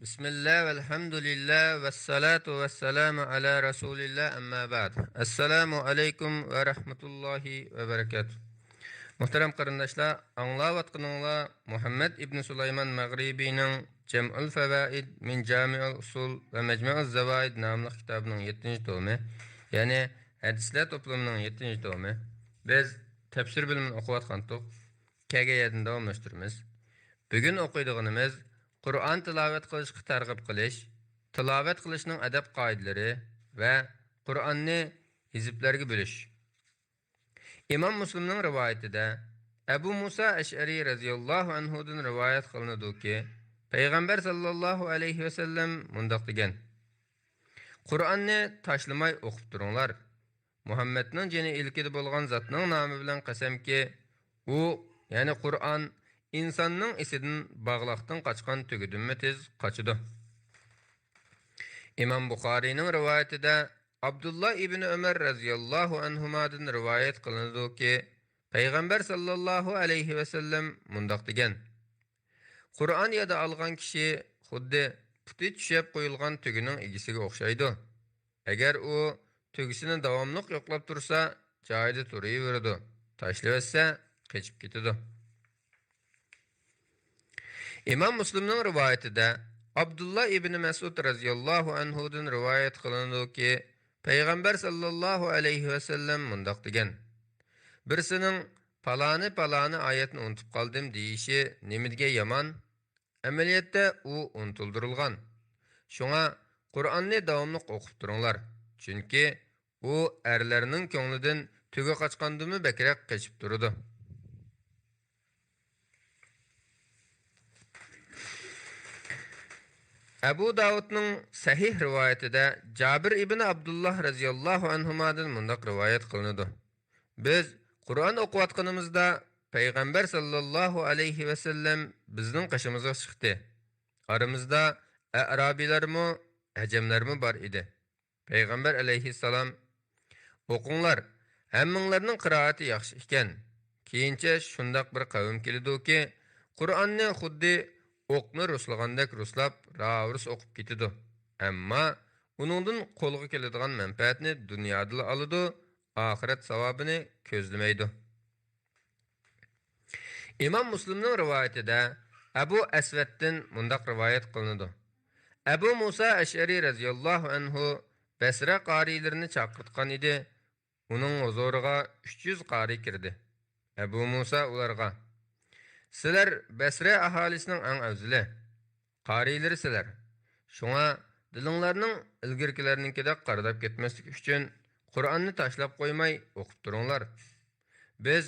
Bismillah velhamdülillah ve salatu ve selamu ala Resulillah amma ba'd. Esselamu aleyküm ve rahmetullahi ve berekatuh. Muhterem qarindoshlar, anglayotganinglar Muhammad ibn Sulayman Maghribining Jam'ul Fawaid min Jami'ul Usul ve Majmu'uz Zawaid nomli kitobining 7-tomi, ya'ni hadislar to'plamining 7-tomi. Biz tafsir bilimini o'qiyotgandik. Kelgan davomlashtiramiz. Bugun o'qiydiganimiz Qur'on tilovat qilishga targ'ib qilish, tilovat qilishning adab qoidalari va Qur'onni hizblarga bo'lish. İmam Müslimning rivoyatida Abu Musa Ash'ari radhiyallohu anhu dan rivoyat qilinadiki, Payg'ambar sallallohu alayhi va sallam mundaq degan: Qur'onni tashlamay o'qib turinglar. Muhammadning jini ilkida bo'lgan zotning nomi bilan qasamki, u, ya'ni Qur'on insonning isidan bog'liqdan qochgan tugudimmi tez qochidi. İmam Buxoriyning rivoyatida Abdullah ibn Umar radhiyallohu anhumadan rivoyat qilinadiki, Payg'ambar sallallohu alayhi va sallam mundaq degan: Qur'on yada olgan kishi xuddi puti tushib qo'yilgan tugining egisiga o'xshaydi. Agar u tugisini davomli yo'qlab tursa, joyida turaveradi. Tashlayotsa, qochib ketadi. İmam Müslimning rivoyatida Abdullah ibn Mas'ud radhiyallohu anhudan rivoyat qilinadiki, Payg'ambar sallallohu alayhi va sallam mundaq degan: Birisining palani oyatni unutib qoldim deyishi nimaga yomon? Amaliyotda u unutildirilgan. Shunga Qur'onni davomli o'qib turinglar. Chunki u erlarning ko'nglidan tuga qochqandimi bakrak qochib turadi. Abu Davudning sahih rivoyatida Jabir ibn Abdullah radhiyallohu anhumadan mundaq rivoyat qilinadi. Biz Qur'on o'qiyotganimizda Payg'ambar sallallohu alayhi va sallam bizning qashimizga chiqdi. Aramizda Arabiylarmi, ajamlarmi bor edi. Payg'ambar alayhissalom: "O'qinglar, hammanglarning qiroati yaxshi ekan." Keyincha shundaq bir qavm keldi-ki, Qur'onni xuddi o'qni ruslagandek ruslab, ravrs o'qib ketidi. Ammo uningdan qo'lga keladigan manfaatni dunyoda oladi, oxirat savobini ko'zlamaydi. İmam Müslimning rivoyatida Abu Aswaddan mundaq rivoyat qilinadi. Abu Musa Ash'ari radhiyallohu anhu Basra qorilarini chaqirtgan edi. Uning huzuriga 300 qori kirdi. Abu Musa ularga: Sizlar Basra aholisining eng afzali, qoriylari sizlar. Shunga dilinglarning ilgirkilarninkida qardab ketmaslik uchun Qur'onni tashlab qo'ymay o'qib turinglar. Biz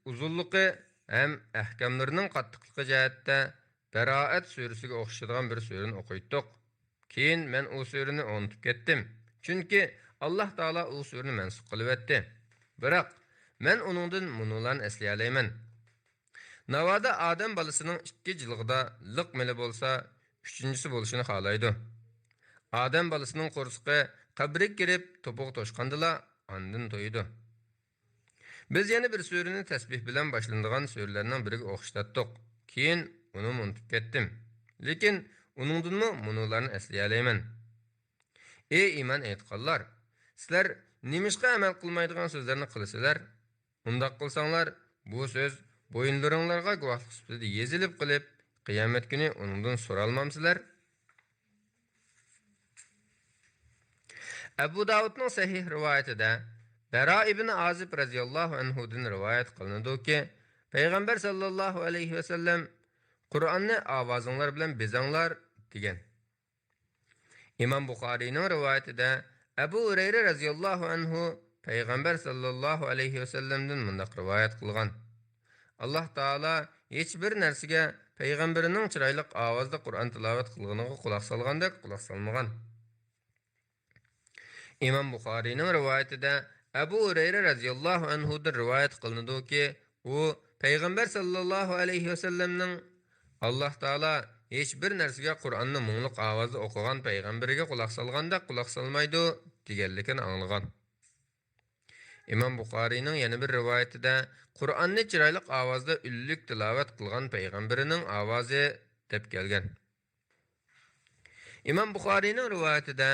uzunligi ham ahkamlarining qattiqligi jihatda Baroat surasiga o'xshaydigan bir surani o'qiydik. Keyin men u surani unutib ketdim. Chunki Alloh taolo u surani mansub qilib etdi. Biroq men uningdan munolarni eslay olayman. Navoda odam balasining 2 jilg'ida liqmili bo'lsa, 3-chisi bo'lishini xohlaydi. Odam balasining qo'rsiqi qabriga kirib to'piq to'shqandila ondan to'ydi. Biz yana bir surani tasbih bilan boshlanadigan surlarning biriga o'xshatdik. Keyin uni unutib ketdim. Lekin uningdanmi munolarni eslay olayman. Ey iymon etqonlar, sizlar nimishqa amal qilmaydigan so'zlarni qilasizlar? Undaq qilsanglar, bu so'z bo'yinlaringlarga guvohlik sifatida yezilib qilib, qiyomat kuni uningdan so'ralmamsizlar? Abu Davudning sahih rivoyatida Bara ibn Azib radhiyallohu anhu dan rivoyat qilinadiki, Payg'ambar sallallohu alayhi va sallam Qur'onni ovozinglar bilan bezanglar degan. İmam Buxoriyning rivoyatida Abu Hurayra radhiyallohu anhu Payg'ambar sallallohu alayhi va sallamdan mundaq rivoyat qilgan: Alloh taolo hech bir narsaga payg'ambarining chiroyli ovozda Qur'on tilovat qilganiga quloq solgandek quloq solmagan. İmam Buxoriyning rivoyatida Abu Hurayra radhiyallohu anhu dan rivoyat qilinadiki, u Payg'ambar sallallohu alayhi va sallamning Alloh taolo hech bir narsaga Qur'onni mungluq ovozda o'qigan payg'ambariga quloq solgandek quloq solmaydi deganligini anglagan. İmam Buxariyning yana bir rivoyatida Qur'onni chiroyli ovozda ullik tilovat qilgan payg'ambarining ovozi deb kelgan. İmam Buxariyning rivoyatida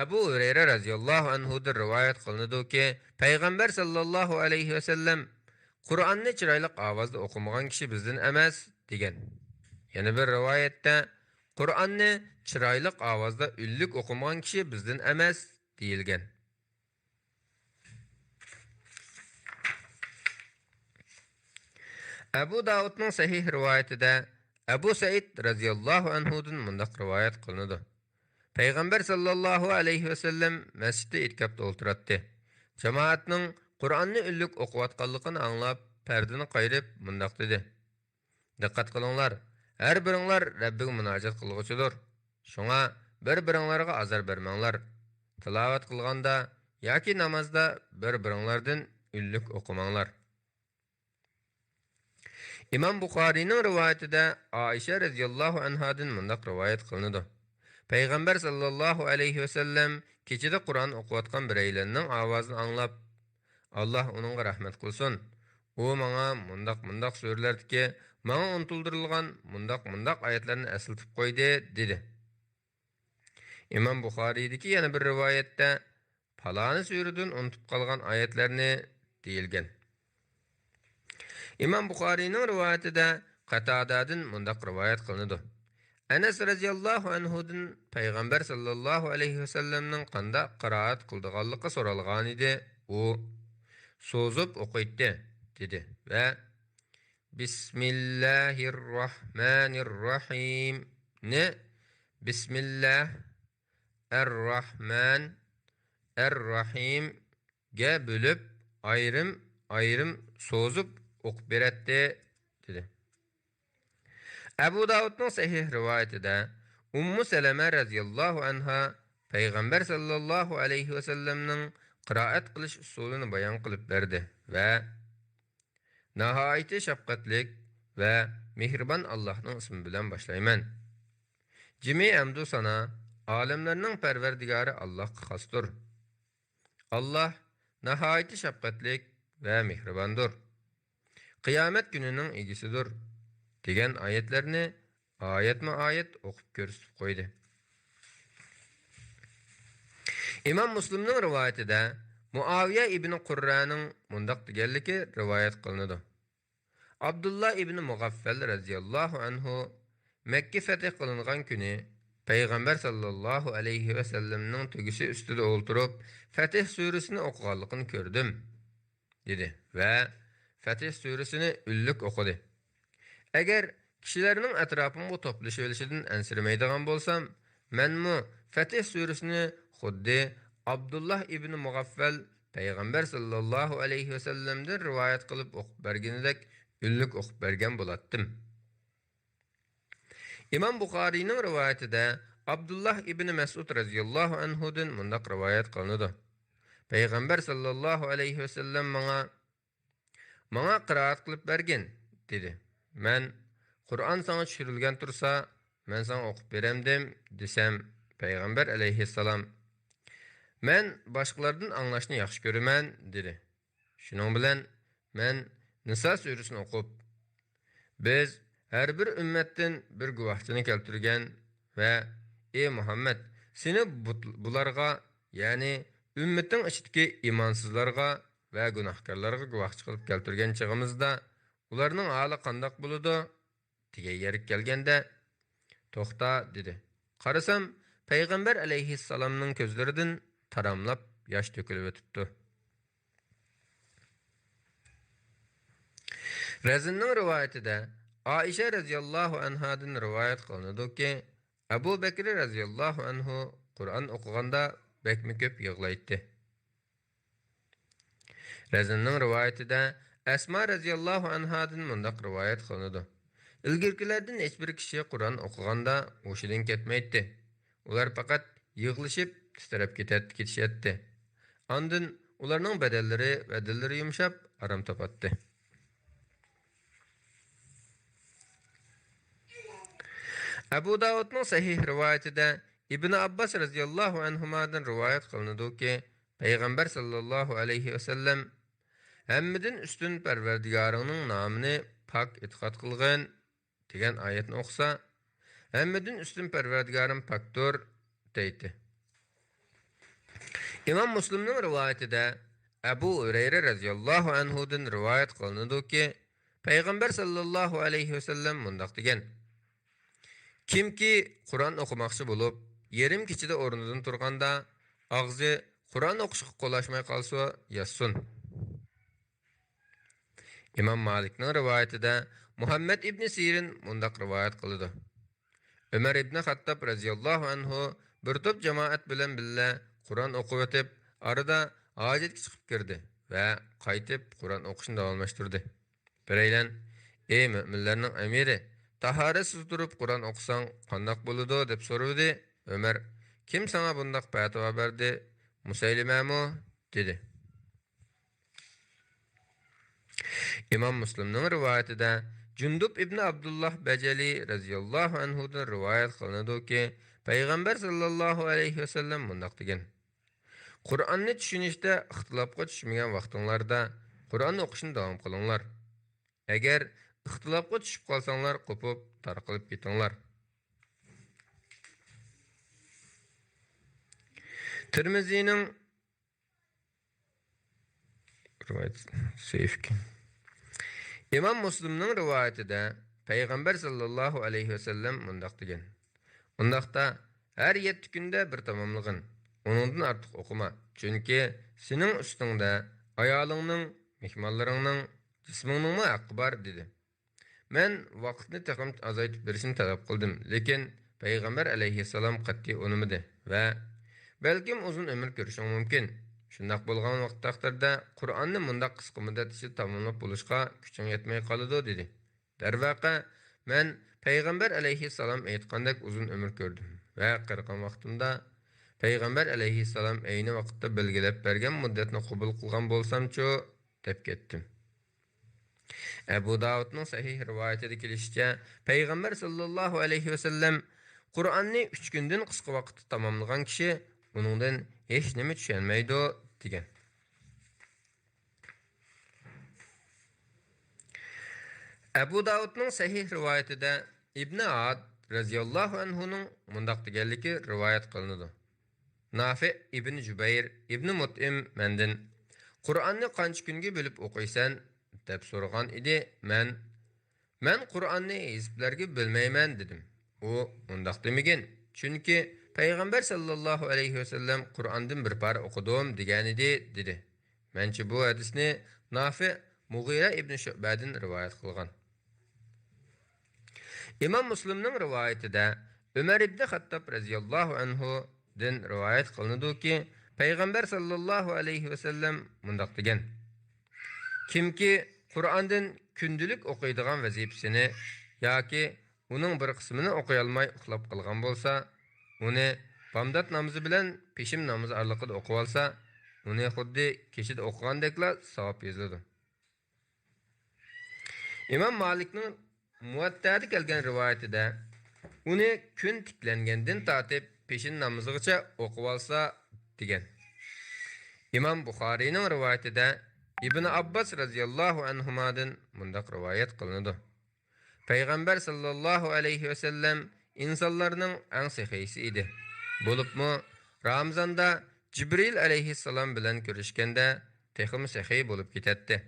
Abu Hurayra radhiyallohu anhudan rivoyat qilinadiki, payg'ambar sallallohu alayhi va sallam Qur'onni chiroyli ovozda o'qimagan kishi bizdan emas degan. Yana bir rivoyatda Qur'onni chiroyli ovozda ullik o'qimagan kishi bizdan emas deyilgan. Abu Davudning sahih rivoyatida Abu Said radhiyallohu anhudan mundaq rivoyat qilinadi. Payg'ambar sallallohu alayhi va sallam masjidda itkabda o'tiradi. Jamoatning Qur'onni ullik o'qiyotganligini anglab, pardani qayrib mundaq dedi: "Diqqat qilinglar, har biringlar Rabbiga munojat qilg'uchidir. Shunga bir-biringlarga azor bermanglar. Tilovat qilganda yoki namozda bir-biringlardan ullik o'qimanglar." İmam Buxariyning rivoyatida Aisha radhiyallohu anhadan mundaq rivoyat qilinadi. Payg'ambar sallallohu alayhi va sallam kechida Qur'on o'qiyotgan biraylarning ovozini anglab, Alloh uningga rahmat qilsin. U menga mundaq so'zlardagi menga unutuldirilgan mundaq oyatlarni eslatib qo'ydi dedi. İmam Buxoriydagi yana bir rivoyatda faloni suradan unutib qolgan oyatlarni deyilgan. İmam Buxariyning rivoyatida Qatadadan mundaq rivoyat qilinadi. Anas radhiyallohu anhudan payg'ambar sallallohu alayhi va sallamning qanday qiroat qildiganligi so'ralgan edi. U so'zib o'qiydi dedi va Bismillahirrohmanirrohim ne Bismillah ar-Rahman ar-Rahim ga bo'lib ayrim so'zib o'qib beradi dedi. Abu Davudning sahih rivoyatida Ummu Salama radhiyallohu anha payg'ambar sallallohu alayhi va sallamning qiroat qilish usulini bayon qilib berdi va nihoyatda shafqatlik va mehribon Allohning ismi bilan boshlayman. Jami hamdu sana olamlarning parvardigori Allohga xosdir. Alloh nihoyatda shafqatlik va mehribondir. Qiyomat kunining egisidir degan oyatlarni oyatma-oyat o'qib ko'rsatib qo'ydi. İmam Muslimning rivoyatida Muaviya ibn Qurraning mundaq deganligi rivoyat qilinadi. Abdullah ibn Mughaffal radhiyallohu anhu Makka fath qilingan kuni payg'ambar sallallohu alayhi va sallamning tugisi ustida o'ltirib, Fath surasini o'qiganligini ko'rdim dedi va Fath surasini ullik o'qidi. Agar kishilarning atrofimga to'plashib olishidan ansiramaydigan bo'lsam, menmi Fath surasini xuddi Abdullah ibn Mughaffal payg'ambar sallallohu alayhi va sallamdan rivoyat qilib o'qib berganidek ullik o'qib bergan bo'lardim. İmam Buxoriyning rivoyatida Abdullah ibn Mas'ud radhiyallohu anhudan mundaq rivoyat qilinadi. Payg'ambar sallallohu alayhi va sallam menga qiroat qilib bergin dedi. Men Qur'on sana tushirilgan tursa, men sana o'qib beramdim desam, payg'ambar alayhissalom men boshqalardan anglashni yaxshi ko'raman dedi. Shuning bilan men Nisa surasini o'qib, biz her bir ümmetten bir guvohchini keltirgan ve ey Muhammed, seni bularga, yani ümmetin ichidagi imansizlarga ve günahkarlarga guvohchi qilib keltirgan chig'imizda ularning holi qandoq bo'ladi degan yerga kelganda to'xta dedi. Qarasam, payg'ambar alayhissalomning ko'zlaridan taramlab yosh to'kilib o'tibdi. Razinning rivoyatida Aisha radhiyallohu anhadan rivoyat qilinadiki, Abu Bakr radhiyallohu anhu Qur'on o'qiganda bekmi ko'p yig'laydi. Razinning rivoyatida Asma radhiyallohu anhadan mundaq rivoyat qilinadi. Ilgirkilardan hech bir kishi Qur'on o'qiganda o'shidan ketmaydi. Ular faqat yig'lishib, titrab ketishadi. Ondan ularning badallari va dillari yumshab, aram topadi. Abu Davudning sahih rivoyatida Ibn Abbas radhiyallohu anhumadan rivoyat qilinadiki, payg'ambar sallallohu alayhi va sallam Hammidin üstün Parvardigarının namını pak etiqat qılğın degan oyatni o'qisa, hammidin üstün Parvardigarım pakdur deydi. İmam Müslim'nin rivayetinde Ebu Hureyre radhiyallahu anhu'dan rivayet qılındı ki, Peygamber sallallahu aleyhi ve sellem mundaq degan: Kimki Qur'on o'qimoqchi bo'lib, yerim kechida o'rnidan turganda, og'zi Qur'on o'qishga qo'lashmay qolsa, yassun. İmam Malik'nin rivayetinde Muhammed ibn Sirin mundaq rivayet qildi. Ömer ibn Hattab radhiyallahu anhu bir top cemaat bilan billa Qur'on o'qib o'tib, arada hojatga chiqib kirdi va qaytib Qur'on o'qishni davomlashtirdi. Biraylan: "Ey mu'minlarning amiri, tahoratsiz turib Qur'on o'qisang qandoq bo'ladi?" deb so'radi. Ömer: "Kim sana bundaq fatvo berdi? Musaylimamu?" dedi. İmam Müslim'nin rivayetinde Cundub ibn Abdullah Bacali radhiyallahu anhu'dan rivayet qılındı ki, Peygamber sallallahu aleyhi ve sellem mundaq degan: Qur'onni tushunishda ixtilofga tushmagan vaqtinglarda Qur'on o'qishni davom qilinglar. Agar ixtilofga tushib qolsanglar, qo'pib tarqalib ketinglar. Tirmizining rivayet sayfki. İmam Müslim'nin rivayetinde Peygamber sallallahu aleyhi ve sellem mundaq degan: Undaqda her 7 günde bir tamamlığın, onundan artıq okuma. Çünkü senin üstünde ayalının, mehmanlarının, cisminin hakkı var dedi. Men vaqtni taqim azaytib berishini talab qildim, lekin Peygamber aleyhisselam qat'i unumidi ve belkim uzun ömür ko'rishing mumkin. Shundaq bo'lgan vaqt taqdirda Qur'onni mundaq qisqa muddat ichida tamomlab bo'lishga kuching yetmay qoladi dedi. Darvaqa men Peygamber aleyhisselam aytgandek uzun ömür ko'rdim ve qirqan vaqtimda Peygamber aleyhisselam ayni vaqtda belgilab bergan muddatni qabul qilgan bo'lsam-chu deb ketdim. Ebu Davud'ning sahih rivayetida kelishicha, Peygamber sallallahu aleyhi ve sellem Qur'onni 3 kundan qisqa vaqtda tamomlagan kishi uningdan hech nima tushunmaydi degan. Ebu Davud'ning sahih rivayetida İbn Ad radhiyallahu anhu'nun mundaq deganligi rivayet qilinadi. Nafi ibn Jubayr ibn Mut'im mendan Qur'onni qancha kunga bo'lib o'qiysan deb so'ragan edi. Men Qur'onni hizblarga bo'lmayman dedim. U mundaq demagan. Chunki Peygamber sallallahu aleyhi ve sellem Qur'ondan bir par o'qidim degan edi dedi. Menchi bu hadisni Nafi Mughira ibn Shu'badan rivayet qilgan. İmam Müslim'nin rivayetinde Ömer ibn Hattab radhiyallahu anhu din rivayet qılındı ki, Peygamber sallallahu aleyhi ve sellem mundaq degan: Kimki Qur'ondan kundalik o'qiydigan vazifasini yoki uning bir qismini o'qiy olmay uxlab qolgan bo'lsa, uni bomdod namozi bilan peshim namozi oraliqida o'qib olsa, uni xuddi kechida o'qigandekla savob yoziladi. İmam Malikning Muvatta'da kelgan rivayetida uni kun tiklangandan tortib peshin namozigacha o'qib olsa degan. İmam Buxoriyning rivayetida İbn Abbas radhiyallahu anhumadan mundaq rivayet qilinadi. Peygamber sallallahu aleyhi ve sellem insonlarning eng sahiysi edi. Bo'libmi Ramazonda Jibril aleyhisselam bilan ko'rishganda texim sahiy bo'lib ketadi.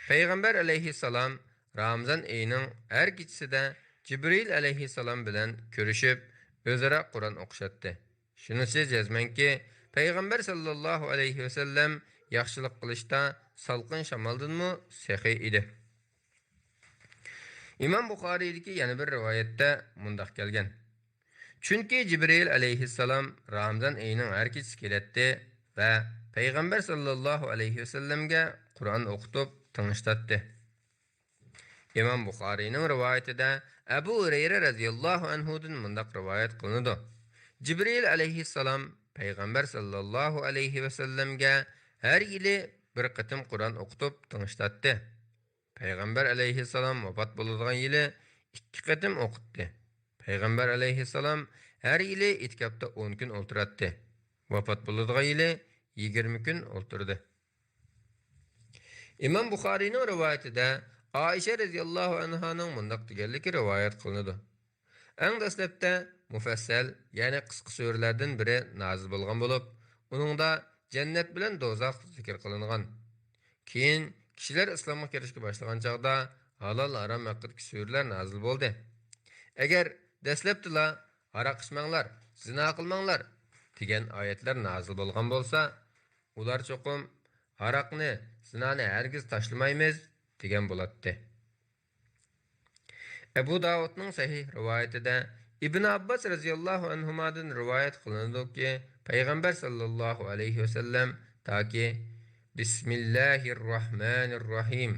Peygamber aleyhisselam Ramazan ayının her kechisida Jibril aleyhisselam bilan ko'rishib, o'zaro Qur'on o'qishatdi. Shuni siz yozmangki, Peygamber sallallahu aleyhi ve sellem yaxshilik qilishda salqin shamoldinmi sahiy edi. İmam Buxoriydagi yana bir rivoyatda mundaq kelgan: Chunki Jibril aleyhisselam Ramazan ayının her kechisi keladi ve Peygamber sallallahu aleyhi ve sellemga Qur'on o'qitib tinchlatdi. İmam Buxoriyning rivayetida Ebu Hureyre radhiyallahu anhu'dan mundaq rivayet qilinadi. Jibril aleyhisselam Peygamber sallallahu aleyhi ve sellemga her yili bir qatim Qur'on o'qitib tinchlatdi. Peygamber aleyhisselam vafot bo'ladigan yili 2 qatim o'qitdi. Peygamber aleyhisselam her yili itkabda 10 kun o'ltiratdi. Vafot bo'ladigan yili 20 kun o'ltirdi. İmam Buxariyning rivoyatida Aisha radhiyallohu anhaning mundaq deganligi rivoyat qilinadi. Eng dastlabda mufassal, ya'ni qisqa suralardan biri nozil bo'lgan bo'lib, uningda jannat bilan do'zax zikr qilingan. Keyin kishilar islomga kirishga boshlagan chaqda halol harom haqidagi suralar nozil bo'ldi. Agar dastlabdila aroq ichmanglar, zina qilmanglar degan oyatlar nozil bo'lgan bo'lsa, ular cho'qim aroqni, zinani hargiz tashlamaymiz degan bo'ladi. Ebu Davudning sahih rivoyatida Ibn Abbas radhiyallohu anhumadan rivoyat qilinadiki, payg'ambar sallallohu alayhi vasallam taki Bismillahirrohmanirrohim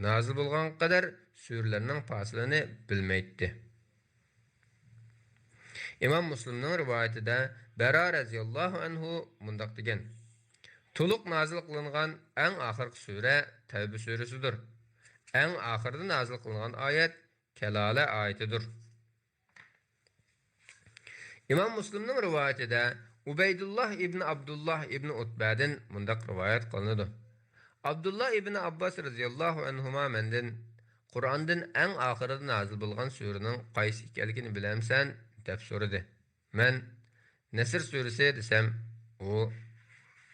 nozil bo'lgan qadar suralarning faslini bilmaydi. İmam Müslimning rivoyatida Bara radhiyallohu anhu mundaq degan: To'liq nozil qilingan eng oxirgi sura Tavba surasidir. Eng oxirida nozil qilingan oyat Kalala oyatidir. İmam Müslimning rivoyatida Ubaydullah ibn Abdullah ibn Utbadan mundaq rivoyat qilinadi. Abdullah ibn Abbas radhiyallohu anhuma mendan Qur'ondan eng oxirida nozil bo'lgan suraning qaysi ekanligini bilamsan deb so'radi. Men Nasr surasi desam, u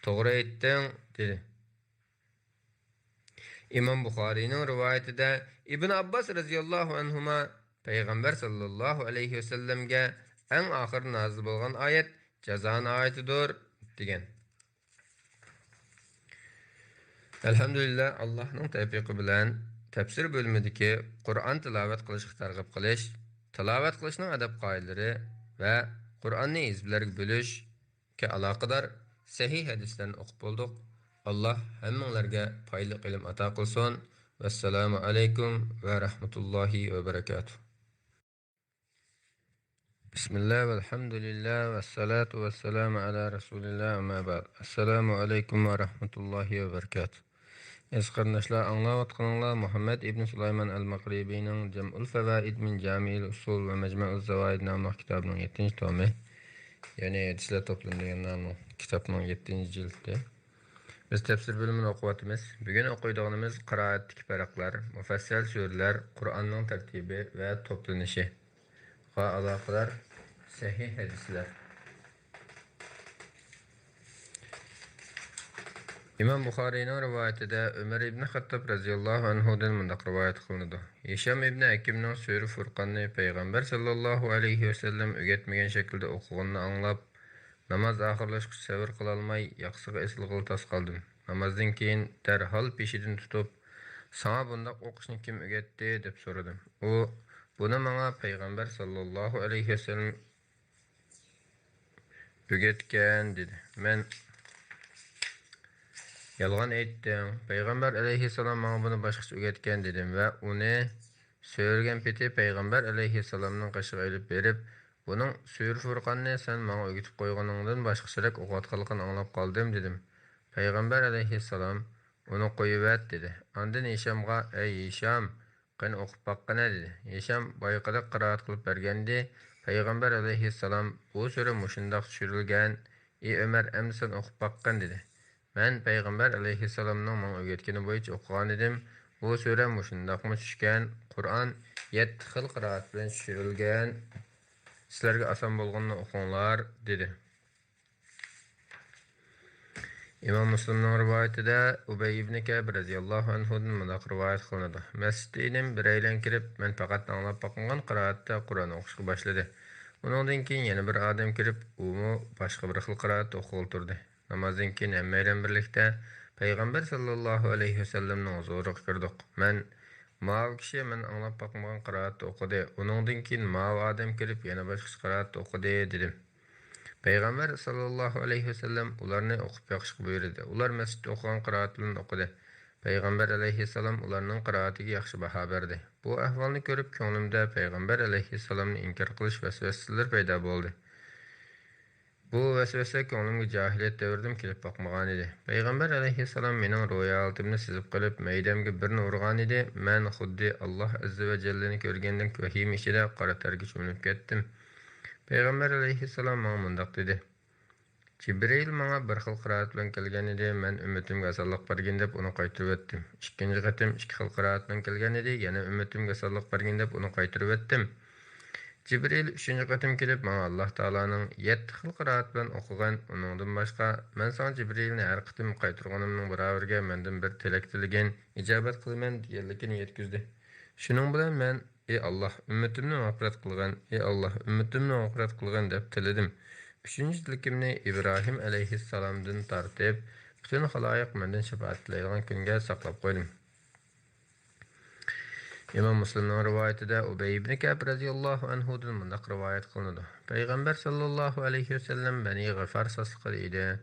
to'g'ri aytding dedi. İmam Buxariyning rivoyatida Ibn Abbas radhiyallohu anhuma payg'ambar sallallohu alayhi vasallamga eng oxir nozil bo'lgan oyat Jazon oyatidir degan. Alhamdulillah, Allohning tavfiqi bilan tafsir bo'lmidagi Qur'on tilovat qilishga targ'ib qilish, tilovat qilishning adab qoidalari va Qur'onni hizblarga bo'lishga aloqador sahih hadislarni o'qib bo'ldik. Allah hammanglarga foydali ilm ato qilsin. Vassalomu alaykum va rahmatullohi va barakatuh. Bismillah valhamdulillah vassalatu vassalamu ala rasulillah amma ba'd. Assalomu alaykum va rahmatullohi va barakatuh. Qarindoshlar, anglayotganinglar Muhammad ibn Sulayman al-Maqribiyning Jam'ul Fawaid min Jami'il Usul va Majma'uz Zawaid nomli kitobining 7-tomi, ya'ni hadislar to'plangan nomli kitobning 7-jildi. Biz tafsir bölümünü okuvatımız. Bugün okuyduğumuz qiraatdagi farqlar, mufassal suralar, Qur'onning tartibi ve toplanışı va aloqador sahih hadislar. İmam Buxariyning rivoyatida Umar ibn Xattob radhiyallohu anhudan mundaq rivoyat qilinadi. Hisham ibn Hakimning sura Furqonni payg'ambar sallallohu alayhi vasallam o'rgatmagan shaklda o'qiganini anglab, namoz oxirlashga sabr qila olmay, yaxshiga esilg'il tas qoldim. Namozdan keyin darhol peshidan tutib, "Sana bundaq o'qishni kim o'rgatdi?" deb so'radim. U, "Buni menga payg'ambar sallallohu alayhi vasallam o'rgatgan" dedi. Men "Yolg'on aytding. Payg'ambar alayhissalom menga buni boshqacha o'rgatgan" dedim va uni so'rgan peti payg'ambar alayhissalomning qoshiga ilib berib, "Buning Sura Furqonni sen menga o'rgatib qo'yganingdan boshqacharoq o'qiyotganligini anglab qoldim" dedim. Payg'ambar alayhissalom uni qo'yivat dedi. Ondan Hishamga, "Ey Hisham, qani o'qib boqqana" dedi. Hisham boyqada qiroat qilib bergandi. Payg'ambar alayhissalom bu sura mushundoq tushirilgan, "Ey Umar, endi sen o'qib boqqan" dedi. Men payg'ambar alayhissalomning menga o'rgatgani bo'yicha o'qigan edim. Bu sura mushundoqmi tushgan? Qur'on 7 xil qiroat bilan tushirilgan. Sizlarga oson bo'lganini o'qinglar dedi. İmam Müslimning rivoyatida Ubay ibn Ka'b radhiyallohu anhudan mundaq rivoyat qilinadi. Masjidning biraylan kirib, men faqat anglab boqqan qiroatda Qur'on o'qishga boshladi. Undan keyin yana bir odam kirib, u boshqa bir xil qiroat o'qib o'tirdi. Namozdan keyin hammaylar birlikda payg'ambar sallallohu alayhi vasallamning huzuriga kirdik. Men Mav kishi men anglab boqmagan qiroatni o'qidi. Undan keyin Mav odam kirib yana boshqa qiroatni o'qidi dedim. Payg'ambar sallallohu alayhi vasallam ularni o'qib yoqishga buyurdi. Ular masjidda o'qigan qiroat bilan o'qidi. Payg'ambar alayhissalom ularning qiroatiga yaxshi baho berdi. Bu ahvolni ko'rib ko'nglimda payg'ambar alayhissalomni inkor qilish vasvasalar paydo bo'ldi. Bu vasvasa ko'nglimga jahiliyat davridan kelib boqmagan edi. Payg'ambar alayhissalom mening ro'yotimni sizib qilib, maydamga birni urgan edi. Men xuddi Alloh azza va jallani ko'rgandan vahim ichida qora targa cho'milib ketdim. Payg'ambar alayhissalom menga mundaq dedi: Jibril manga bir xil qiraat bilan kelgan edi. Men ummatimga asalliq bergin deb uni qaytarib o'tdim. Ikkinchi qatim ikki xil qiraat bilan kelgan edi. Yana ummatimga asalliq bergin deb uni qaytarib o'tdim. Jibril üçüncü qatim kelib manga Alloh taolaning 7 xil qiraat bilan o'qigan. Uningdan boshqa men san Jibrilni har qatim qaytarganimning barobarga mendan bir tilak tilagan, ijobat qilaman deganligini yetkazdi. Shuning bilan men ey Alloh ummatimni mag'firat qilgan, ey Alloh ummatimni mag'firat qilgan deb tiladim. Üçüncü tilakimni İbrahim alayhissalomdan tortib, butun xaloyiq mendan shafaat tilaydigan kunga saqlab qo'ydim. İmam Müslim'nin rivayetinde Ubey ibn Ka'b radıyallahu anhu'dan mundaq rivayet kılındı. Peygamber sallallahu aleyhi ve sellem Beni Gıfar saslıqı idi.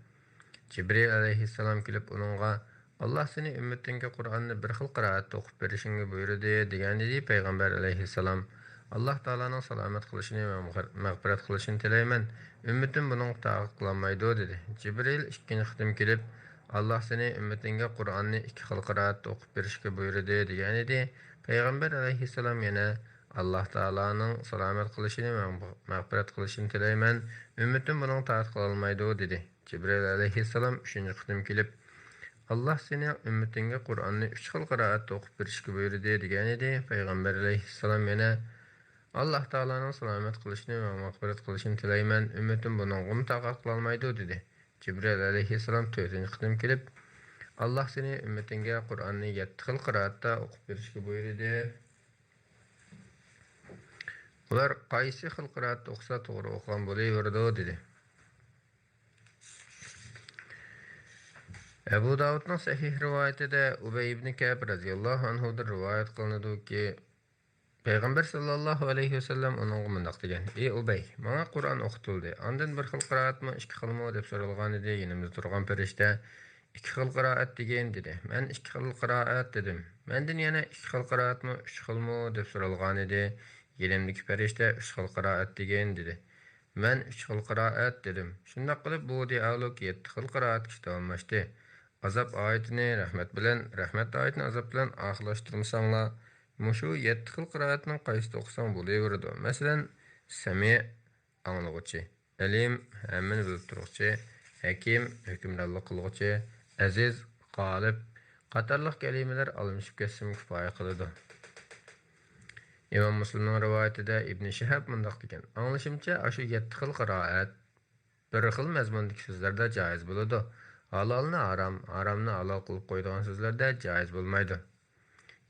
Cibril aleyhisselam kelip onunğa Allah seni ümmetinge Kur'an'ı bir xil qiraatda o'qib berishingni buyurdi degan edi. Peygamber aleyhisselam Allah Taala'nın salamet kılışını ve mağfiret kılışını tilayman. Ümmetim bunun taaqib qilmaydi dedi. Cibril ikkinchi qitim kelib Allah seni ümmetinge Kur'an'ı iki xil qiraatda o'qib berishga buyurdi degan edi. Peygamber aleyhisselam yana Allah Taala'nın salamet kılışını ve mağfiret kılışını tilayman. Ümmetim bunun taaqib qilmaydi dedi. Cibril aleyhisselam üçüncü qitim kelib Allah seni ümmetinge Kur'an'ı üç xil qiraatda o'qib berishga buyurdi degan edi. Peygamber aleyhisselam yana Allah Taala'nın salamet kılışını ve mağfiret kılışını tilayman. Ümmetim bunun taaqib qilmaydi dedi. Cibril aleyhisselam dördüncü qitim kelib Allah seni ümmetinge Kur'an'ı 7 xil qiraatda o'qib berishga buyurdi. Ular qaysi xil qiraatda o'qisa to'g'ri o'qigan bo'laverdi dedi. Ebu Davud'un sahih rivayetinde Ubey ibn Ka'b radıyallahu anhu'dan rivayet kılındı ki Peygamber sallallahu aleyhi ve sellem onun mundaq degan: "Ey Ubey, bana Kur'an o'qitildi. Ondan bir xil qiraatmi, ikki xilmi deb so'ralgan edi. Yanimizda turgan farishta ikki xil qiraat degan dedi. Men ikki xil qiraat dedim. Mendan yana ikki xil qiraatmi, uch xilmi deb so'ralgan edi. Yanimdagi farishta uch xil qiraat degan dedi. Men uch xil qiraat dedim. Shunday qilib bu dialog 7 xil qiraat kitablanmıştı. Azap ayetini rahmet ayetini azap bilan oxirlashtirmasanglar, mushu 7 xil qiraatning qaysida o'qisang bo'laveradi. Masalan, Sami anglag'uchi, Alim hammani bilib turuvchi, Hakim hukmronlik qilg'uchi, Aziz g'olib qatorliq kalimalar alınışıp ketsa kifoya qiladi. İmam Müslim'nin rivayetinde İbn Shihab mundaq degan: "Anglashimcha, shu 7 xil qiraat bir xil mazmundagi so'zlarda joiz bo'ladi. Halalni haram, haramni halal qilib qo'ydigan so'zlarda joiz bo'lmaydi."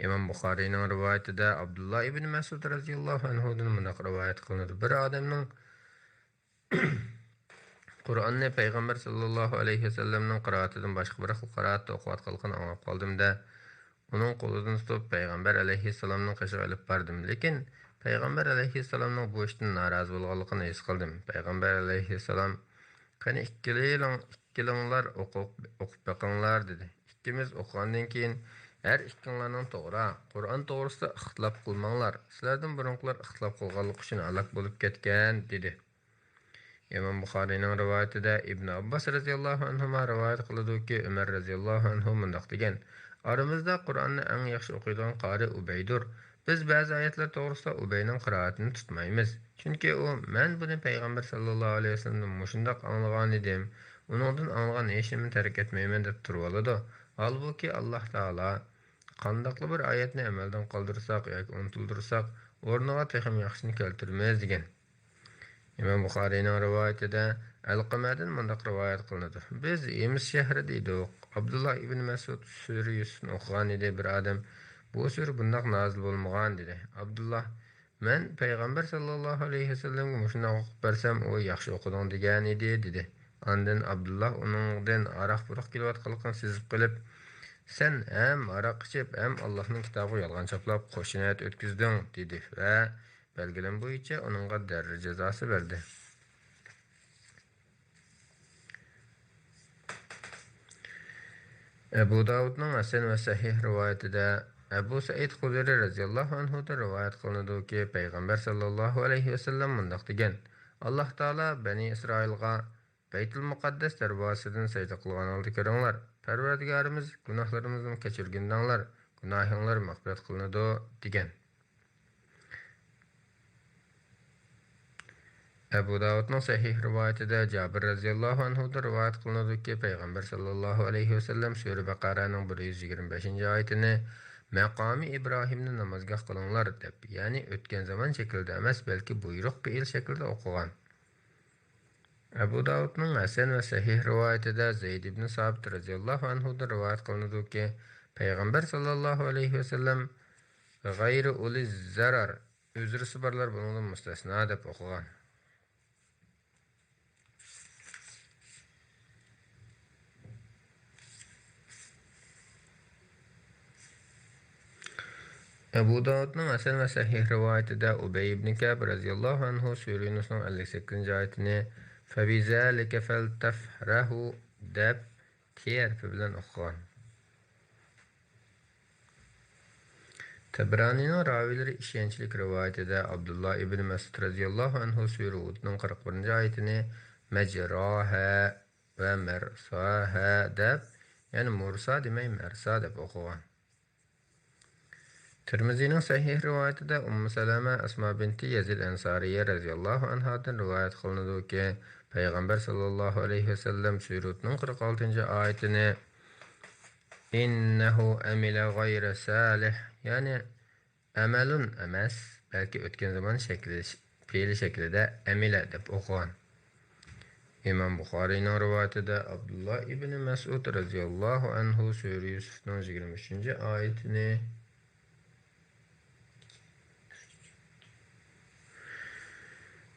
İmam Buxoriyning rivayetinde Abdullah ibn Mas'ud radhiyallohu anhudan mundaq rivayet qilinadi. Bir odamning Qur'onni Peygamber sallallahu aleyhi ve sellem'nin qiraatidan boshqa bir xil qiraatda o'qiyotganligini anglab qoldimda, uning qo'lidan tutib Peygamber aleyhisselamning qishiga olib bordim. Lekin Peygamber aleyhisselamning bu ishdan norozi bo'lganligini his qildim. Peygamber aleyhisselam qani ikkilinglar o'qib baqinglar dedi. İkkimiz o'qigandan keyin her ikkinlarning to'g'ri, Qur'on to'g'risida ixtilof qilmanglar. Sizlardan burunqilar ixtilof qilganlik uchun halok bo'lib ketgan dedi. İmam Buxoriyning rivayetida İbn Abbas radhiyallohu anhuma rivayet qiladi-ki, Umar radhiyallohu anhu mundaq degan: "Aramizda Qur'onni eng yaxshi o'qiydigan qari Ubeydir. Biz ba'zi oyatlar to'g'risida Ubeyning qiroatini tutmaymiz. Chunki u men buni Payg'ambar sallallohu alayhi vasallam mushundaq anglagan edim. Uningdan anglagan hech nimani tark etmayman deb turib oladi. Halbuki Alloh taolo qandaqli bir oyatni amaldan qoldirsak yoki unutildirsak, o'rniga texim yaxshini keltirmaymiz degan. İmam Buxoriyning rivayetida Alqamadan mundaq rivayet qilinadi. Biz Emis shahrida edik. Abdullah ibn Mas'ud surasini o'qigan edi. Bir odam bu sura bundaq nozil bo'lmagan dedi. Abdullah: "Men Payg'ambar sallallohu alayhi vasallamga mushuni o'qib bersam, u yaxshi o'qidan degan edi" dedi. Ondan Abdullah uningdan aroq-buroq kelayotganligini sezib qilib: "Sen hem aroq ichib, hem Allohning kitobiga yolg'on chaplab qo'shinat o'tkazding" dedi va belgilem bo'yicha uningga darra jazosi berdi. Ebu Davud'un Hasan ve Sahih rivayetinde Ebu Said Hudri radhiyallohu anhu'dan rivayet qilinadi ki Peygamber sallallahu aleyhi ve sellem mundaq degan: "Allah Taala Bani İsrailga Beytul Muqaddas darvosidan sajda qilganinglarni ko'ringlar. Parvardigorimiz gunohlarimizni kechirgandinglar, gunohinglar mag'firat qilinadi" degan. Abu Davud'un sahih rivayetinde Cabir radhiyallahu anhu'dan rivayet kılındı ki Peygamber sallallahu aleyhi ve sellem Sure Bakara'nın 125. ayetini Maqami İbrahim'ni namazgah kılınlar deb, yani ötken zaman şekilde emas, belki buyruq fiil şekilde okugan. Abu Davud'un Hasan ve sahih rivayetinde Zeyd ibn Sabit radhiyallahu anhu'dan rivayet kılındı ki Peygamber sallallahu aleyhi ve sellem gayri uli zarar, özrüsü barlar bununla müstesna deb okugan. Abu Davud'un Hasan ve sahih rivayetinde Ubey ibn Ka'b radhiyallahu anhu Sure Yunus'un 58. ayetini "Febizalike feltefrahu" deb terfi bilen okugan. Tabrani'nin ravileri işençlik rivayetinde Abdullah ibn Mesud radhiyallahu anhu Sure Hud'un 41. ayetini "Mecraha ve mersaha" deb, yani Mursa demey Mersa deb okugan. Tirmizi'nin sahih rivayetinde Ummu Salama Asma binti Yazid Ensariye radhiyallahu anhadan rivayet kılındı ki Peygamber sallallahu aleyhi ve sellem Surut'un 46. ayetini "İnnehu amile gayre salih", yani amelun emas, belki ötken zaman fiili şeklinde emile deb okugan. İmam Bukhari'nin rivayetinde Abdullah ibn Mesud radhiyallahu anhu Sure Yusuf'un 23. ayetini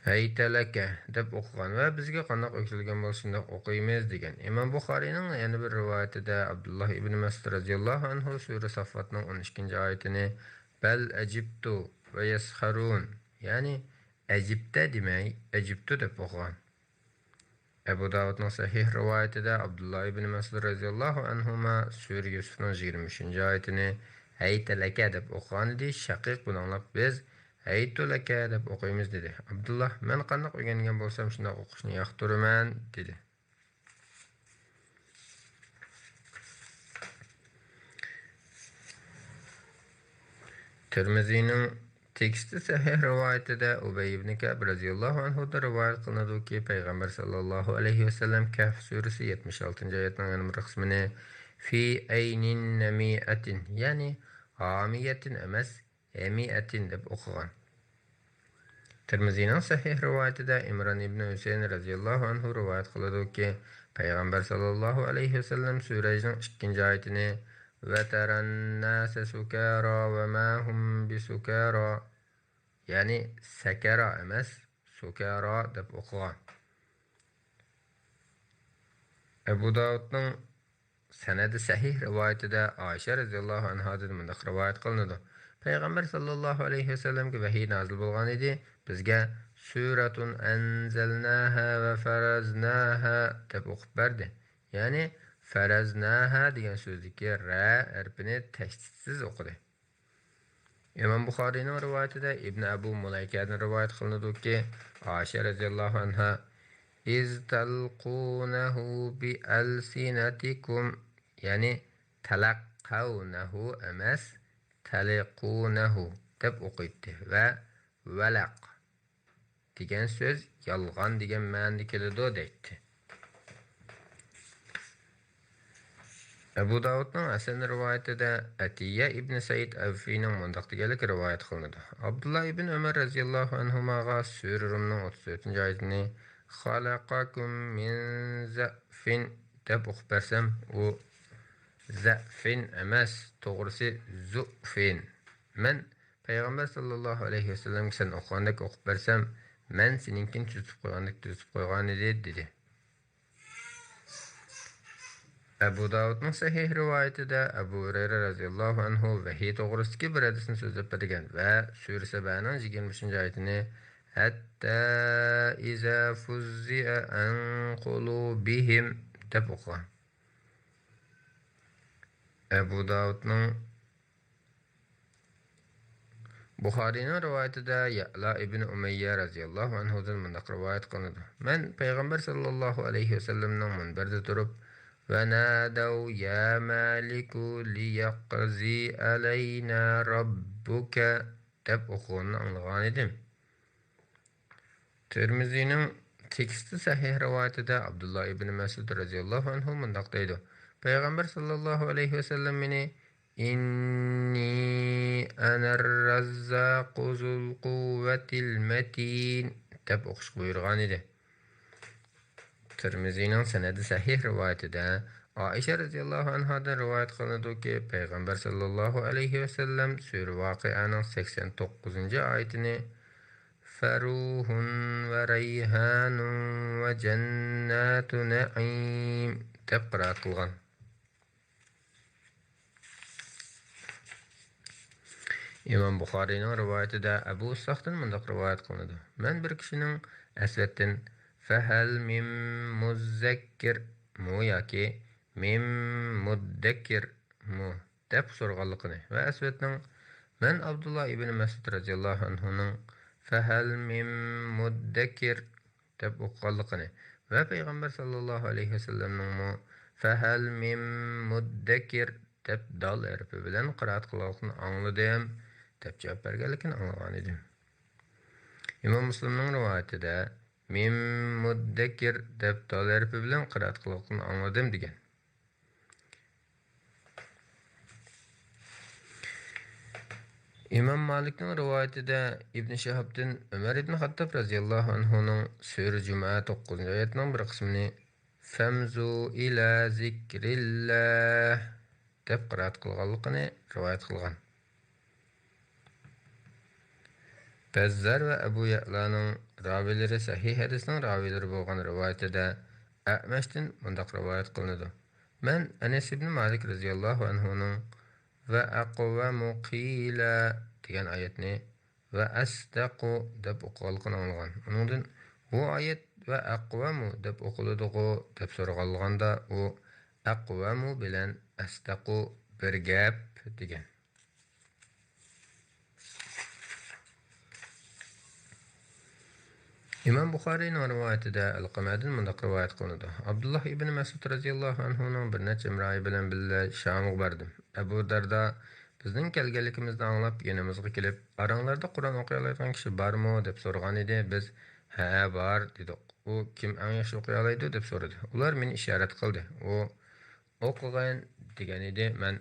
"Hayteleke" deb okugan ve bizge qanaq öksilgen bolşunda okuymiz degan. İmam Bukhari'nin yana bir rivayetinde Abdullah ibn Mesud radhiyallahu anhu Sure Saffat'ın 12. ayetini "Bel ecibtu ve yesharun", yani Ecipte demey, Eciptu deb okugan. Ebu Davud'un sahih rivayetinde Abdullah ibn Mesud radhiyallahu anhuma Sure Yusuf'un 23. ayetini "Hayteleke" deb okugan idi. Şakik bunu anlap biz "Haytuleke" deb okuymiz dedi. Abdullah, men qanaq öğrengen bolsam şunda okushni yaxturaman dedi. Tirmizi'nin teksti sahih rivayetinde Ubey ibn Ka'b radhiyallahu anhu'da rivayet kılındı ki Peygamber sallallahu aleyhi ve sellem Kehf suresi 76. ayetinin önemli kısmını "Fi eynin nemiyetin", yani amiyetin emas, emiyetin deb okugan. Tirmizi'nin sahih rivayetinde İmran ibn Hüseyin radhiyallahu anhu rivayet kıldı ki Peygamber sallallahu aleyhi ve sellem surenin 2. ayetini "Ve teren nase sukara ve ma hum bisukara", yani sekara emas, sukara deb okugan. Ebu Davud'un senedi sahih rivayetinde Ayşe radhiyallahu anhadan mundaq rivayet kılındı. Peygamber sallallahu aleyhi ve sellem'e vahiy nazil bolgan idi. Bizge "Suratun enzelnaha ve faraznaha" deb okup berdi. Yani faraznaha degan sözdeki ra harfini tashdidsiz okudu. İmam Bukhari'nin rivayetinde İbn Abu Mulaykadan rivayet kılındı ki Ayşe radhiyallahu anha "İz talqunahu bi alsinatikum", yani talaqqawnahu emas, taliqunahu deb okuydu ve "velaq" degan söz yalgan degan ma'noda keladi deydi. Ebu Davud'un Hasan rivayetinde Atiye ibn Said Avfi'nin mundaq degelik rivayet kılındı. Abdullah ibn Ömer radhiyallahu anhumaga Sure Rum'ның 34. ayetini "Halaqakum min za'fin" deb okup bersem, o za'fin emas, to'g'risi zu'fin. Men Peygamber sallallahu aleyhi ve sellem sen okugandak okup bersem, men seninkin tuzib qo'ygandak tuzib qo'ygan edi dedi. Ebu Davud'un sahih rivayetinde Ebu Hureyre radhiyallahu anhu vahiy to'g'risidagi bir hadisni so'zlab bergan ve Sure Saba'nın 23. ayetini "Hatta iza fuzzi'a an qulubihim" deb okugan. Ebu Davud'un Bukhari'nin rivayetinde Ya'la ibn Umeyye radhiyallahu anhu'dan mundaq rivayet kılındı. Men Peygamber sallallahu aleyhi ve sellem'nin minberde durup "Ve ya maliku liyaqzi aleyna rabbuka" deb okuğunu anlagan edim. Tirmizining teksti sahih rivoyatida Abdullah ibn Mas'ud radhiyallohu anhu mundaq deydi. Payg'ambar sallallohu alayhi vasallam meni inni anar razzaqu zul quvvatil matin deb o'qish buyurgan edi. Tirmizining sanadi sahih rivoyatida Aisha radhiyallohu anhadan rivoyat qilinadiki, Payg'ambar sallallohu alayhi vasallam sura Voqianing 89-oyatini Faruhun va rayhanun va jannatu na'im deb qiraat qilgan. İmam Buxariyning rivoyatida Abu Sahdan mundaq rivoyat qilinadi. Men bir kishining Asvatdan fahal mim muzakkir mu yoki mim muddakkir mu deb so'rganligini va Asvatning men Abdullah ibn Mas'ud radhiyallohu anhuning fahal mim muddakkir deb o'qiganligini va payg'ambar sallallohu alayhi vasallamning mu fahal mim muddakkir deb dal harfi bilan qiraat qilganligini angladim deb javob berganligini anglagan edim. İmam Müslimning rivoyatida mim muddakkir deb dal harfi bilan qiraat qilganligini angladim degan. İmam Malikning rivoyatida Ibn Shahabdan Umar ibn Xattob radhiyallohu anhuning sura Juma 9-oyatining bir qismini famzu ila zikrillah deb qiraat qilganligini rivoyat qilgan. Bazzar va Abu Ya'laning ravilari sahih hadisning ravilari bo'lgan rivoyatida A'mashdan mundaq rivoyat qilinadi. Men Anas ibn Malik radhiyallohu anhuning va aqvamu qila degan oyatni va astaqu deb o'qiganligini anglagan. Uningdan bu oyat va aqvamu deb o'qiladi-ku deb so'raganliganda u aqvamu bilan astaqu bir gap degan. İmam Buxariyning rivoyatida Al-Qamadan mundaq rivoyat qilinadi. Abdullah ibn Mas'ud radhiyallohu anhuning bir necha imroyi bilan birga Shamga bordim. Abu Darda bizning kelganligimizni anglab yanimizga kelib, "Aranglarda Qur'on o'qiy oladigan kishi bormi?" deb so'ragan edi. Biz "Ha, bor" dedik. U "Kim eng yaxshi o'qiy oladi?" deb so'radi. Ular meni ishorat qildi. U o'qigan degan edi. Men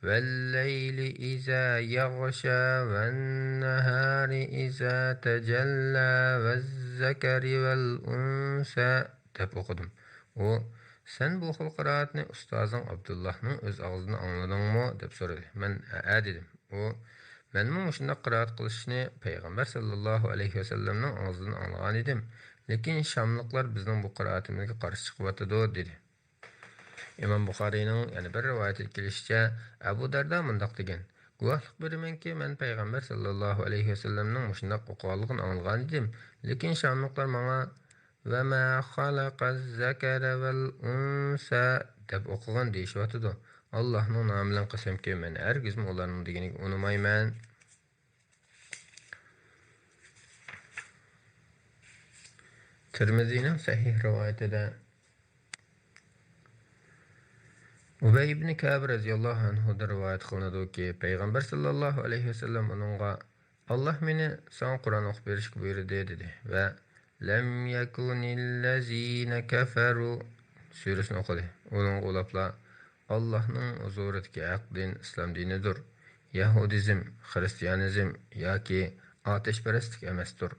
والليل إذا يغشى والنهار إذا تجلى والذكر والأنثى deb o'qidim. U "Sen bu xil qiroatni ustozing Abdullahning o'z og'zidan angladingmi?" deb so'radi. Men "Ha" dedim. U "Men shunday qiroat qilishni payg'ambar sallallohu alayhi vasallamning og'zidan anglagan edim, lekin shamliqlar bizning bu qiroatimizga qarshi chiqyotdi" dedi. İmam Buxariyning yana bir rivoyatda kelishicha Abu Darda mundaq degan: "Guvohlik beramanki, men payg'ambar sallallohu alayhi vasallamning shunday o'qiganligini anglagan edim, lekin shamliqlar menga va ma xalaqaz zakara val unsa deb o'qigan deyishyotdi. Allohning nomi bilan qasamki, men hargiz ularning deganiga unamayman." Tirmizining sahih rivoyatida Ubay ibn Ka'b radhiyallohu anhu rivoyat qilinadiki, payg'ambar sallallohu alayhi vasallam uningga "Alloh meni sen Qur'on o'qib berishga buyurdi" dedi va "Lam yakunil lazina kafaru" surasini o'qidi. Uning ulabla Allohning huzuridagi haq din islom dinidir. Yahudizm, xristianizm yoki otashparastlik emasdir.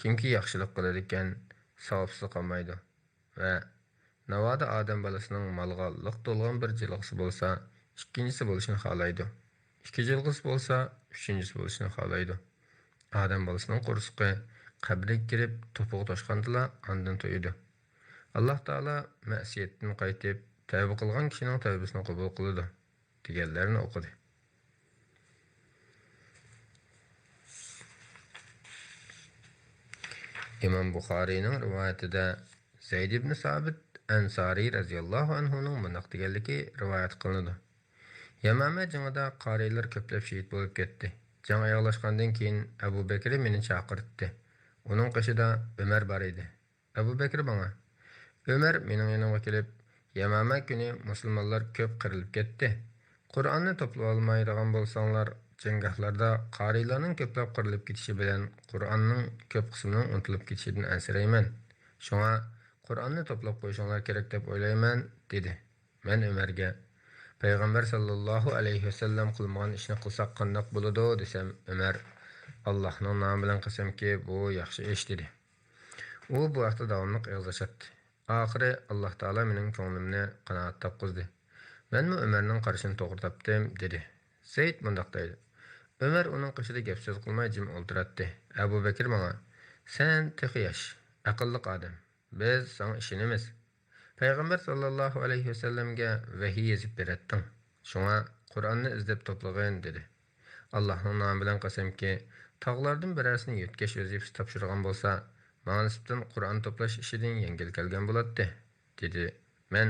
Kimki yaxshilik qiladi ekan, savobsiz qolmaydi va navoda odam bolasining molga liq to'lgan bir jilg'isi bo'lsa, ikkinchisi bo'lishini xohlaydi. Ikki jilg'isi bo'lsa, uchinchisi bo'lishini xohlaydi. Odam bolasining qursiqi qabriga kirib to'pig'i toshqandila ondan to'ydi. Alloh taolo ma'siyatdan qaytib, tavba qilgan kishining tavbasini qabul qiladi deganlarni o'qidi. İmam Buxariyning rivoyatida Zayd ibn Sabit Ansari radhiyallohu anhuning mundaq deganligi rivoyat qilinadi. Yamama jangida qariylar ko'plab shahid bo'lib ketdi. Jang oyoqlashgandan keyin Abu Bakr meni chaqirtdi. Uning qoshida Umar bor edi. Abu Bakr bana Umar mening yanimga kelib, "Yamama kuni musulmonlar ko'p qirilib ketdi. Qur'onni to'plab olmaydigan bo'lsanglar, jangahlarda qarilarning ko'plab qirilib ketishi bilan Qur'onning ko'p qismining unutilib ketishidan ansirayman. Shunga Qur'onni to'plab qo'yishinglar kerak deb o'ylayman, dedi. Men Umarga payg'ambar sallallohu alayhi vasallam qilmagan ishni qilsak qandoq bo'ladi desam, Umar Allohning nomi bilan qasamki, bu yaxshi ish dedi. U bu vaqtda davomli og'zashatdi. Oxiri Alloh taolo mening ko'nglimni qanoat topqizdi. Menmi Umarning qarashini to'g'ri topdim, dedi. Said mundaq deydi. Umar uning qishida gap so'z qilmay jim o'ltiratdi. Abu Bakr menga: "Sen teqiyash, aqlli odam. Biz sana ishonamiz. Payg'ambar sallallohu alayhi vasallamga vahiy yozib beratding. Shunga Qur'onni izlab to'plag'in", dedi. Allohning nomi bilan qasamki, tog'lardan birasini yetkash vazifasi topshirgan bo'lsa, menga nisbatan Qur'on to'plash ishidan yengil kelgan bo'ladi, dedi. Men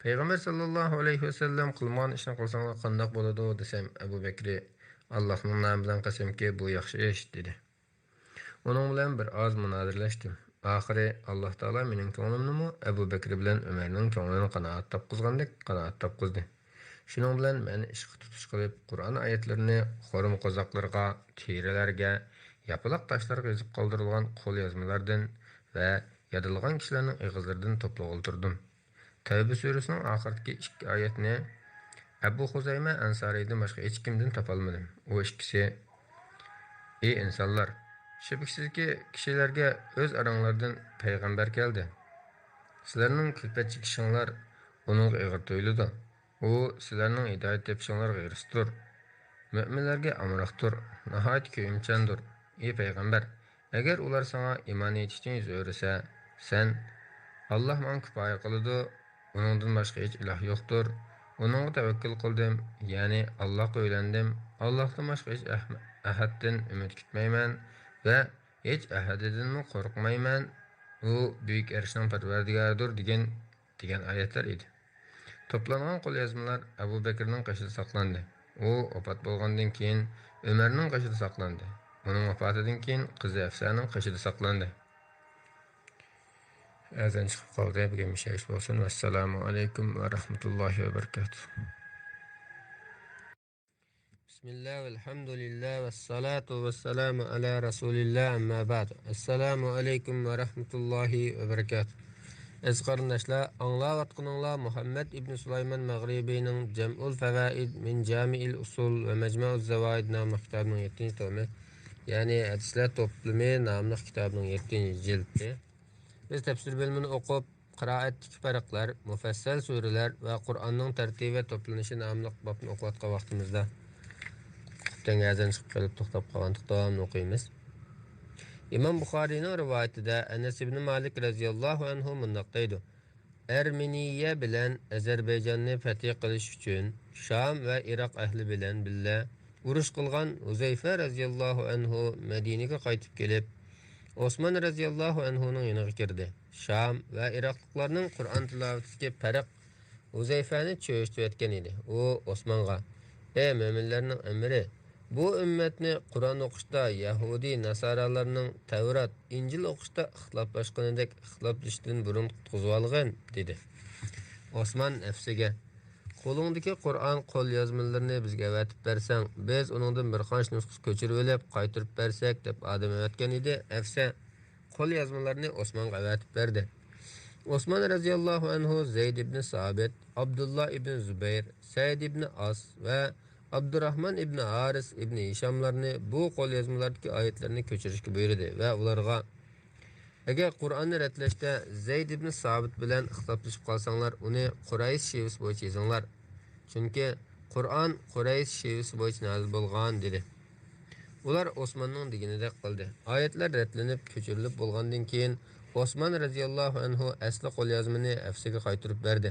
payg'ambar sallallohu alayhi vasallam qilgan ishni qilsanglar qandoq bo'ladi desam, Abu Bakr Allohning nomi bilan qasamki, bu yaxshi ish, dedi. Uning bilan bir oz munozirlashdim. Oxiri Alloh taolo mening ko'nglimni Abu Bakr bilan Umarning ko'nglini qanoat topqizdi. Shuning bilan men ishqi tutish qilib, Qur'on oyatlarini xorum qozoqlarga, terilarga, yapılaq taşlarga yozib qoldirilgan qo'l yozmalardan va yodilgan kishilarning og'izlaridan to'plab o'ltirdim. Tavba surasining oxiridagi 2 oyatni Abu Huzayma Ansariydan boshqa hech kimdan topolmadim. U ikkisi: "Ey insonlar, shubhisizki kishilarga o'z aranglardan payg'ambar keldi. Sizlarning kulpatchi kishinglar uning ig'ir tuyuladi. U sizlarning hidoyat tepishinglarga g'irisdir. Müminlarga amroqdir, nihoyat kuyimchandir. Ey payg'ambar, agar ular sana iymon etishdan yuz o'risa, sen Alloh menga kifoya qiladi, uningdan boshqa hech iloh yo'qdir. Uningga tavakkul qildim, ya'ni Allohga o'ylandim. Allohdan boshqa hech ahaddan umid kutmayman va hech ahadidan qo'rqmayman. U buyuk arshning parvardigoridir" degan oyatlar edi. To'plangan qo'lyozmalar Abu Bakrning qoshida saqlandi. U vafot bo'lgandan keyin Umarning qoshida saqlandi. Uning vafotidan keyin qizi Afsaning qoshida saqlandi. Azan chiqib qoldi. Bugun mishayish bo'lsin. Assalomu alaykum va rahmatullohi va barakatuh. Bismillah, elhamdülillah ve salatu ve selamu ala Resulillah, amma ba'd. Assalamu alaykum va rahmatullohi va barakatuh. Ez qarindoshlar, anglayotganinglar Muhammad ibn Sulayman Mag'ribiyning Jam'ul Fawaid min Jami'il Usul va Majma'uz Zawaid nomli kitobining 7-tomi, ya'ni hadislar to'plami nomli kitobining 7-jildi. Biz tafsir bölümünü o'qib, qiroatdagi farqlar, mufassal suralar va Qur'onning tartibi va to'planishi nomli bobni o'qiyotgan vaqtimizda qutdan azan chiqib qolib to'xtab qolgandiqdan o'qiymiz. İmam Buxariyning rivoyatida Anas ibn Malik radhiyallohu anhu mundaq deydi: Armeniya bilan Ozarbayjonni fath qilish uchun Sham va Iroq ahli bilan billa urush qilgan Huzayfa radhiyallohu anhu Madinaga qaytib kelib, Osman radhiyallohu anhuning yoniga kirdi. Sham va Iroqliklarning Qur'on tilovatiga farq Huzayfani cho'chitayotgan edi. U Osmonga: "Ey mo'minlarning amiri, bu ummatni Qur'on o'qishda Yahudi nasoralarning Tavrat, Injil o'qishda ixtiloflashganidek ixtiloflashishdan burun qutqizib olg'in", dedi. Osman nafsiga: "Qo'lingdagi Qur'on qo'l yozmalarini bizga avatib bersang, biz uningdan bir qancha nusxa ko'chirib olib, qaytarib bersak" deb odam avatgan edi. Afsa qo'l yozmalarini Osmonga avatib berdi. Osman radhiyallohu anhu Zayd ibn Sabit, Abdullah ibn Zubayr, Said ibn As va Abdurrahman ibn Haris ibn Hishamlarni bu qo'lyozmalardagi oyatlarni ko'chirishga buyurdi va ularga: "Agar Qur'onni ratlashda Zayd ibn Sabit bilan ixtiloflashib qolsanglar, uni Quraysh shevasi bo'yicha yozinglar. Chunki Qur'on Quraysh shevasi bo'yicha nozil bo'lgan", dedi. Ular Osmanning deganidek qildi. Oyatlar ratlanib ko'chirilib bo'lgandan keyin Osman radhiyallohu anhu asli qo'lyozmani Afsaga qaytarib berdi.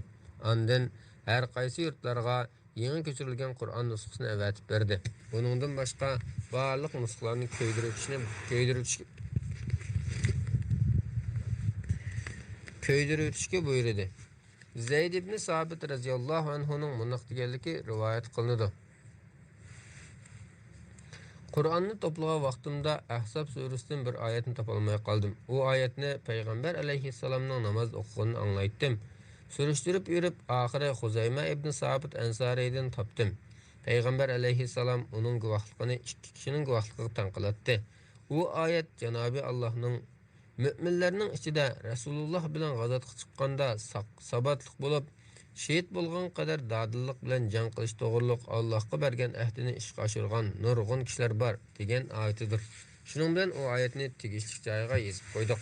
Ondan har qaysi yurtlarga yangi ko'chirilgan Qur'on nusxasini avatib berdi. Buningdan boshqa barliq nusxalarni ko'ydirishga buyurdi. Zayd ibn Sabit radhiyallohu anhuning mundoq deganligi rivoyat qilinadi: Qur'onni to'plagan vaqtimda Ahzab surasidan bir oyatni topolmay qoldim. U oyatni payg'ambar alayhissalomning namoz o'qiganini anglaytdim. Surishtirib yurib, oxiri Huzayma ibn Sabit Ansariydan topdim. Peygamber aleyhisselam onun guvahlığını iki kişinin guvahlığını tanqılatdı. O ayet Cenab-ı Allah'ın müminlerinin içinde Resulullah bilen gazatqa çıqqanda sabatlık bulup şehit bolgan kadar dadıllık bilen can qilish to'g'riliq Allohga bergan ahdini ishga oshirgan nurg'un kishilar bor degan oyatidir. Shuning bilan o oyatni tegishli joyga yozib qo'ydik.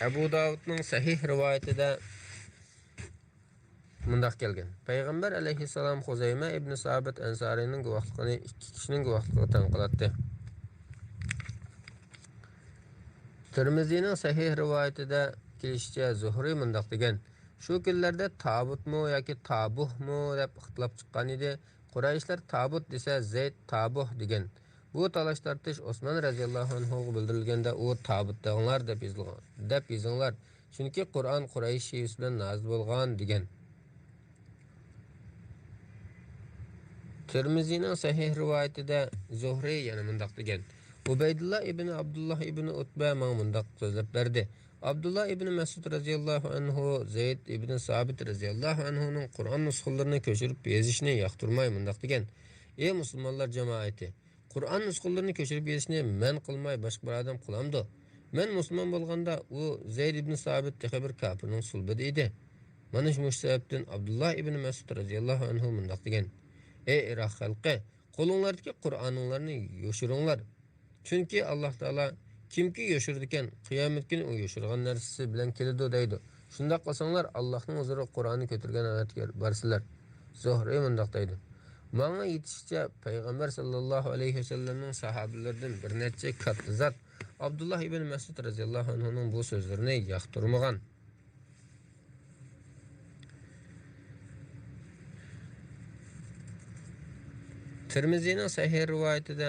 Abu Davudning sahih rivoyatida mundaq kelgan. Payg'ambar alayhissalom Huzayma ibn Sabit Ansarining guvohligini ikki kishining guvohligini tanqilatdi. Tirmizining sahih rivoyatida kelishicha Zuhri mundaq degan: Şu günlerde tabut mu yoki tabuh mu deb ixtilof chiqqan edi. Qurayshlar tabut desa Zayd tabuh degan. Bu talash tartish Osman radhiyallohu anhu bildirilganda u tabut deglar deb yozinglar. Chunki Qur'on Quraysh sheyisi bilan nozil bo'lgan degan. Tirmizining sahih rivoyatida Zuhri yana mundaq degan: Ubaydullah ibn Abdullah ibn Utba menga mundaq so'zlab berdi. Abdullah ibn Mas'ud radhiyallohu anhu Zayd ibn Sabit radhiyallohu anhuning Qur'on nusxalarini ko'chirib yozishni yoqtirmay mundaq degan: Ey musulmonlar jamoati, Qur'on nusxalarini ko'chirib yozishni men qilmay boshqa bir odam qilamdi. Men musulmon bo'lganda u Zayd ibn Sabit bir kafirning sulbida edi. Mana shu sababdan Abdullah ibn Mas'ud radhiyallohu anhu mundaq degan: Ey Iroq xalqi, qo'linglardagi Qur'oninglarni yoshiringlar. Chunki Alloh taolo kimki yoshirdikan qiyomat kuni u yoshirgan narsasi bilan keladi deydi. Shunda qilsanglar Allohning huzurida Qur'onni ko'targan ayatga barsizlar. Zuhri mundaq deydi: Menga yetishicha Payg'ambar sallallohu alayhi vasallamning sahobalaridan bir necha katta zot Abdullah ibn Mas'ud radhiyallohu anhuning bu so'zlarini yoqtirmagan. Tirmizining sahih rivoyatida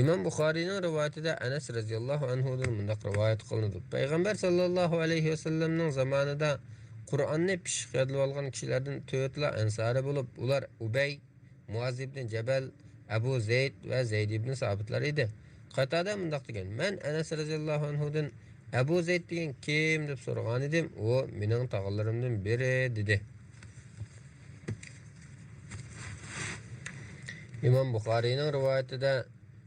İmam Buxariyning rivoyatida Anas radhiyallohu anhudan mundaq rivoyat qilinadi. Payg'ambar sallallohu alayhi vasallamning zamonida Qur'onni pishiq yodlab olgan kishilardan 4 la ansari bo'lib, ular Ubay, Muaz ibn Jabal, Abu Zayd va Zayd ibn Sabitlar edi. Qatada mundaq degan: Men Anas radhiyallohu anhudan Abu Zayd degan kim deb so'ragan edim. U mening tog'alarimdan biri dedi. İmam Buxariyning rivoyatida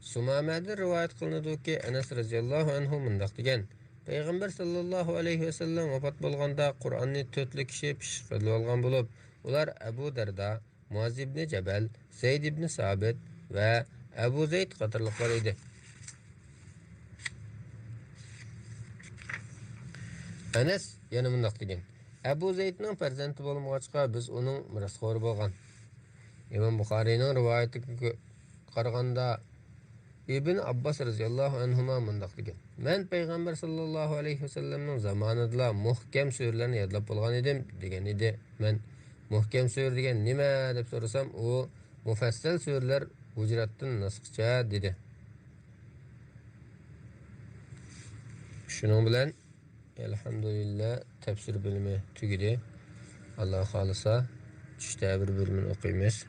Sumamada rivoyat qilinadiki, Anas radhiyallohu anhu mundaq degan: Payg'ambar sallallohu alayhi vasallam vafot bo'lganda Qur'onni 4 kishi pishqirib olgan bo'lib, ular Abu Darda, Muaz ibn Jabal, Zayd ibn Sabit va Abu Zayd qatorliqlar edi. Anas yana mundaq degan: Abu Zaydning farzandi bo'lmag'achqa biz uning mirosxo'ri bo'lgan. İmam Buxariyning rivoyatiga qaraganda İbn Abbas radhiyallohu anhuma mundaq degan: Men Payg'ambar sallallohu alayhi vasallamning zamonida muhkam so'rlarni yodlab bo'lgan edim degan edi. Men muhkam so'r degan nima deb so'rasam, u mufassal so'rlar Hujratdan nasxcha dedi. Shuning bilan elhamdülillah tafsir bölümü tugidi. Alloh xolisa tushda bir bölümünü o'qiymiz.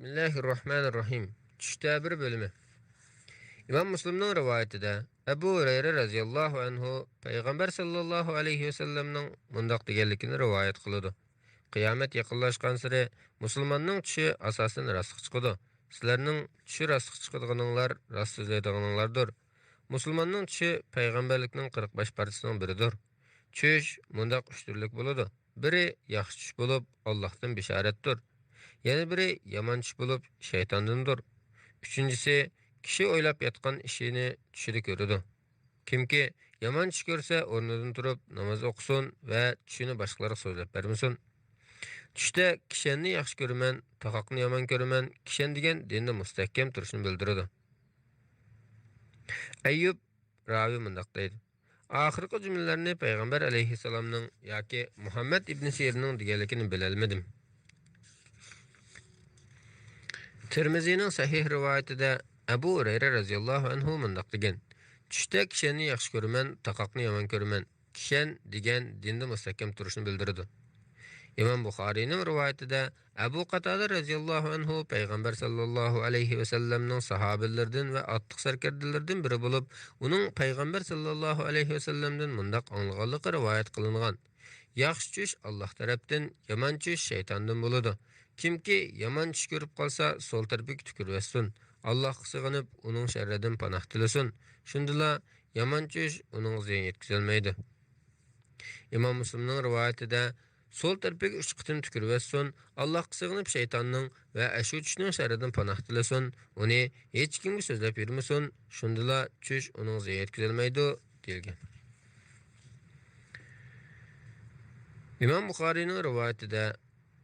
Bismillahirrahmanirrahim. Tushda bir bölümü. İmam Müslim'nin rivayetinde Ebu Hureyre radhiyallohu anhu Payg'ambar sallallohu alayhi vasallamning mundaq deganligini rivoyat qiladi. Qiyomat yaqinlashgan sari musulmonning tushi asosan rostga chiqadi. Sizlarning tushi rostga chiqadiganinglar rost so'zlaydiganinglardir. Musulmonning tushi payg'ambarlikning 45 parchasining biridir. Tush mundaq 3 turlik bo'ladi. Biri yaxshi tush bo'lib, Allohdan bishoratdir. Yana biri yomon tush bo'lib, shaytondandir. Uchinchisi kishi o'ylab yotgan ishini tushida ko'radi. Kimki yomon tush ko'rsa, o'rnidan turib namoz o'qisin va tushini boshqalarga so'zlab bermasin. Tushda kishanni yaxshi ko'raman, taqoqni yomon ko'raman, kishan degan dinda mustahkam turishini bildiradi. Ayyub ravi mundaq deydi: Oxirgi jumlalarni Payg'ambar alayhissalomning yoki Muhammad ibn Sirning deganligini bilolmadim. Tirmizining sahih rivoyatida Abu Hurayra radhiyallohu anhu mundaq degan: Tushda kishanni yaxshi ko'raman, taqoqni yomon ko'raman. Kishan degan dinda mustahkam turishni bildiradi. İmam Buxariyning rivoyatida Abu Qatada radhiyallohu anhu payg'ambar sallallohu alayhi va sallamning sahobalaridan va atliq sarkardalardan biri bo'lib, uning payg'ambar sallallohu alayhi va sallamdan mundaq anglaganligi rivoyat qilingan. Yaxshi tush Alloh tarafdan, yomon tush shaytondan bo'ladi. Kimki yomon tush ko'rib qolsa, sol tarafiga tukirvasin. Allohga sig'inib, uning sharridan panoh tilasin. Shundala yomon tush uning ziyon yetkazolmaydi. İmam Müslimning rivoyatida sol tarafiga 3 qitim tukirvasin, Allohga sig'inib shaytonning va ashu tushning sharridan panoh tilasin. Uni hech kimga so'zlab bermasin. Shundala tush uning ziyon yetkazolmaydi deyilgan. İmam Buxariyning rivoyatida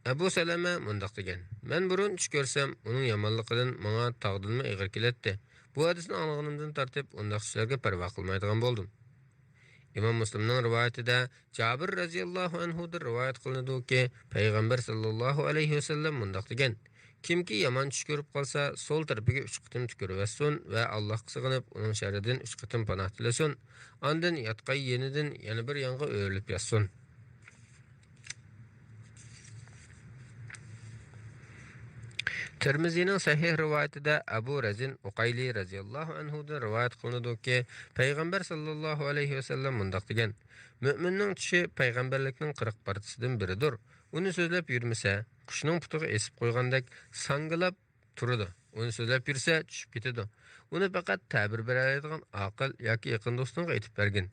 Abu Salama mundaq degan: "Men burun tush ko'rsam, uning yomonligidan menga tog'dinmi ig'ir kelatdi. Bu hadisni anglaganimdan tartib undaq tushlarga parvo qilmaydigan bo'ldim." İmam Müslimning rivoyatida Jabir radhiyallohu anhudan rivoyat qilinadiki, payg'ambar sallallohu alayhi va sallam mundaq degan: "Kimki yomon tush ko'rib qolsa, sol tarafiga 3 qitim tukirvasin va Allohga sig'inib, uning sharridan 3 qitim panoh tilasin. Ondan yotqay yenidan yana bir yonga o'rilib yotsin." Tirmizining sahih rivoyatida Abu Razin Uqayli radhiyallohu anhudan rivoyat qilinadiki, payg'ambar sallallohu alayhi va sallam mundaq degan: "Mu'minning tushi payg'ambarlikning 40 partisidan biridir. Uni so'zlab yurmasa, qushning putiga esib qo'ygandek sangilab turadi. Uni so'zlab yursa, tushib ketadi. Uni faqat ta'bir beradigan aql yoki yaqin do'stingga aytib bergin."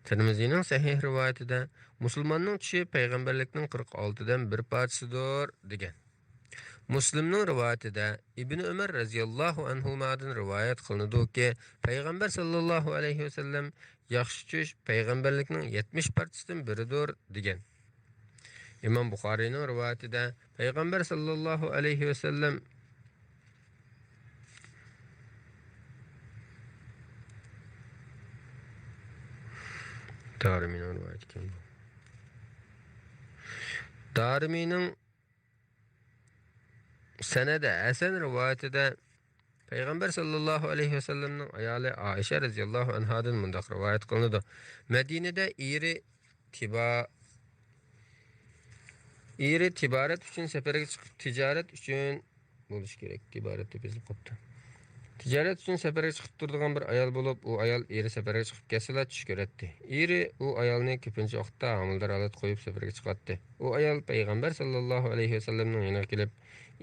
Tirmizining sahih rivoyatida musulmonning tushi payg'ambarlikning 46 dan bir partisidir degan. Muslimning rivoyatida Ibn Umar radhiyallohu anhudan rivoyat qilinadiki, payg'ambar sallallohu alayhi va sallam yaxshi tush payg'ambarlikning 70 partisidan biridir degan. İmam Buxariyning rivoyatida payg'ambar sallallohu alayhi va sallam Darimining sanada Hasan rivoyatida payg'ambar sallallohu alayhi va sallamning ayoli Aisha radhiyallohu anhadan mundaq rivoyat qilinadi. Madinada tiborat uchun safarga chiqib tijorat uchun bo'lish kerak. Tiborat deb yozilib qopti. Tijorat uchun safarga chiqib turadigan bir ayol bo'lib, u ayol eri safarga chiqib kelsa tush ko'radi. Eri u ayolni ko'pincha vaqtda homildor holat qo'yib safarga chiqadi. U ayol payg'ambar sallallohu alayhi va sallamning yoniga kelib,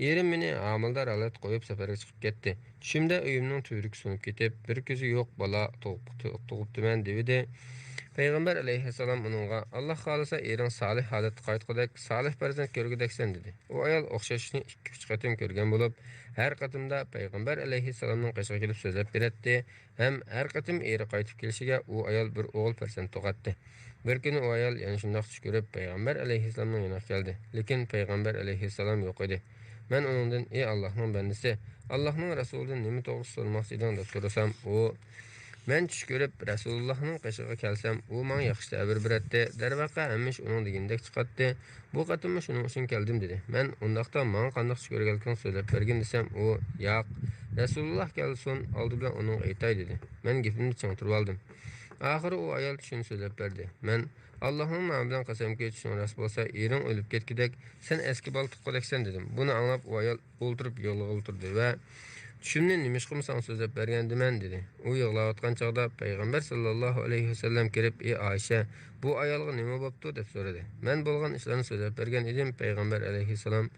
"Erim meni homildor holat qo'yib safarga chiqib ketdi. Tushimda uyimning tuyrugi sunib ketib, bir ko'zi yo'q bola tug'ibdiman" dedi. Payg'ambar alayhissalom uningga "Alloh xolisa ering solih holatga qaytqudek, solih farzand ko'rgudeksan" dedi. U ayol o'xshashni 2-3 qatim ko'rgan bo'lib, har qatimda payg'ambar alayhissalomning qishig'iga kelib so'zlab beradi, ham har qatim eri qaytib kelishiga u ayol bir o'g'il farzand tug'atdi. Bir kuni u ayol yana shunday tush ko'rib payg'ambar alayhissalomning yoniga keldi, lekin payg'ambar alayhissalom yo'q edi. Men uningdan: "Ey Allohning bandasi, Allohning rasulidan nima to'g'risida so'ramoqchi eding?" deb so'rasam, u "Men tush ko'rib Rasulullohning qishig'iga kelsam, u menga yaxshi ta'bir beradi. Darvaqa hamish uning degandek chiqadi. Bu qatimmi shuning uchun keldim" dedi. Men undaqda menga qanday tush ko'rganligini so'zlab bergin desam, u "Yo'q, Rasululloh kelsin, oldi bilan uning aytay" dedi. Men gapimni changtirib oldim. Oxiri u ayol shuni so'zlab berdi. Men Allohning nomi bilan qasamki, tushing rost bo'lsa, ering o'lib ketgidek, sen eski baltiq qolaksan dedim. Buni anglab u ayol o'ltirib yo'lga o'ltirdi va "Tushimni nimishqim san so'zlab bergandiman" dedi. U yig'layotgan chog'da payg'ambar sallallohu alayhi vasallam kelib, "Ey Aisha, bu ayolga nima bo'pti?" deb so'radi. Men bo'lgan ishlarni so'zlab bergan edim. Payg'ambar alayhissalom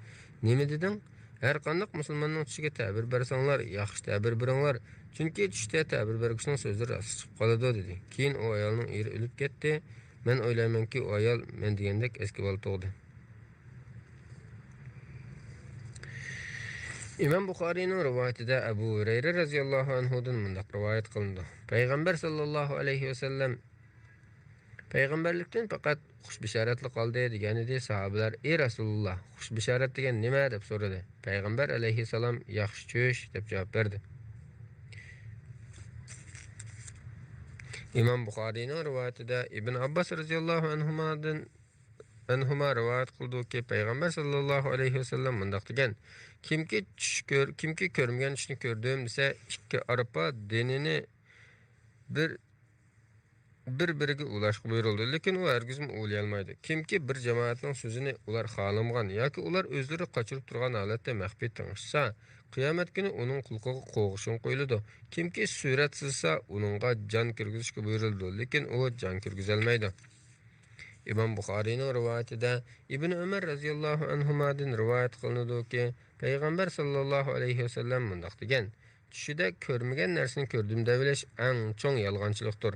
"Nima deding? Har qanday musulmonning tushiga ta'bir bersanglar, yaxshi ta'bir beringlar, chunki tushda ta'bir berguchining so'zi rost chiqib qoladi" dedi. Keyin u ayolning eri o'lib ketdi. Men o'ylaymanki, u ayol men degandek eski bola tug'di. İmam Buxariyning rivoyatida Abu Hurayra radhiyallohu anhudan mundaq rivoyat qilindi. Payg'ambar sallallohu alayhi va sallam payg'ambarlikdan faqat xush bishoratli qoldi deganida sahobalar: "Ey Rasululloh, xush bishorat degan nima?" deb so'radi. Payg'ambar alayhissalom "Yaxshi tush" deb javob berdi. İmam Buxariyning rivoyatida Ibn Abbas radhiyallohu anhuma rivoyat qildiki, payg'ambar sallallohu alayhi va sallam mundaq degan: Kimki ko'rmagan tushni ko'rdim desa, ikki arpa denini bir bir-biriga ulashqa buyurildi, lekin u hargizmi o'ylayolmaydi. Kimki bir jamoatning so'zini ular xohlamagan yoki ular o'zlari qochirib turgan holatda maxfiy tingishsa, qiyomat kuni uning qulqiga qo'g'ishin qo'yiladi. Kimki surat chizsa, uningga jon kirgizishga buyurildi, lekin u jon kirgizolmaydi. İmam Buxariyning rivoyatida Ibn Umar radhiyallohu anhudan rivoyat qilinadiki, payg'ambar sallallohu alayhi vasallam mundoq degan: "Tushida ko'rmagan narsani ko'rdim deyish eng cho'ng yolg'onchilikdir."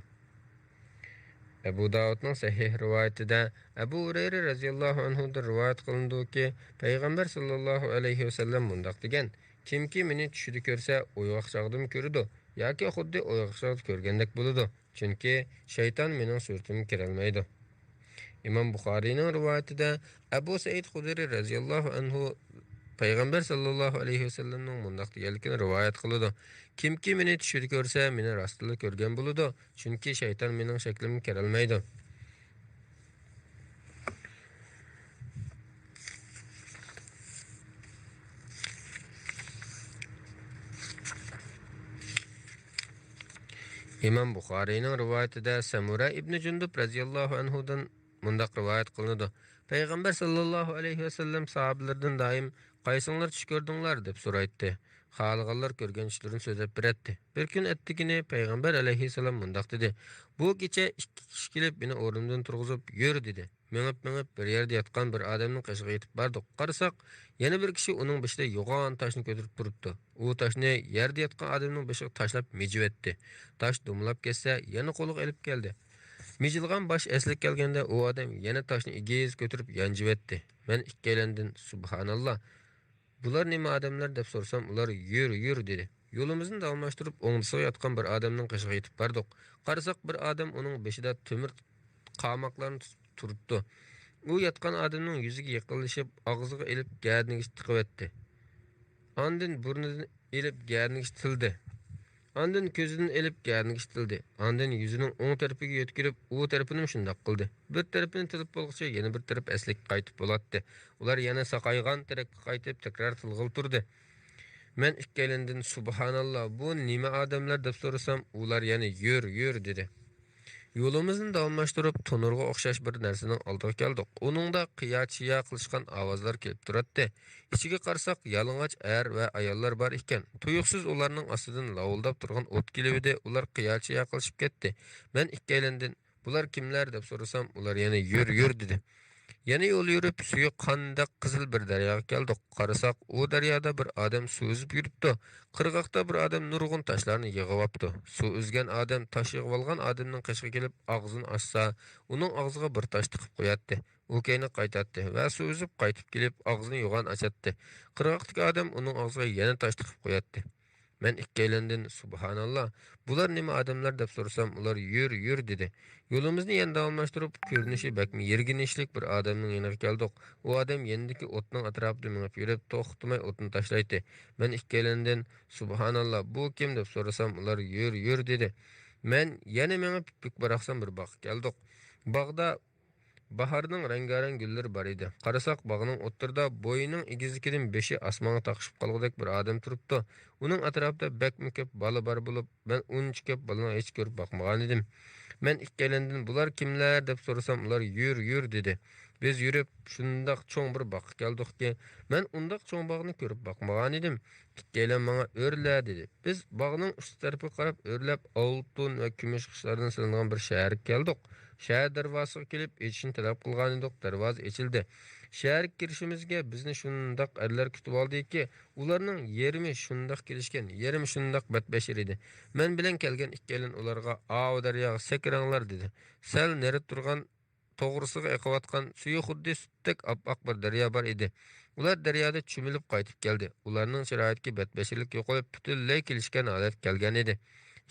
Abu Davudning sahih rivoyatida Abu Hurayra radhiyallohu anhudan rivoyat qilindiki, payg'ambar sallallohu alayhi vasallam mundoq degan: "Kimki meni tushida ko'rsa, uyg'oq chog'dim ko'radi yoki xuddi uyg'oq chog'da ko'rgandek bo'ladi, chunki shayton mening suratimga kirolmaydi." İmam Buxariyning rivoyatida Abu Said Xudri radhiyallohu anhu payg'ambar sallallohu alayhi vasallamning mundoq deganligini rivoyat qiladi: "Kimki meni tushida ko'rsa, meni rostila ko'rgan bo'ladi, chunki shayton mening shaklimga kirolmaydi." İmam Buxariyning rivoyatida Samura ibn Jundub radhiyallohu anhudan mundoq rivoyat qilinadi: Payg'ambar sallallohu alayhi vasallam sahobalardan doim qaysinglar tush ko'rdinglar deb so'raydi. Xohlaganlar ko'rgan ishlarini so'zlab beradi. Bir kun attigini payg'ambar alayhissalom mundoq dedi: "Bu kecha ikki kishi kelib meni o'rnimdan turg'izib yur" dedi. Mengib bir yerda yotgan bir odamning qashiga yetib bordik. Qarasak, yana bir kishi uning boshida yo'g'on toshni ko'tarib turibdi. U toshni yerda yotgan odamning boshiga tashlab mijivetdi. Tosh dumlab ketsa, yana qo'liga olib keldi. Mijilgan bosh eslik kelganda u odam yana toshni egiz ko'tarib yanjivetdi. Men ikkalandan subhanalloh. Bular nima odamlar deb so'rsam, ular yur dedi. Yo'limizni davomlashtirib, o'ng'isiga yotgan bir odamning qishiga yetib bordik. Qarasak, bir odam uning beshida temir qamoqlarni tutib turibdi. U yotgan odamning yuziga yaqinlashib, og'ziga ilib gardiniga tiqibetdi. Ondan burnidan ilib gardiniga tildi. Ondan ko'zidan ilib gardiniga tildi. Ondan yuzining o'ng tarafiga yetkirib, u tarafini shundoq qildi. Bir tarafini tilib bo'lg'icha, yana bir taraf aslik qaytib bo'latdi. Ular yana saqaygan tarafga qaytib takrar tilg'il turdi. Men ikkalandan subhanalloh, bu nima odamlar deb so'rasam, ular yana yur dedi. Yo'limizni davomlashtirib, tunurga o'xshash bir narsaning oldiga keldik. Uningda qiya-chiya qilishgan ovozlar kelib turadi. Ichiga qarasak, yalang'och er va ayollar bor ekan. Tuyuqsiz ularning ostidan lavuldab turgan o't kelibdi. Ular qiya-chiya qilishib ketdi. Men ikkalandan bular kimlar deb so'rasam, ular yana yur dedi. Yana yo'l yurib, suyu qandaq qizil bir daryoga keldik. Qarasak, u daryoda bir odam suv uzib yuribdi. Qirg'oqda bir odam nurg'un toshlarni yig'ibapti. Suv uzgan odam tosh yig'ib olgan odamning qishiga kelib og'zini ochsa, uning og'ziga bir tosh tiqib qo'yatdi. U keyni qaytatdi va suv uzib qaytib kelib og'zini yo'g'on ochatdi. Qirg'oqdagi odam uning og'ziga yana tosh tiqib qo'yatdi. Men ikkalandan subhanalloh, bular nima odamlar deb so'rasam, ular yur dedi. Yo'limizni yana davomlashtirib, ko'rinishi bakmi yerginishlik bir odamning yoniga keldik. U odam yendiki o'tning atrofida minib yurib, to'xtamay o'tni tashlaydi. Men ikkalandan subhanalloh, bu kim deb so'rasam, ular yur dedi. Men yana minib bukbaraqsam bir bog'ga keldik. Bog'da baharning rangarang gullari bor edi. Qarasak, bog'ning o'ttirida bo'yining egizligidan beshi osmonga taqishib qolgudek bir odam turibdi. Uning atrofida bakmi ko'p bola bor bo'lib, men uncha ko'p bolani hech ko'rib boqmagan edim. Men ikkalandan bular kimlar deb so'rasam, ular yur dedi. Biz yurib shundoq cho'ng bir bog'ga keldikki, men undoq cho'ng bog'ni ko'rib boqmagan edim. Ikkalan menga o'rla dedi. Biz bog'ning ust tarafiga qarab o'rlab, oltin va kumush qushlardan silingan bir shaharga keldik. Shahar darvozasiga kelib, echishni talab qilgan edik. Darvoza ochildi. Shaharga kirishimizga bizni shundoq erlar kutib oldiki, ularning yerimi shundoq kelishgan, yerimi shundoq batbashir edi. Men bilan kelgan ikkalin ularga "Aav daryoga sakranglar" dedi. Sal nari turgan to'g'risiga eqiyotgan suyu xuddi sutdek oppoq bir daryo bor edi. Ular daryoda cho'milib qaytib keldi. Ularning shiroatga batbashirlik yo'qolib, butunlay kelishgan holat kelgan edi.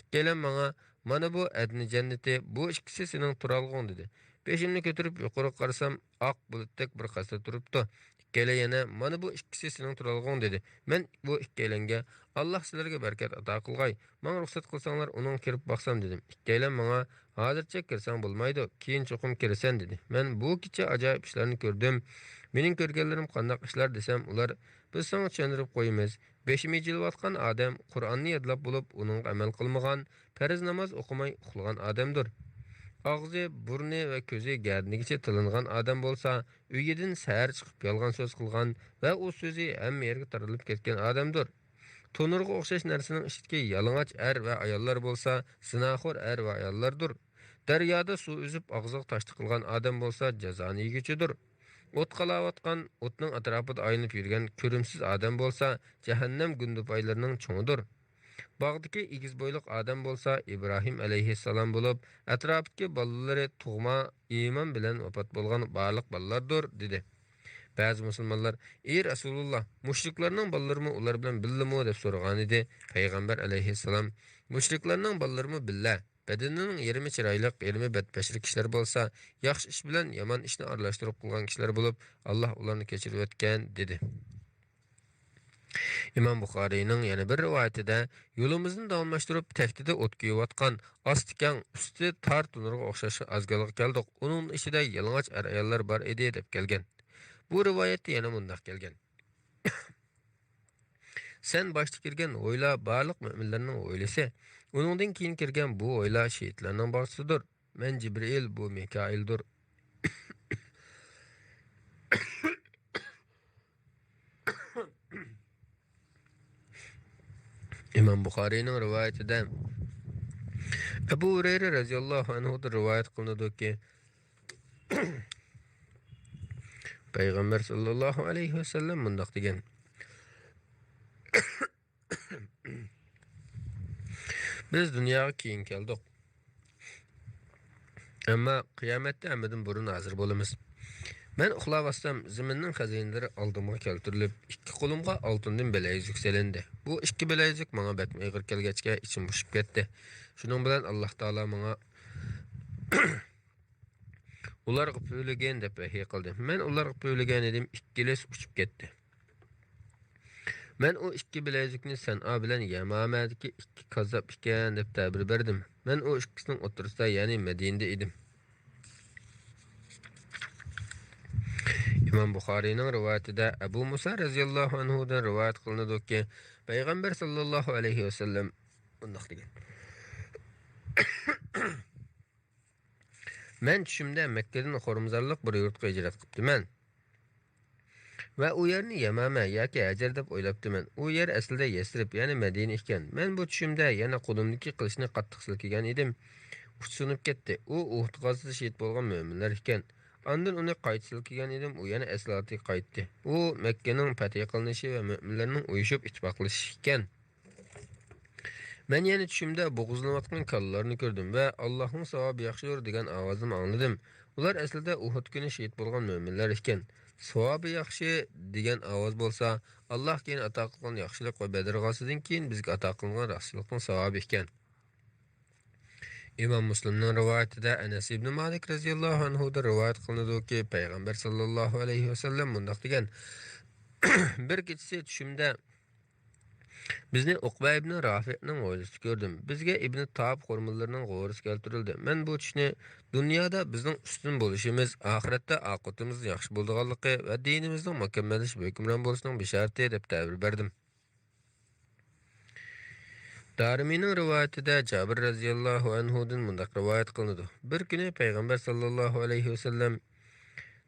Ikkalan menga "Mana bu adni jannati, bu ikkisi sening turalg'ing" dedi. Peşimni ko'tarib yuqori qarasam, oq bulutdek bir qasr turibdi. Ikkala yana "Mana bu ikkisi sening turalg'ing" dedi. Men bu ikkalanga "Alloh sizlarga barakat ato qilg'ay. Menga ruxsat qilsanglar, uning kirib boqsam" dedim. Ikkalan menga "Hozircha kirsang bo'lmaydi, keyin cho'qim kirasan" dedi. Men bu kecha ajoyib ishlarni ko'rdim. Mening ko'rganlarim qanday ishlar desam, ular "Biz sana tushuntirib qo'yamiz. 5 jilayotgan odam Qur'onni yodlab bo'lib, uning amal qilmagan, farz namoz o'qimay uxlagan odamdir. Ağzı, burni ve ko'zi gardinigacha tilingan odam bo'lsa, uyidan sahar chiqib yolg'on so'z qilgan va u so'zi hamma yerga tarilib ketgan odamdir. To'nurga o'xshash narsaning ichidagi yalang'och er va ayollar bo'lsa, zinaxo'r er va ayollardir. Daryoda suv uzib og'ziga tosh tiqilgan odam bo'lsa, jazoni yeguchidir. O't qalayotgan, o'tning atrofida aylanib yurgan ko'rimsiz odam bo'lsa, jahannam gundupaylarining cho'ngidir. Bog'dagi egiz bo'yliq odam bo'lsa, Ibrohim alayhissalom bo'lib, atrofidagi bolalari tug'ma iymon bilan vafot bo'lgan barliq bolalardir, dedi. Ba'zi musulmonlar, "Ey Rasululloh, mushriklarning bolalarimi ular bilan billimi?" deb so'ragan edi. Payg'ambar alayhissalom, "Mushriklarning bolalarimi billa, badanining yarmi chiroyli, yarmi badbashir kishilar bo'lsa, yaxshi ish bilan yomon ishni aralashtirib qilgan kishilar bo'lib, Alloh ularni kechirib o'tgan", dedi. İmam Buxariyning yana bir rivoyatida yo'limizni davomlashtirib taktida o't kuyayotgan, ostikan, usti tar tunurga o'xshash azgalga keldik. Uning ichida yalang'och ayollar bor edi deb kelgan. Bu rivoyatda yana mundaq kelgan. Sen boshda kirgan o'yla barliq mo'minlarning o'ylisi. Uningdan keyin kirgan bu o'yla shehidlarning boshsidir. Men Jibril, bu Mikaildir. İmam Buxariyning rivoyatida Abu Hurayra radhiyallohu anhu rivoyat qilinadiki, Payg'ambar sallallohu alayhi vasallam mundaq degan: Biz dunyoga keyin keldik. Ammo qiyomatda hammadan burun hozir bo'lamiz. Men uxlavasam, zaminning xazinalari oldimga keltirilib, ikki qo'limga oltindan bilayzik selindi. Bu ikki bilayzik menga batma ig'ir kelgachga ichim bushib ketdi. Shuning bilan Alloh taolo menga ularga pöylagan deb vahiy qildi. Men ularga pöylagan edim, ikkilis uchib ketdi. Men o ikki bilazikni San'a bilan Yamamadagi ikki kazob ekan deb ta'bir berdim. Men o ikkisining o'rtasida, ya'ni Madinada edim. İmam Buxariyning rivoyatida Abu Musa radhiyallohu anhu dan rivoyat qilinadiki, Payg'ambar sallallohu alayhi vasallam bunday degan: Men tushimda Makkadan Xormuzarliq bir yurtga hijrat qilibdiman. Va u yerni Yamama yoki Hajar deb o'ylabdiman. U yer aslida Yasrib, ya'ni Madina ekan. Men bu tushimda yana qo'limdagi qilishni qattiq silkigan edim. Uchsunib ketdi. U Uhud g'azotida shahid bo'lgan mo'minlar ekan. Ondan uni qayta silkigan edim, u yana aslatiga qaytdi. U Makkaning fath qilinishi va mo'minlarning uyushib ittifoqlashishi ekan. Men yana tushimda bo'g'izlanayotgan kallalarni ko'rdim va Allohning savobi yaxshidir degan ovozini angladim. Ular aslida Uhud kuni shahid bo'lgan mo'minlar ekan. Savobi yaxshi degan ovoz bo'lsa, Alloh keyin ato qilgan yaxshilik va Badr g'azosidan keyin bizga ato qilingan yaxshilikning savobi ekan. İmam Müslimning rivoyatida Anas ibn Malik radhiyallohu anhu da rivoyat qilinadiki, Payg'ambar sallallohu alayhi vasallam bunday degan: Bir kechasi tushimda bizni Uqba ibn Rafi'ning o'g'lisi ko'rdim. Bizga Ibn Taab qo'rmonlarining g'o'risi keltirildi. Men bu tushni dunyoda bizning ustun bo'lishimiz, oxiratda oqibatimiz yaxshi bo'lganligi va dinimizning mukammallashish hukmron bo'lishining bisharati deb ta'bir berdim. Darimining rivoyatida Jabir radhiyallohu anhu dan bunday rivoyat qilinadi. Bir kuni Payg'ambar sallallohu alayhi vasallam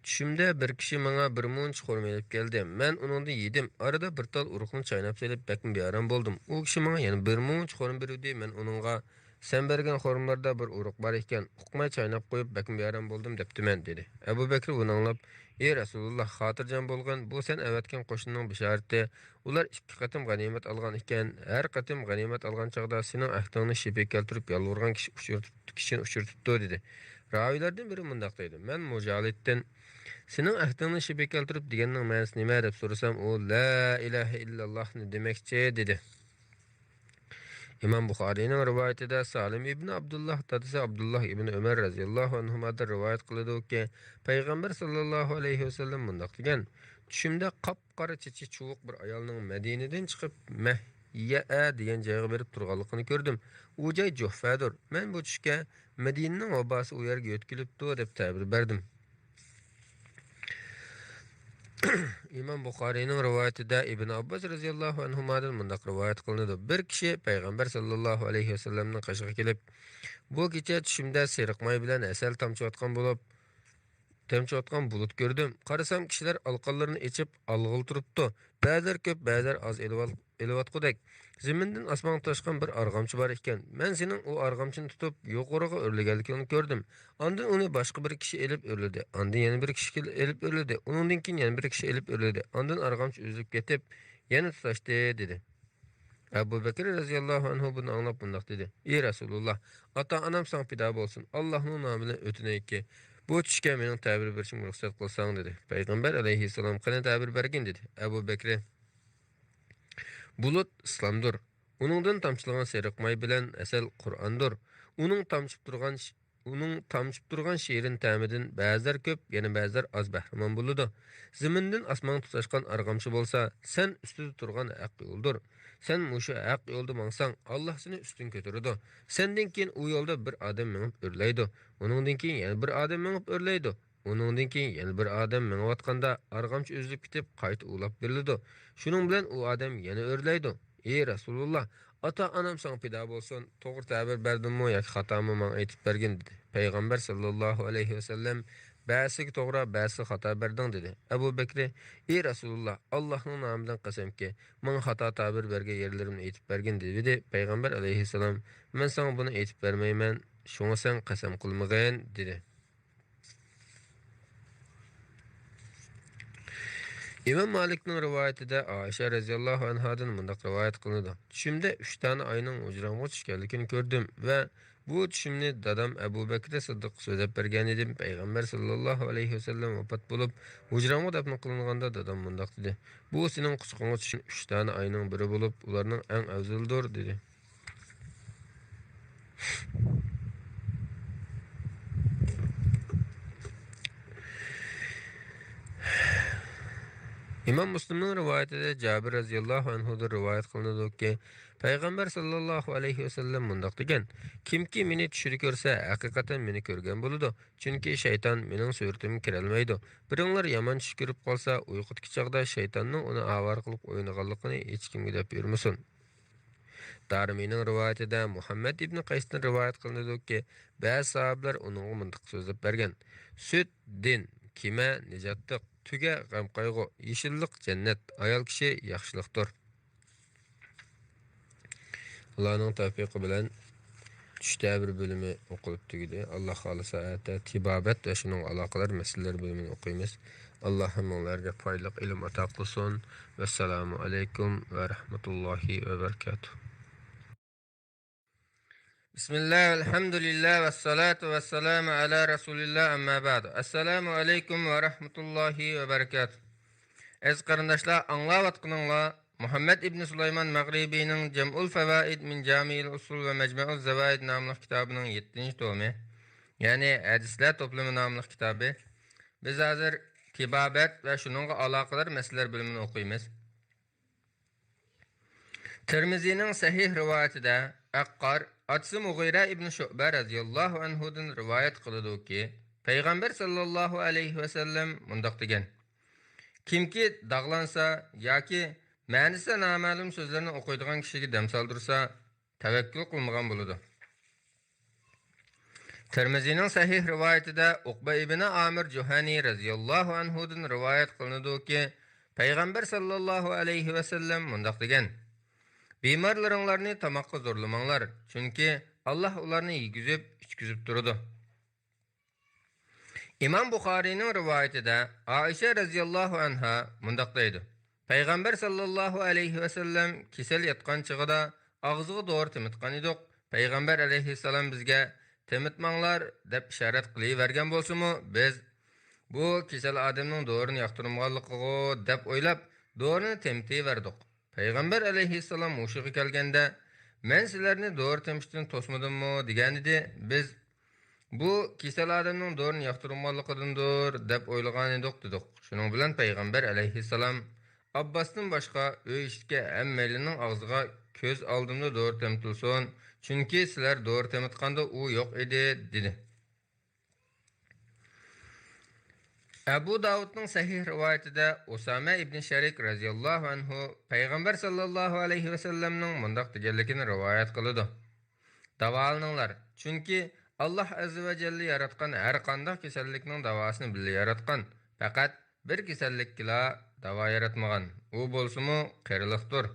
tushimda bir kishi menga bir munch xurmo olib keldi. Men uningdan yedim. Arada bir tal urug'ni chaynab selib bakm bearam bo'ldim. U kishi menga yana bir munch xurmo berdi. Men uningga sen bergan xurmolarda bir urug' bor ekan, uqmay chaynab qo'yib bakm bearam bo'ldim debdiman, dedi. Abu Bakr buni anglab, "Ey Rasululloh, xotirjam bo'lgan, bu sen avatgan qo'shinning bisharati. Ular ikki qatim g'animat olgan ekan. Har qatim g'animat olgan chaqda sening ahdingni shibga keltirib yolg'irgan kishini uchirtibdi", dedi. Ravilardan biri mundaq dedi: "Men Mujahiddan sening ahdingni shibga keltirib deganning ma'nosi nima deb so'rasam, u la ilaha illallohni demakchi", dedi. İmam Buxariyning rivoyatida Salim ibn Abdullah dadasi Abdullah ibn Umar radhiyallohu anhudan rivoyat qiladi-ki, Payg'ambar sallallohu alayhi vasallam bunday degan: "Tushimda qop-qora chechi chuvuq bir ayolning Madinadan chiqib Mahya degan joyga berib turganligini ko'rdim. U joy Juhfadir. Men bu tushga Madinaning vabosi u yerga yo'tkilibdi deb ta'bir berdim." İmam Buxariyning rivoyatida Ibn Abbas radhiyallohu anhudan mundaq rivoyat qilinadi. Bir kishi payg'ambar sallallohu alayhi vasallamning qashiga kelib, bu kecha tushimda seriqmay bilan asal tomchiotgan bulut ko'rdim. Qarasam kishilar alqonlarini ichib alg'il turibdi. Ba'zilar ko'p, ba'zilar oz elayotgudek. Zimindan osmonga toshgan bir arg'amchi bor ekan. Men sening u arg'amchini tutib yuqoriga o'rlaganligini ko'rdim. Ondan uni boshqa bir kishi elib o'rladi. Ondan yana bir kishi elib o'rladi. Uningdan keyin yana bir kishi elib o'rladi. Ondan arg'amchi uzilib ketib, yana tutashdi dedi. Abu Bakr radhiyallohu anhu buni anglab bundoq dedi: "Ey Rasululloh, ota-onam sana fido bo'lsin. Allohning nomidan o'tinayki, bu tushga mening ta'bir berishimga ruxsat qilsang" dedi. Payg'ambar alayhissalom qani ta'bir bergin dedi. Abu Bakr: "Bulut islomdir. Uningdan tomchilagan seriqmay bilan asal Qur'ondir. Uning tomchib turgan shirin ta'midan ba'zilar ko'p, yana ba'zilar oz bahramon bo'ladi. Zimindan osmonga tutashgan arg'amchi bo'lsa, sen ustida turgan haq yo'ldir. Sen mushu haq yo'lda mangsang, Alloh seni ustun ko'taradi. Sendan keyin u yo'lda bir odam minib o'rlaydi. Uningdan keyin yana bir odam minib o'rlaydi. Uningdan keyin yana bir odam minayotganda arg'amchi uzilib ketib, qayta ulab beriladi. Shuning bilan u odam yana o'rlaydi. Ey Rasululloh, ota-onam sana fido bo'lsin. To'g'ri ta'bir berdimmi yoki xatomi menga aytib bergin dedi. Payg'ambar sallallohu alayhi vasallam: "Ba'siga to'g'ri, ba'si xato berding" dedi. Abu Bakr: "Ey Rasululloh, Allohning nomidan qasamki, menga xato ta'bir bergan yerlarimni aytib bergin" dedi. Payg'ambar alayhissalom: "Men sana buni aytib bermayman, shunga sen qasam qilmag'in" dedi. İmam Malik'nin rivayetinde Ayşe radhiyallohu anhadan mundaq rivoyat qilinadi. Tushimda 3 tane ayning hujramga tushganligini ko'rdim va bu tushimni dadam Abu Bakr Siddiq so'zlab bergan edim. Payg'ambar sallallohu alayhi vasallam vafot bo'lib, hujramga dafn qilinganda dadam mundaq dedi: "Bu sening quchog'ingga tushgan 3 tane ayning biri bo'lib, ularning eng afzalidir" dedi. İmam Müslim'nin rivayetinde Cabir radhiyallohu anhu'dan rivayet kılındı ki Peygamber sallallahu aleyhi ve sellem mundaq degan: "Kimki meni tushida ko'rsa, haqiqatan meni ko'rgan bo'ladi. Chunki shayton mening suratime kirolmaydi. Biringlar yomon tush ko'rib qolsa, uyqudagi chaqda shaytonning uni avar qilib o'ynaganligini hech kimga deb yurmasin." Darimining rivayetida Muhammad ibn Qaysdan rivayet kılındı ki ba'zi sahabeler onun mundaq so'zlab bergan: "Süt din, kime nijatliq, tüge g'am qayg'u, yeşillik cennet, ayol kishi yaxshilikdir." Allah'ın tavfiqi bilan tushda bir bölümü o'qilib tugidi. Allah xolisa tibobat va shuning aloqador masalalar bölümünü o'qiymiz. Allohim onlarga foydali ilm ato qilsin. Vassalomu alaykum va rahmatullohi va barakatuh. Bismillah, elhamdülillah ve salatu ve selamu ala Resulillah amma ba'du. Assalamu alaikum ve rahmetullahi ve berekatuh. Ez qarindoshlar, anglayotganinglar Muhammad ibn Süleyman Mag'ribiyning Jam'ul Fawaid min Jami'il Usul ve Mecmu'uz Zawaid nomli kitobining 7-tomi, ya'ni hadislar to'plami nomli kitobi. Biz hozir tibobat va shuningga aloqador masalalar bo'limini o'qiymiz. Tirmizining sahih rivoyatida Aqqar Atsi Mughira ibn Shu'ba radhiyallohu anhudan rivoyat qiladi-ki, Payg'ambar sallallohu alayhi va sallam mundaq degan: "Kimki dog'lansa yoki ma'nisi noma'lum so'zlarni o'qiydigan kishiga dam soldirsa, tavakkul qilmagan bo'ladi." Tirmizining sahih rivoyatida Uqba ibn Amir Juhani radhiyallohu anhudan rivoyat qilinadi-ki, Payg'ambar sallallohu alayhi va sallam mundaq degan: "Bemorlaringlarni tamoqqa zo'rlamanglar, chunki Alloh ularni yegizib, ichkizib turadi." İmam Buxariyning rivoyatida Aisha radhiyallohu anha mundaq deydi: Payg'ambar sallallohu alayhi va sallam kasal yotgan chig'ida og'ziga dori temitgan edik. Payg'ambar alayhissalom bizga temitmanglar deb ishorat qilavergan bo'lsa-mu, biz bu kasal odamning dorini yoqtirmaganligiga deb o'ylab, dorini temitaverdik. Payg'ambar alayhissalom o'shiga kelganda, "Men sizlarni dori temishdan to'smadimmi?" degan edi. Biz bu kasal odamning dorini yoqtirmaganligidandir deb o'ylagan edik dedik. Shuning bilan Payg'ambar alayhissalom Abbasdan boshqa uy ishga hammalining og'ziga ko'z oldimda dori temitilsin, chunki sizlar dori temitganda u yo'q edi dedi. Abu Davud'un sahih rivayetinde Usame ibn Şerik radıyallahu anhu Peygamber sallallahu aleyhi ve sellem'nin mundaq deganligini rivayet qiladi. Davolaninglar, chunki Alloh azza va jalla yaratgan har qanday kasallikning davosini birga yaratgan. Faqat bir kasallikka davo yaratmagan. U bo'lsa-mu qarilikdir.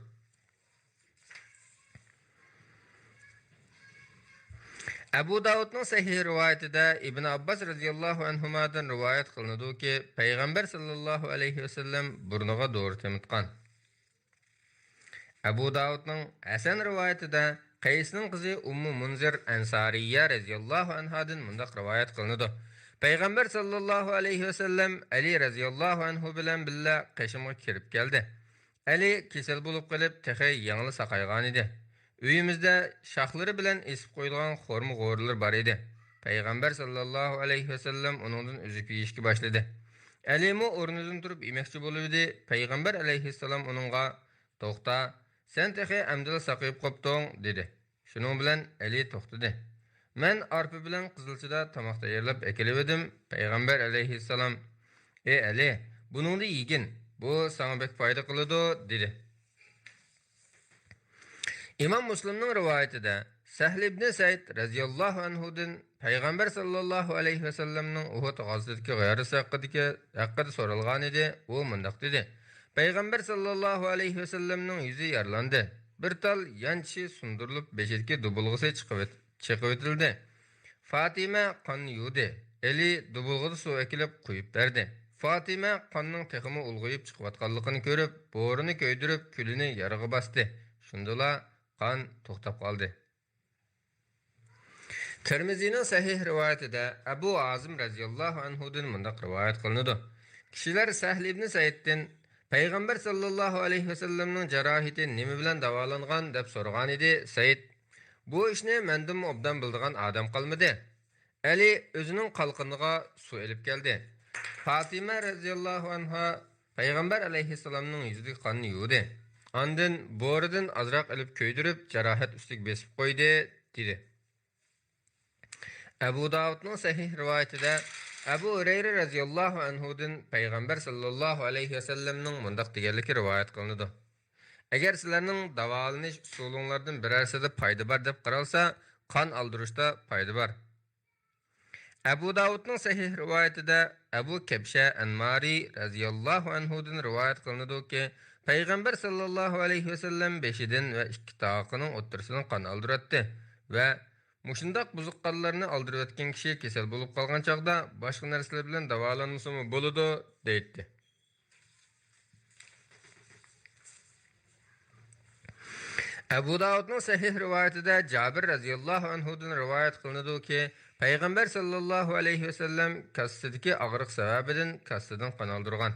Abu Davud'un sahih rivayetinde İbn Abbas radıyallahu anhumadan rivayet kılındı ki Peygamber sallallahu aleyhi ve sellem burnuğa doğru temitkan. Abu Davud'un Hasan rivayetinde Qays'nin kızı Ummu Munzir Ansariye radıyallahu anhadan mundaq rivayet kılındı. Peygamber sallallahu aleyhi ve sellem Ali radıyallahu anhu bilan billa qashimga kirib keldi. Ali kesel bulup qilib texi yanılı saqaygan idi. Uyimizde şaxları bilen esip qoyulgan xorma qo'rilar bar edi. Peygamber sallallahu aleyhi ve sellem onundan üzüp yeyishga başladı. Alimu o'rnidan turib yemekçi bo'luvdi. Peygamber aleyhisselam onunğa "To'xta, sen texi amdil saqayib qopding" dedi. Şunun bilen Ali to'xtadi. Men arpa bilan qizilchida tamoq tayyorlab ekilib edim. Peygamber aleyhisselam "Ey Ali, buningni yegin. Bu sana bek foyda qiladi" dedi. İmam Müslim'nin rivayetinde Sahl ibn Said radıyallahu anhu'dan Peygamber sallallahu aleyhi ve sellem'nin Uhud gazasındaki gayrısı hakkında sorulgan idi. O mundaq dedi. Peygamber sallallahu aleyhi ve sellem'nin yüzü yaralandı. Bir tal yançı sundurulup beşetki dubulğusu çıkıp etildi. Fatime kan yudi. Eli dubulğuda su ekilip kuyup verdi. Fatime kanның teximi ulğuyup çıkıvatqanlığını görüp, boğrunu köydürüp külünü yarığı bastı. Şundula kan to'xtab qoldi. Tirmizining sahih rivoyatida Abu Azim radhiyallohu anhudan mundaq rivoyat qilinadi. Kishilar Sahl ibn Saiddan Payg'ambar sallallohu alayhi vasallamning jarohati nima bilan davolangan deb so'ragan edi. Said: "Bu ishni mendan obdan bildigan odam qolmadi." Ali o'zining qalqiniga suv elib keldi. Fatima radhiyallohu anha Payg'ambar alayhissalomning yuzidagi qonni yuvdi. Andın boğradan azraq ilib köydürüp carahat üstük besip koydu, dedi. Abu Davud'un sahih rivayetinde Abu Hureyre radıyallahu anhu'dan Peygamber sallallahu aleyhi ve sellem'nin mundaq deganligi rivayet kılındı. Eğer sizlerning davolanish usulinglardan birarsida payda bar deb qaralsa, qon aldırışda payda bar. Abu Davud'un sahih rivayetinde Abu Kebşe Anmari radıyallahu anhu'dan rivayet kılındı ki Peygamber sallallahu aleyhi ve sellem beşidin ve iki taqının o'ttirisini qon aldıratdı ve mushundaq buzuqqanlarni aldırıp etken kişi kesel bulup qalgan chaqda boshqa narsalar bilan davolanmasa bo'ladi deydi. Abu Davud'un sahih rivayetinde Cabir radıyallahu anhu'dan rivayet kılındı ki Peygamber sallallahu aleyhi ve sellem kassidagi og'riq sababidan kassidan qon aldırgan.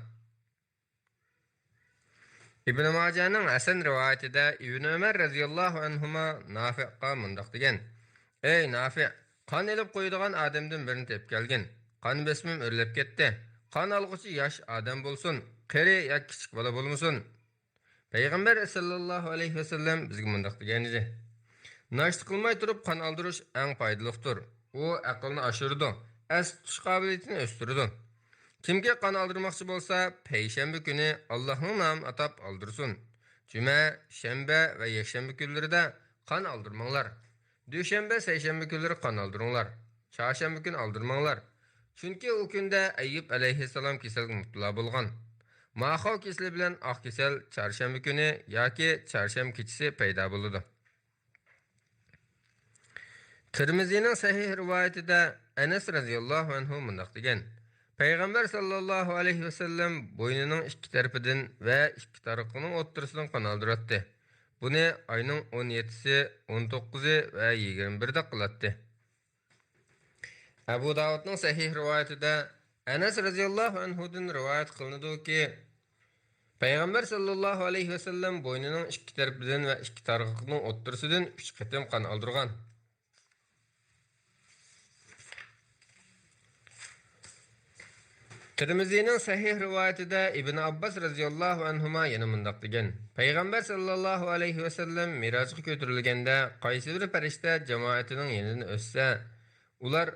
İbn Majah'ның Hasan rivayetinde İbn Ömer radıyallahu anhuma Nafi'qa mundaq degan: "Ey Nafi', qon elib qo'yadigan odamdan birini tep kelgin. Qon besmim o'rlab ketdi. Qon alg'uchi yosh odam bo'lsin, qari yoki kichik bola bo'lmasin." Payg'ambar sallallohu alayhi vasallam bizga mundaq degan edi: "Nashti qilmay turib qon aldirish eng foydalidir. U aqlni oshiradi, as tutish qobiliyatini o'stiradi. Kimga qon aldırmoqchi bo'lsa, payshanba kuni Allohning nomini atab aldirsin. Juma, shanba va yakshanba kunlarida qon aldırmanglar. Dushanba, seshanba kunlari qon aldiringlar. Chorshanba kuni aldirmanglar. Chunki u kunda Ayyub alayhissalom kasalga mubtalo bo'lgan. Maxo kesali bilan oq kasal chorshanba kuni yoki chorshanba kechasi paydo bo'ladi." Tirmizining sahih rivoyatida Anas radhiyallohu anhu mundaq degan: Peygamber sallallahu aleyhi ve sellem boynunun iki tarafından ve iki tarafının o'ttirisidan qon aldıratdı. Bunu ayının 17'si, 19'i ve 21'de qılattı. Abu Davud'un sahih rivayetinde Anas radıyallahu anhu'dan rivayet kılındı ki Peygamber sallallahu aleyhi ve sellem boynunun iki tarafından ve iki tarafının o'ttirisidan 3 qitim qon aldırgan. Tirmizining sahih rivayetinde İbn Abbas radıyallahu anhuma yana mundaq degan: Peygamber sallallahu aleyhi ve sellem mirojga ko'tarilganda qaysi bir farishta jamoatining yenidan o'tsa, ular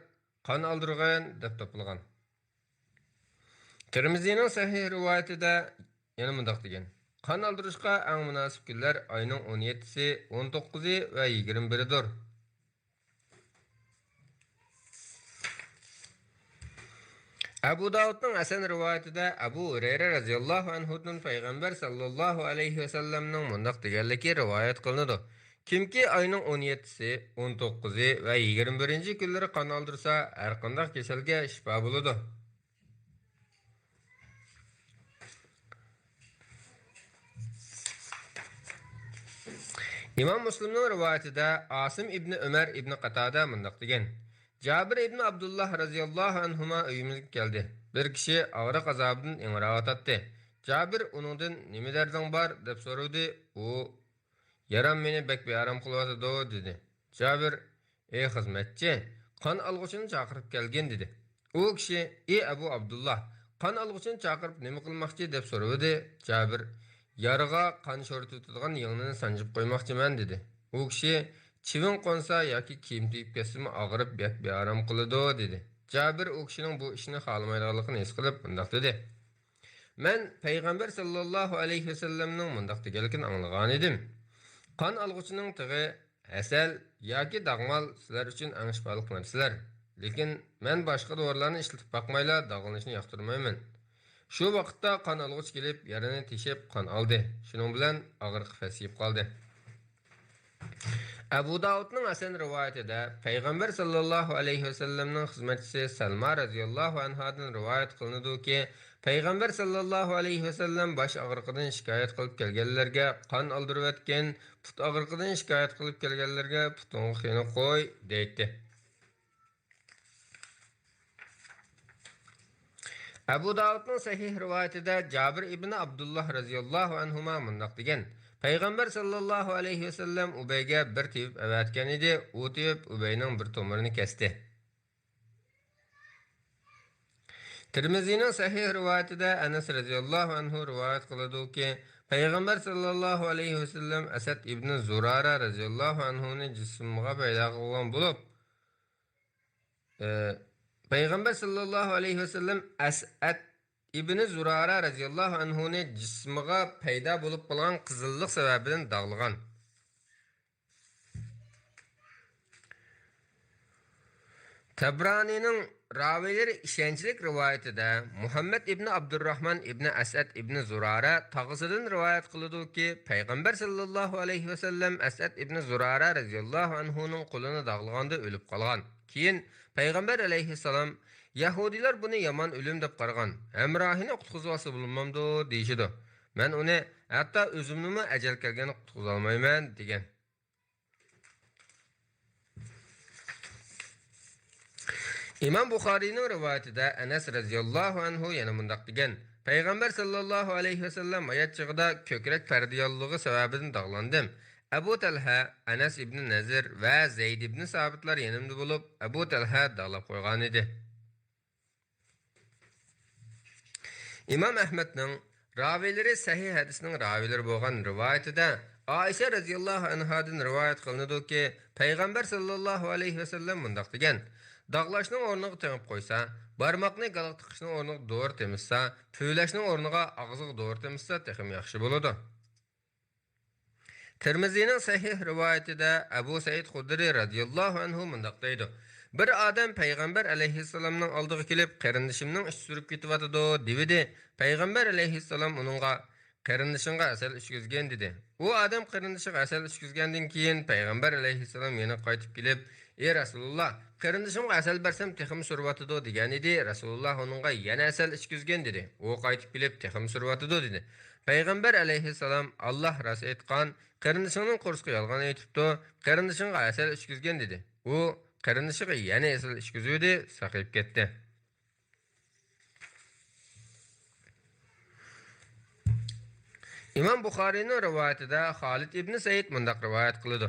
qon aldırgan deb topilgan. Abu Davud'un sahih rivayetinde Enes radıyallahu anhu'dan rivayet kılındı ki Peygamber sallallahu aleyhi ve sellem mirojga ko'tarilganda qaysi bir farishta jamoatining yenidan o'tsa, ular qon aldırgan deb topilgan. Tirmizining sahih rivayetinde Tirmizining sahih rivoyatida yana mundaq degan: Qon oldirishga eng munosib kunlar oyning 17-si, 19-i va 21-idir. Abu Davudning Hasan rivoyatida Abu Hurayra radhiyallohu anhudan payg'ambar sallallohu alayhi va sallamning mundaq deganligi rivoyat qilinadi. Kimki oyning 17-si, 19-i va 21-chi kunlari qon oldirsa, har qanday kasalga shifo bo'ladi. İmam Müslim'nin rivayetinde Asim İbni Ömer İbni Qatada mındaq degan: Jabir İbni Abdullah radhiyallohu anhuma uyimizga keldi. Bir kishi og'riq azobidan ingravatatdi. Jabir uningdan nima darding bor deb so'radi. U yaram meni bek bearam qilyotdi dedi. Jabir: Ey xizmatchi, qon olg'uchini chaqirib kelgan dedi. U kishi: Ey Abu Abdullah, qon olg'uchini chaqirib nima qilmoqchi deb so'radi. Jabir: Yarıga qan sho'rtitadigan yengini sanjib qo'ymoqchiman dedi. U kishi: Chivin qo'nsa yoki kiyim tiyib ketsa og'rib bek bearam qiladi dedi. Jabir u kishining bu ishni xohlamaydiganligini his qilib bundoq dedi: Men payg'ambar sallallohu alayhi vasallamning bundoq deganligini anglagan edim. Qon olg'uchining tig'i, asal yoki dag'mal sizlar uchun eng shifoliq narsalar. Lekin men boshqa dorilarni ishlatib boqmayla dag'lanishni yoqtirmayman. Şu vaqtda qon olg'ich kelib, yarini teshib qon oldi. Shuning bilan og'riq pasayib qoldi. Abu Davudning Hasan rivoyatida payg'ambar sallallohu alayhi vasallamning xizmatchisi Salma radhiyallohu anhadan rivoyat qilinadiki, payg'ambar sallallohu alayhi vasallam bosh og'riqidan shikoyat qilib kelganlarga qon oldirib o'tgan, put og'riqidan shikoyat qilib kelganlarga putingni xiyni qo'y deydi. Abu Davudning sahih rivoyatida Jabir ibn Abdullah radhiyallohu anhuma mundaq degan: Payg'ambar sallallohu alayhi vasallam Ubayga bir tevib avatgan edi. U tevib Ubayning bir tomirini kesdi. Tirmizining sahih rivoyatida Anas radhiyallohu anhu rivoyat qiladi-ki, Payg'ambar sallallohu alayhi vasallam Asad ibn Zurara radhiyallohu anhuni jismiga paydo qilgan bo'lib, Payg'ambar sallallohu alayhi vasallam Asad ibn Zurara radhiyallohu anhuni jismiga paydo bo'lib qolgan qizillik sababidan dog'lagan. Tabranining raviylari ishonchli rivoyatida Muhammad ibn Abdurrahman ibn Asad ibn Zurara tag'isidan rivoyat qiladi-ki, Payg'ambar sallallohu alayhi vasallam Asad ibn Zurara radhiyallohu anhuning qo'lini dog'laganda o'lib qolgan. Keyin Payg'ambar alayhissalom Yahudilar buni yomon o'lim deb qaragan. Hamrohini qutqizvasi bo'lmamdi deyishidi. Men uni hatto o'zimni ajal kelgani qutqiza olmayman degan. İmam Buxoriyning rivoyatida Anas radhiyallohu anhu yana mundaq degan: Payg'ambar sallallohu alayhi vasallam hayot chig'ida ko'krak pardiyonligi sababidan dog'landim. Abu Talha, Anas ibn Nazir va Zayd ibn Sabitlar yanimda bo'lib, Abu Talha dog'lab qo'ygan edi. İmam Ahmadning raviylari sahih hadisning raviylari bo'lgan rivoyatida Aisha radhiyallohu anhadan rivoyat qilinadi-ki, Payg'ambar sallallohu alayhi vasallam mundaq degan: Dağlaşning o'rniga tengib qo'ysa, barmoqni galoq tiqishning o'rniga doğru temizsa, püylashning o'rniga og'ziga doğru temizsa, texim yaxshi bo'ladi. Tirmizining sahih rivoyatida Abu Said Xudri radhiyallohu anhu mundaq deydi: Bir odam payg'ambar alayhissalomning oldiga kelib, qarindishimning ish surib ketyapti dedi. Payg'ambar alayhissalom uningga qarindishingga asal ichkizgan dedi. U odam qarindishiga asal ichkizgandan keyin payg'ambar alayhissalom yana qaytib kelib, Ey Rasulullah, qarindishimga asal bersam texim survatdi degan edi. Rasulullah uningga yana asal ichkizgan dedi. U qaytib kelib texim survatdi dedi. Payg'ambar alayhissalom Alloh rost aytgan, qarindishingning qo'rsqi yolg'on aytibdi, qarindishingga asal ichkizgan dedi. U qarindishiga yana asal ichkizdi, saqib ketdi. İmam Buxoriyning rivoyatida Xolid ibn Said mundaq rivoyat qiladi: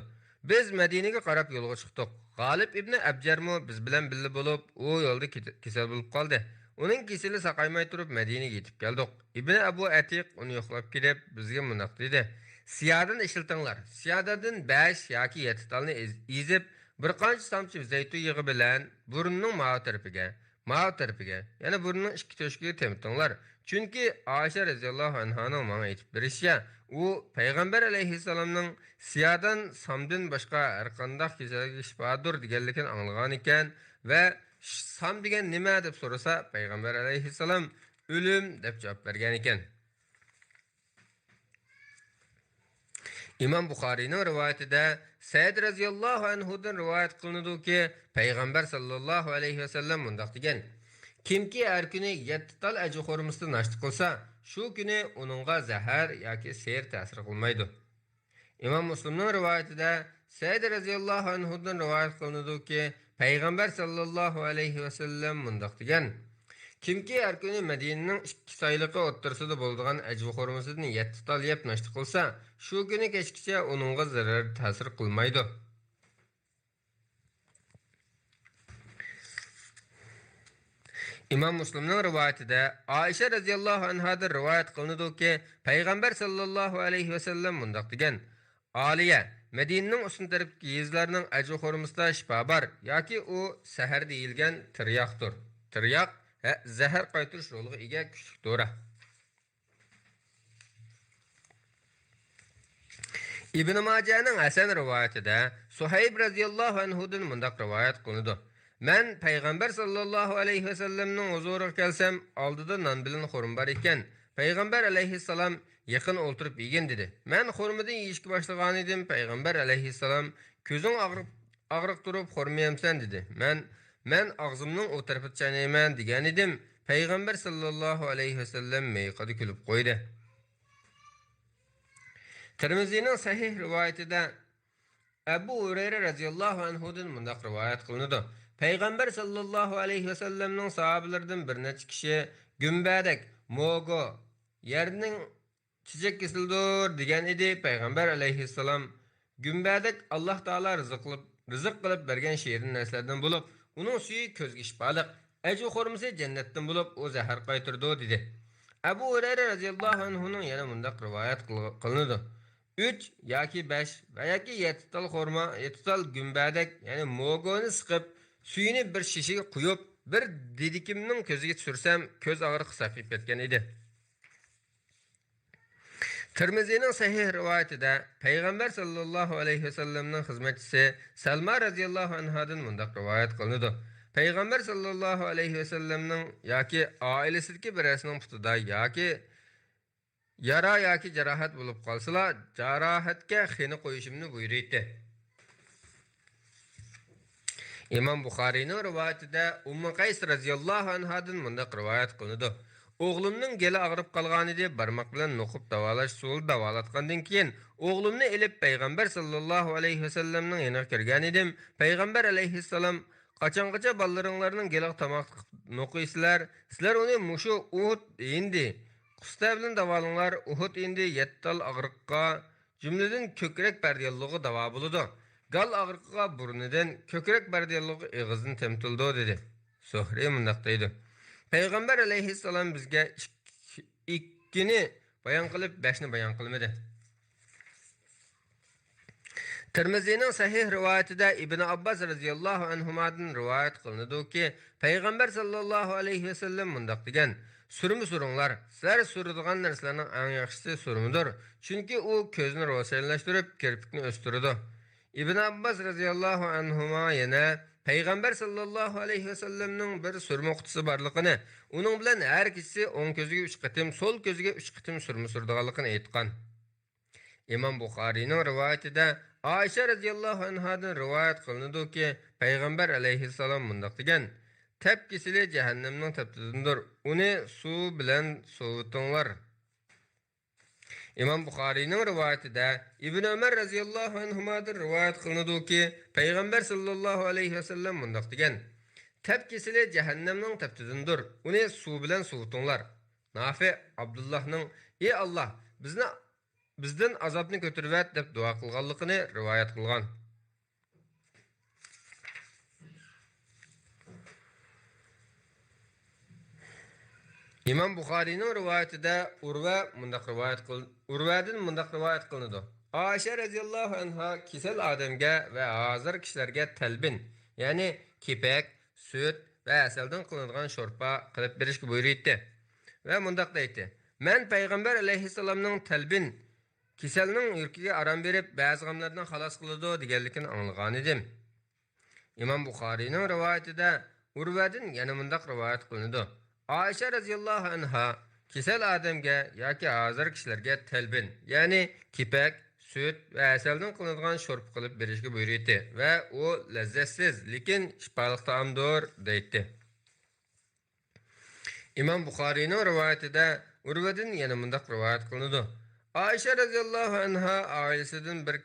Biz Madinaga qarab yo'lga chiqdik. G'olib ibn Abjarmo biz bilan birga bo'lib, u yo'lda kasal bo'lib qoldi. Uning kasali saqaymay turib Madinaga yetib keldik. Ibn Abu Atiq uni yo'qlab kelib bizga mundaq dedi: Siyadan ishiltinglar. Siyadan 5 yoki 7 talni ezib, bir qancha tomchi zaytun yig'i bilan burunning ma'o tarafiga, Mav tarafiga, yani burunun ikki to'shkiga temtirtinglar. Chunki Oysha radhiyallohu anhaning menga aytib berishicha, u payg'ambar alayhissalomning siyadan samdan boshqa har qanday kasallik shifodir deganligini anglagan ekan va sam degan nima deb so'rasa, payg'ambar alayhissalom o'lim deb javob bergan ekan. İmam Buxariyning rivoyatida Said radhiyallohu anhudan rivoyat qilinadiki, payg'ambar sallallohu alayhi vasallam mundaq degan: kimki har kuni 7 tal ajri xurmasini nashta qilsa, shu kuni uningga zahar yoki sehr ta'sir qilmaydi. İmam Muslimning rivoyatida Said radhiyallohu anhudan rivoyat qilinadiki, payg'ambar sallallohu alayhi vasallam mundaq degan: kimki har kuni Madinaning 2 sayliqi o'ttirsida bo'ladigan ajri xurmasidan 7 tal yeb nashta qilsa, shu kuni kechgacha uningga zarar ta'sir qilmaydi. İmam Müslimning rivoyatida Oysha radhiyallohu anhadan rivoyat qilinadiki, payg'ambar sallallohu alayhi vasallam mundaq degan: Aliya, Madinaning ustun tarafdagi yezlarning ajri xurmasida shifo bor, yoki u sahar deyilgan tiryoqdir. Tiryoq zahar qaytirish roliga ega kuchli dori. İbn Majahning Hasan rivoyatida Suhayb radhiyallohu anhudan mundaq rivoyat qilinadi: men payg'ambar sallallohu alayhi vasallamning huzuriga kelsam, oldida non bilan xurma bor ekan. Payg'ambar alayhissalom yaqin o'ltirib yegan dedi. Men xurmadan yeyishga boshlagan edim. Payg'ambar alayhissalom ko'zing og'riq turib xurma yemsan dedi. Men og'zimning o tarafida chanayman degan edim. Payg'ambar sallallohu alayhi vasallam meyqada kulib qo'ydi. Tirmizining sahih rivoyatida Abu Hurayra radhiyallohu anhudan mundaq rivoyat qilinadi: payg'ambar sallallohu alayhi vasallamning sahobalaridan bir necha kishi gumbadak, mogo, yerning chechak kesildir degan edi. Payg'ambar alayhissalom gumbadak Alloh taolo rizq qilib bergan shirin narsalardan bo'lib, uning suyi ko'zga shifoliq, ajri xurmasi jannatdan bo'lib, u zahar qaytirdi dedi. Abu Hurayra radhiyallohu anhuning yana mundaq rivoyat qilinadi: 3 yoki 5 va yoki 7 tal xurma, 7 tal gumbadak, ya'ni mogoni siqib, suyini bir shishiga quyib, bir dedikimning ko'ziga tursam, ko'z og'riqi saqib ketgan edi. Tirmizining sahih rivoyatida payg'ambar sallallohu alayhi vasallamning xizmatchisi Salma radhiyallohu anhadan mundaq rivoyat qilinadi: payg'ambar sallallohu alayhi vasallamning yoki oilasidagi birasining putida yoki yara yoki jarohat bo'lib qolsalar, jarohatga xina qo'yishimni buyurdi. İmam Buxariyning rivoyatida Ummu Qays radhiyallohu anhadan mundaq rivoyat qilinadi: o'g'limning geli og'rib qolgan edi, barmoq bilan nuqib davolash usul davolatgandan keyin o'g'limni elib payg'ambar sallallohu alayhi vasallamning yoniga kirgan edim. Payg'ambar alayhissalom: qachongacha bolalarning geliq tomoq nuqisizlar? Sizlar uni mushu Uhud endi qusta bilan davolanglar. Uhud endi 7 tal og'riqqa, jumladan ko'krak pardiyallig'i davo bo'ladi. Gal og'riqqa burnidan, ko'krak pardiyallig'i og'izdan temtildi dedi. Suhri mundaq deydi: payg'ambar alayhissalom bizga 2ni bayon qilib 5ni bayon qilmadi. Tirmizining sahih rivoyatida Ibn Abbas radhiyallohu anhudan rivoyat qilinadiki, payg'ambar sallallohu alayhi vasallam mundaq degan: surma suringlar, sizlar suradigan narsalarning eng yaxshisi surmadir, chunki u ko'zni ro'shanlashtirib, kirpikni o'stiradi. Ibn Abbas radhiyallohu anhuma yana payg'ambar sallallohu alayhi vasallamning bir surma qutisi borligini, uning bilan har kishisi o'ng ko'ziga 3 qatim, so'l ko'ziga 3 qatim surma suradiganligini aytgan. İmam Buxariyning rivoyatida Oysha radhiyallohu anhadan rivoyat qilinadiki, payg'ambar alayhissalom mundaq degan: tap kesili jahannamning taptidandir, uni suv bilan sovutinglar. İmam Buxariyning rivoyatida Ibn Umar radhiyallohu anhudan rivoyat qilinadiki, payg'ambar sallallohu alayhi vasallam mundaq degan: tap kesili jahannamning taptidandir, uni suv bilan sovutinglar. Nafi Abdullahning: ey Alloh, bizdan azobni ko'tarvat deb duo qilganligini rivoyat qilgan. İmam Buxariyning rivoyatida Urvadan mundaq rivoyat qilinadi: Oysha radhiyallohu anha kasal odamga va hozir kishilarga talbin, ya'ni kepak, süt ve asaldan kılıngan şorpa kılıp berişki buyuruydu. Ve mundaq deydi. Men Peygamber aleyhisselamның telbin kiselning yurkiga aram berip bazı gamlardan xalas kılıdı deganligini anlagan edim. İmam Buxariyning rivoyatida Urvadin yana mundaq rivoyat qilinadi. Ayşe radhiyallohu anha kisel adamga yoki hozir kishilarga telbin, ya'ni kipak, süt ve asaldan qilinadigan sho'rp qilib berishga buyurdi ve o lazzatsiz, lekin shifoliq taomdir deydi. İmam Buxariyning rivoyatida Urvadin yana mundaq rivoyat qilinadi. Ayşe radhiyallohu anha oilasidan bir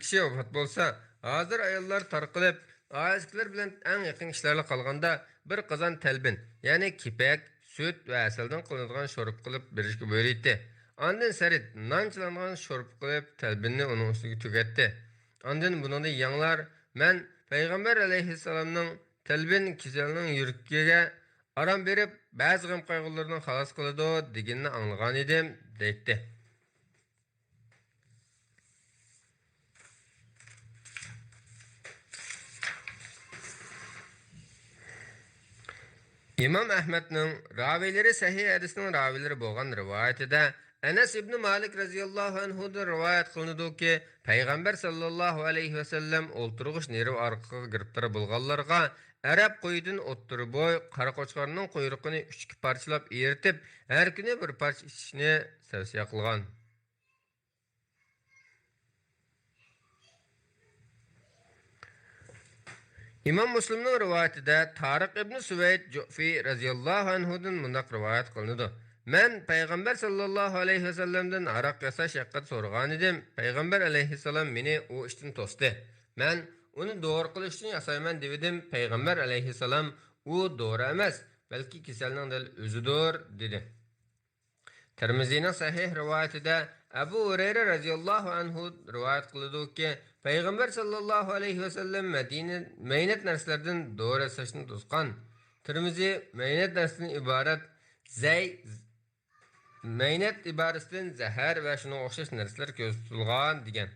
kishi vafot bo'lsa, hozir ayollar tarqalib, oilasilar bilan eng yaqin kishilarga qolganda bir qozon talbin, ya'ni kipak, süt va asaldan qilinadigan sho'rp qilib berishga buyurdi. Ondan sarid non chilangan sho'rp qilib talbinni uning ustiga tugatdi. Ondan buningda yanglar men Payg'ambar alayhissalomning talbin kiselning yurkiga aram berib, ba'zi g'am qayg'ulardan xalos qiladi deganini anglagan edim, deydi. İmam Ahmed'nin ravileri sahih hadisinin ravileri bolgan rivayetinde Enes ibn Malik radhiyallahu anhu'dan rivayet kılındı ki Peygamber sallallahu aleyhi ve sellem olturğuş neri arqaga giriptar bolganlarga Arab qo'yidin o'ttirib boy qara qo'chqorning quyruqini 3 parchalab eritib, har kuni bir parcha ichishni tavsiya qilgan. İmam Müslim'nin rivayetinde Tarık ibn Süveyd Ju'fi radhiyallahu anhu'dan mundaq rivayet kılındı. Men Peygamber sallallahu aleyhi ve sellem'den araq yasash haqqida so'ragan edim. Peygamber aleyhisselam meni o ishdan to'sdi. Men uni doğru qilish uchun yasayman dedim. Peygamber aleyhisselam u doğru emas, balki kasalning dil o'zidir dedi. Tirmizining sahih rivayetida Abu Hurayra radhiyallahu anhu rivayet qiladi ki Peygamber sallallahu aleyhi ve sellem meynet narsalardan doğru yasashni to'sgan. Tirmizi meynet narsadan iborat meynet ibarəsindən zəhər və şuna oxşaş narsalar ko'z tutilgan degan.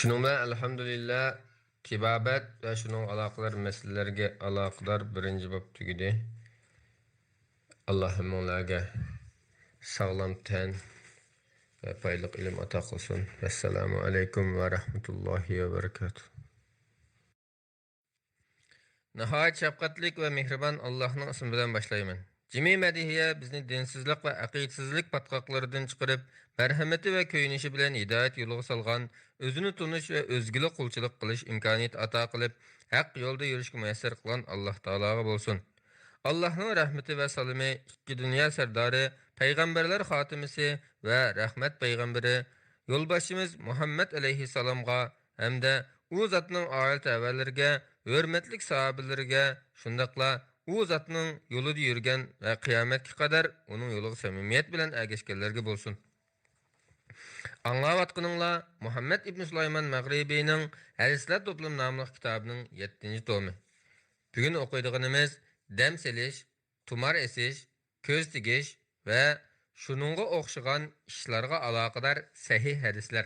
Şunun bilan alhamdulillah tibabat və şunun aloqador masalalarga aloqador birinci bob tugidi. Allohim ularga sog'lom tan ve paylık ilim ata qilsin. Assalamu alaykum ve rahmetullahi ve berekatuh. Nihayet şefqatlik ve mehriban Allah'ın ismi bilan başlayman. Cimi madihiye bizni dinsizlik ve aqidesizlik patqoqlaridan chiqarib, merhameti ve köyünüşü bilan hidayet yoluga salgan, özünü tunish ve özgülü qulchilik qilish imkoniyati ata qilib, haq yo'lda yurishga muyassar qilgan Alloh taologa bo'lsin. Allah'ın rahmeti ve salimi ikki dünya serdari, peygamberler hatimisi ve rahmet peygamberi, yolbaşımız Muhammed aleyhisselamga hem de u zatning oil tavalariga, hürmetlik sahabelerge, şundaqla u zatning yo'lida yurgan ve kıyametki kadar onun yoluga samimiyet bilen ergeşkenlerge bolsun. Anlavatqınınla Muhammed ibn Süleyman Maghribi'nin Hadisler Toplum namlı kitabının 7. tomu. Bugün okuyduğunumuz dam selish, tumar esish, ko'z tigish ve shuningga o'xshagan ishlarga aloqador sahih hadislar.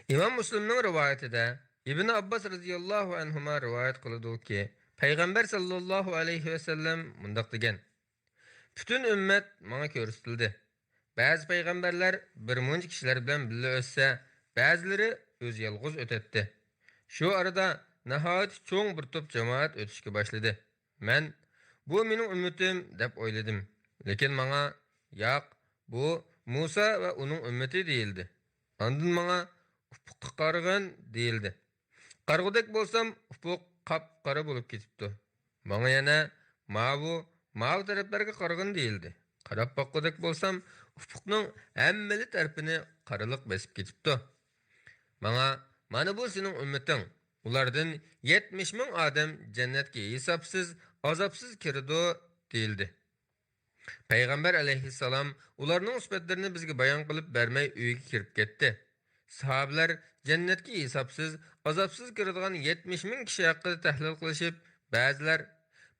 İmam Müslimning rivoyatida Ibn Abbas radhiyallohu anhuma rivoyat qiladi-ki, Payg'ambar sallallohu alayhi ve sellem mundaq degan: "Bütün ümmet menga ko'rsatildi. Ba'zi payg'ambarlar bir muncha kishilar bilan birga o'tsa, ba'zilari o'z yolg'iz o'tadi. Shu arada nihayet çoğun bir top cemaat ötüşke başladı. Men bu mening ümmetim deb o'yladim. Lekin bana yo'q, bu Musa ve onun ümmeti değildi. Andın bana ufuqqa qarag'an değildi. Qarg'udek bo'lsam ufuq qap-qara bo'lib ketibdi. Bana yana mavi taraflarga qarag'an değildi. Qarab boqqudek bo'lsam ufuqning hammali tarafini qaraliq besib ketibdi. Mana bu sening ümmeting. Ulardan 70 bin adam cennetke hesapsız, azapsız kirdi deyildi. Peygamber aleyhisselam ularning sifatlarini bizga bayon qilib bermay uyga kirib ketdi. Sahabeler cennetke hesapsız, azapsız kiradigan 70 bin kishi haqida tahlil qilishib, ba'zilar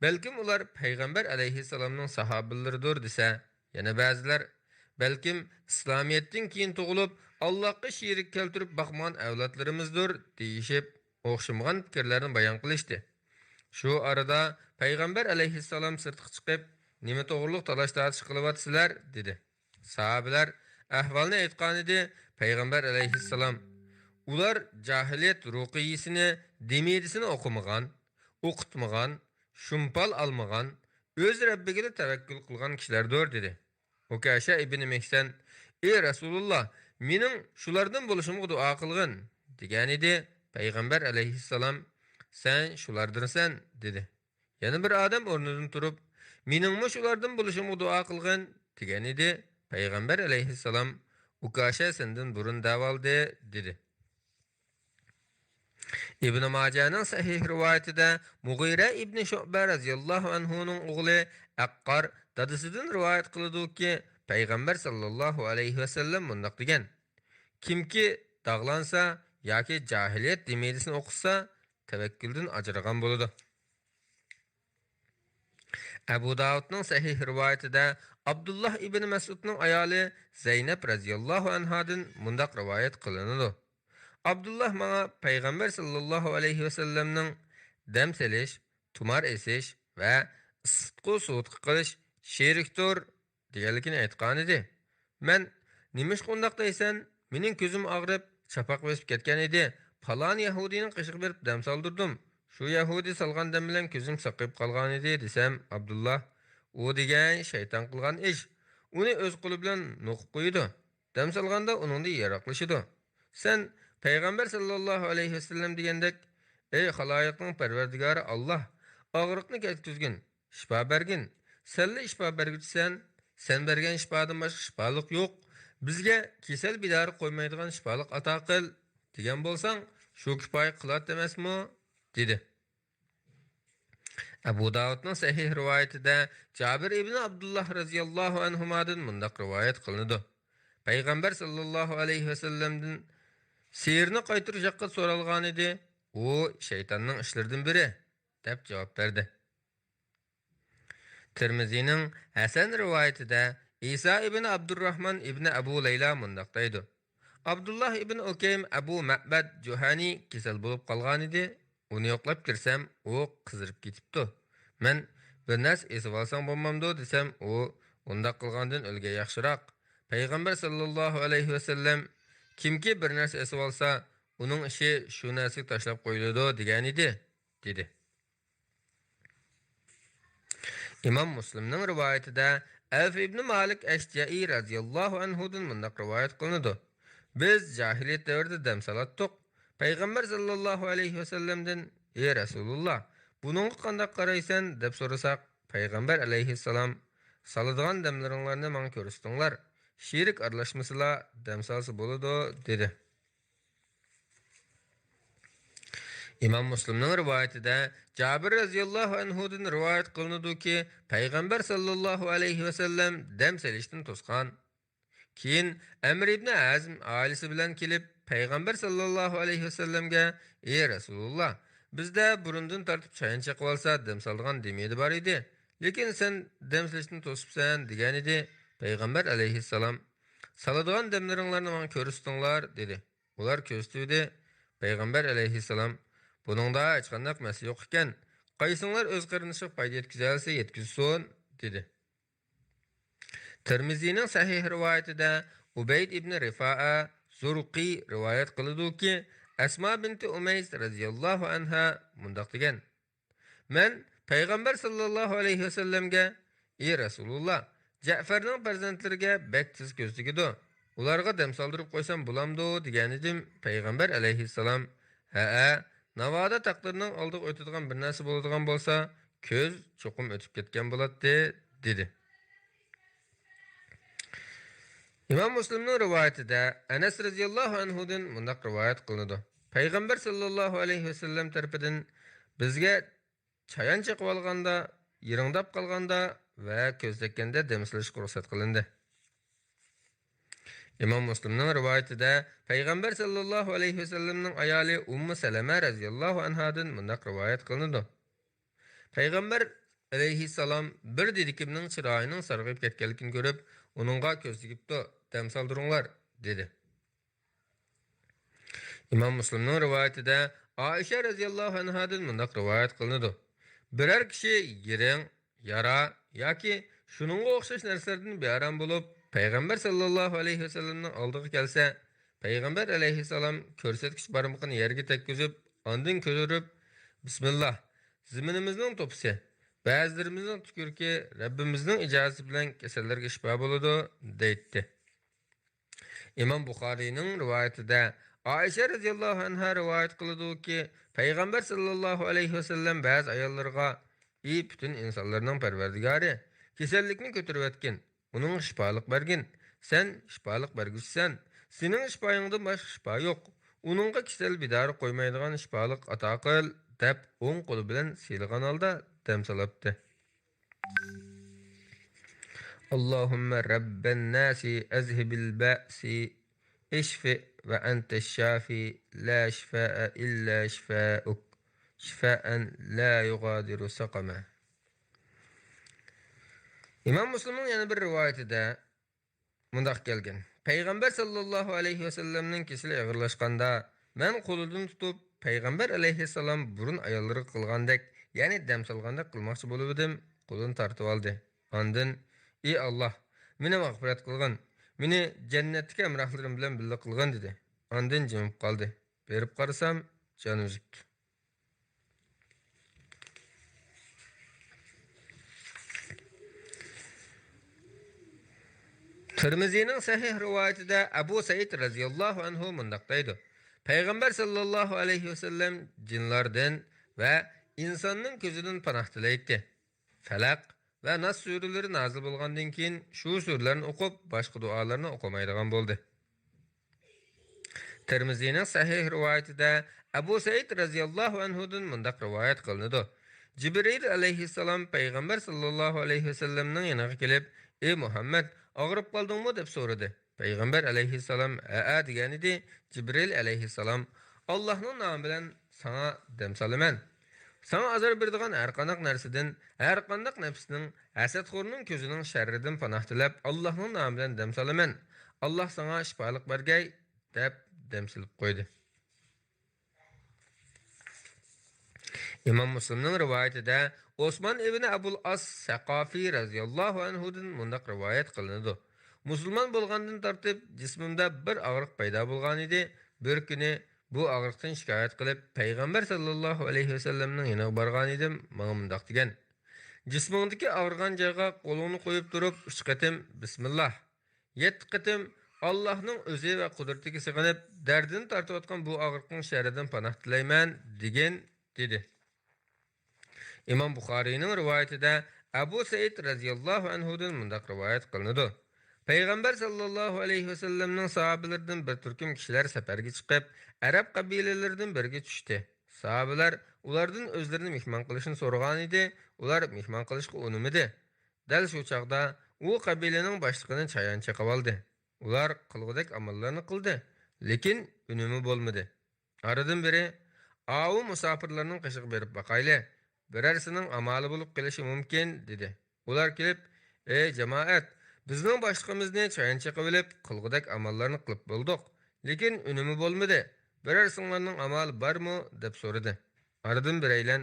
Belkim ular Peygamber aleyhisselamның sahabileridir dese, yana ba'zilar belkim İslamiyettin keyin tug'ilib Allohga shirik keltirib baqman avlodlarimizdir deyishib, o'xshamagan fikrlarni bayon qilishdi. Shu arada Peygamber aleyhisselam sirtqa chiqib, nima to'g'riliq talash tartish qilyapsizlar dedi. Sahabilar ahvolni aytgan edi. Peygamber aleyhisselam ular jahiliyet ruqiyisini, demedisini o'qimagan, o'qitmagan, shumpal almagan, o'z Rabbiga tavakkul qilgan kishilardir dedi. Ukasha ibn Mihsan, ey Rasulullah, mening shulardan bo'lishimga duo qilgin degan edi. Peygamber aleyhisselam sen shulardansan dedi. Yana bir odam o'rnidan turib, meningmi shulardan bo'lishimga duo qilgin degan edi. Peygamber aleyhisselam Ukasha sendan burun davoldi dedi. İbn Majah'ның sahih rivayetida Mughira ibn Shu'ba radhiyallohu anhu'ның o'g'li Aqqar dadasidan rivayet qiladi-ki, Peygamber sallallohu alayhi ve sellem bundaq degan: Kimki dağlansa yoki jahiliyet demedisini o'qisa, tavakkülden ajragan bo'ladi. Abu Davud'ның sahih rivayetida Abdullah ibn Mas'ud'ның ayoli Zeynep radhiyallohu anhadan bundaq rivayet qilinadi. Abdullah bana Peygamber sallallahu aleyhi ve sellem'nin dem selish, tumar esish ve ısıtqı soğutqı qilish şerikdir deganligini aytgan edi. Men nimish qundaq deysan, mening ko'zim og'rib, chapaq besib ketgan edi. Falan Yahudining qishiq berib dam soldirdim. Shu Yahudi salgan dam bilan ko'zim saqib qolgan edi desam, Abdullah u degan shayton qilgan ish. Uni o'z qo'li bilan nuqib qo'ydi. Dam solganda uningda yaroqlashidi. Sen Peygamber sallallahu aleyhi ve sellem degandek, ey haloyiqning parvardigori Allah, og'riqni ketkizgin, shifo bergin. Senli shifo berguvchisan, sen bergan shifodan boshqa shifoliq yo'q. Bizga kesal bidari qo'ymaydigan shifoliq ato qil degan bo'lsang, shu kifoya qilat emasmi? dedi. Abu Davud'ның sahih rivayetida Jabir ibn Abdullah radhiyallohu anhumadan mundaq rivayet qilinadi. Peygamber sallallahu aleyhi ve sellem'den Sihirni qaytirish haqida so'ralgan edi. U shaytonning ishlaridan biri deb javob berdi. Tirmizining Hasan rivoyatida İsa ibn Abdurrahman ibn Abu Layla mundaq deydi. Abdullah ibn Ukaym Abu Ma'bad Juhani kasal bo'lib qolgan edi. Uni yo'qlab kirsam, u qizirib ketibdi. Men bir narsa esib olsam bo'lmamdi desam, u undaq qilgandan o'lgan yaxshiroq. Payg'ambar sallallohu alayhi va sallam kimki bir narsa esib olsa, uning ishi shu narsaga tashlab qo'yiladi degan edi, dedi. İmam Muslimning rivoyatida Avf ibn Malik Ashja'i radhiyallohu anhudan mundaq rivoyat qilinadi. Biz jahiliyat davrida dam salatdik. Peygamber sallallahu aleyhi ve sellem'den, ey Resulullah, bununla qanday qaraysan deb so'rasak, Peygamber aleyhisselam, saladigan demlaringlarni men ko'rstinglar. Şirik aralashmasılar demsalsı bo'ladi dedi. İmam Müslim'nin rivayetida Jabir radhiyallohu anhudan rivayet qilinadi ki, Peygamber sallallahu aleyhi ve sellem dem selishdan to'sqan. Keyin Amr ibn Azm ailesi bilan kelib Peygamber sallallahu aleyhi ve sellem'ge, ey Resulullah, bizde burundan tartib chayin chaqib olsa dem saldigan demeydi bar edi. Lekin sen dem selishdan to'sibsan degan edi. Peygamber aleyhisselam, saladigan demlaringlarni men ko'rstinglar dedi. Ular ko'rsatdi. Peygamber aleyhisselam, buningda hech qanday masala yo'q ekan, qaysinglar o'z qarindoshga foyda yetkazsa yetkazsin dedi. Tirmizining sahih rivoyatida Ubayd ibn Rifa'a Zurqi rivoyat qiladi-ki, Asma binti Umays radhiyallohu anha mundaq degan: Men Peygamber sallallohu alayhi va sallamga, ey Rasulullah, Ja'farning farzandlariga bek tiz ko'z tegidi. Ularga dam soldirib qo'ysam bo'lamdi degan edim. Peygamber alayhissalom, ha, navoda taqdirning oldiga o'tadigan bir narsa bo'ladigan bo'lsa, ko'z cho'qim o'tib ketgan bo'ladi dedi. İmam Müslim'nin rivayetida Anas radhiyallohu anhudan mundaq rivoyat qilinadi. Peygamber sallallohu alayhi ve sellem tarafidan bizga chayon chaqib olganda, yiringdab qolganda ve ko'zlakkanda demsilishga ruxsat qilindi. İmam Müslim'nin rivayetida Peygamber sallallahu aleyhi ve sellem'nin ayoli Ummu Salama radhiyallohu anhadan mundaq rivoyat qilinadi. Peygamber alayhissalom bir dedikimning chiroyining sarg'ayib ketganligini ko'rib, uningga ko'z tegibdi, dam soldiringlar, dedi. İmam Müslimning rivoyatida Oisha radhiyallohu anhadan mundaq rivoyat qilinadi. Biror kishi yiring, yara yoki shuningga o'xshash narsalardan bearam bo'lib, payg'ambar sallallohu alayhi vasallamning oldiga kelsa, payg'ambar alayhissalom ko'rsatkich barmoqini yerga tekkizib, ondan ko'rib, bismillah, ziminimizning to'pisi, ba'zilarimizning tukurki Rabbimizning ijozati bilan kasallarga shifo bo'ladi, deydi. İmam Buxariyning rivoyatida Oisha radhiyallohu anha rivoyat qiladi-ki, payg'ambar sallallohu alayhi vasallam ba'zi ayollarga: "Ey butun insonlarning parvardigori, kasallikni ko'tarib o'tgin, uning shifolik bergin. Sen shifolik berguchisan. Sening shifoyingdan boshqa shifo yo'q. Uningga kasal bidori qo'ymaydigan shifolik ato qil", deb o'ng qo'li bilan siylgan holda dam solibdi. Allahumma rabban nasi azhibil ba'si ishfi ve enteş şafi la şifa'a illa şifa'uk şifa'an la yugadiru saqama. İmam Müslim'in yana bir rivayetinde mundaq kelgan. Payg'ambar sallallohu alayhi vasallamning kesili og'irlashganda men qo'lidan tutib, payg'ambar alayhissalom burun ayollari qilgandek, ya'ni dam solganda qilmoqchi bo'lib edim, qo'lini tortib oldi. Ondan: "Ey Alloh, meni mag'firat qilgin, meni jannatga hamrohlarim bilan birga qilgin", dedi. Ondan jimib qoldi. Berib qarasam, jon uzibdi. Tirmizining sahih rivoyatida Abu Said radhiyallohu anhu mundaq deydi: Payg'ambar sallallohu alayhi vasallam jinlardan va insonning ko'zidan panoh tilaydi. Falaq va Nas suralari nozil bo'lgandan keyin shu suralarni o'qib, boshqa duolarni o'qimaydigan bo'ldi. Tirmizining sahih rivoyatida Abu Said radhiyallohu anhudan mundaq rivoyat qilinadi: Jibril alayhissalom payg'ambar sallallohu alayhi vasallamning yoniga kelib: "Ey Muhammad, og'rib qoldingmi?" deb so'radi. Payg'ambar alayhissalom "A" degan edi. Jibril alayhissalom: "Allohning nomi bilan sana dam solaman. Sana azor beradigan har qanday narsadan, har qanday nafsning, hasadxo'rning ko'zining sharridan panoh tilab, Allohning nomi bilan dam solaman. Alloh sana shifolik bergay", deb dam silib qo'ydi. İmam Müslimning rivoyatida Osman ibn Abul As Saqafi radhiyallohu anhudan mundaq rivoyat qilinadi. Musulmon bo'lgandan tortib jismimda bir og'riq paydo bo'lgan edi. Bir kuni bu og'riqdan shikoyat qilib payg'ambar sallallohu alayhi vasallamning yoniga borgan edim. Menga mundaq degan: "Jismingdagi og'rigan joyga qo'lingni qo'yib turib, 3 qatim bismillah, 7 qatim Allohning o'zi va qudratiga sig'inib, dardini tortayotgan bu og'riqning sharridan panoh tilayman", degan dedi. İmam Buxariyning rivoyatida Abu Said radhiyallohu anhudan mundaq rivoyat qilinadi: Payg'ambar sallallohu alayhi vasallamning sahobalaridan bir turkum kishilar safarga chiqib, arab qabilalaridan biriga tushdi. Sahobalar ulardan o'zlarini mehmon qilishni so'ragan edi. Ular mehmon qilishga unimidi. Dal shu chaqda u qabilaning boshlig'ini chayon chaqib oldi. Ular qilgudek amallarni qildi, lekin unumi bo'lmadi. Aradan biri: "Avu musofirlarning qishig'i berib baqayli, birarsining amali bo'lib qilishi mumkin", dedi. Ular kelib: "Ey jamoat, bizning boshlig'imizni chayon chaqib olib, qilgudek amallarni qilib bo'ldik, lekin unumi bo'lmadi. Birarsinglarning amali bormi?" deb so'radi. Aradan biraylan: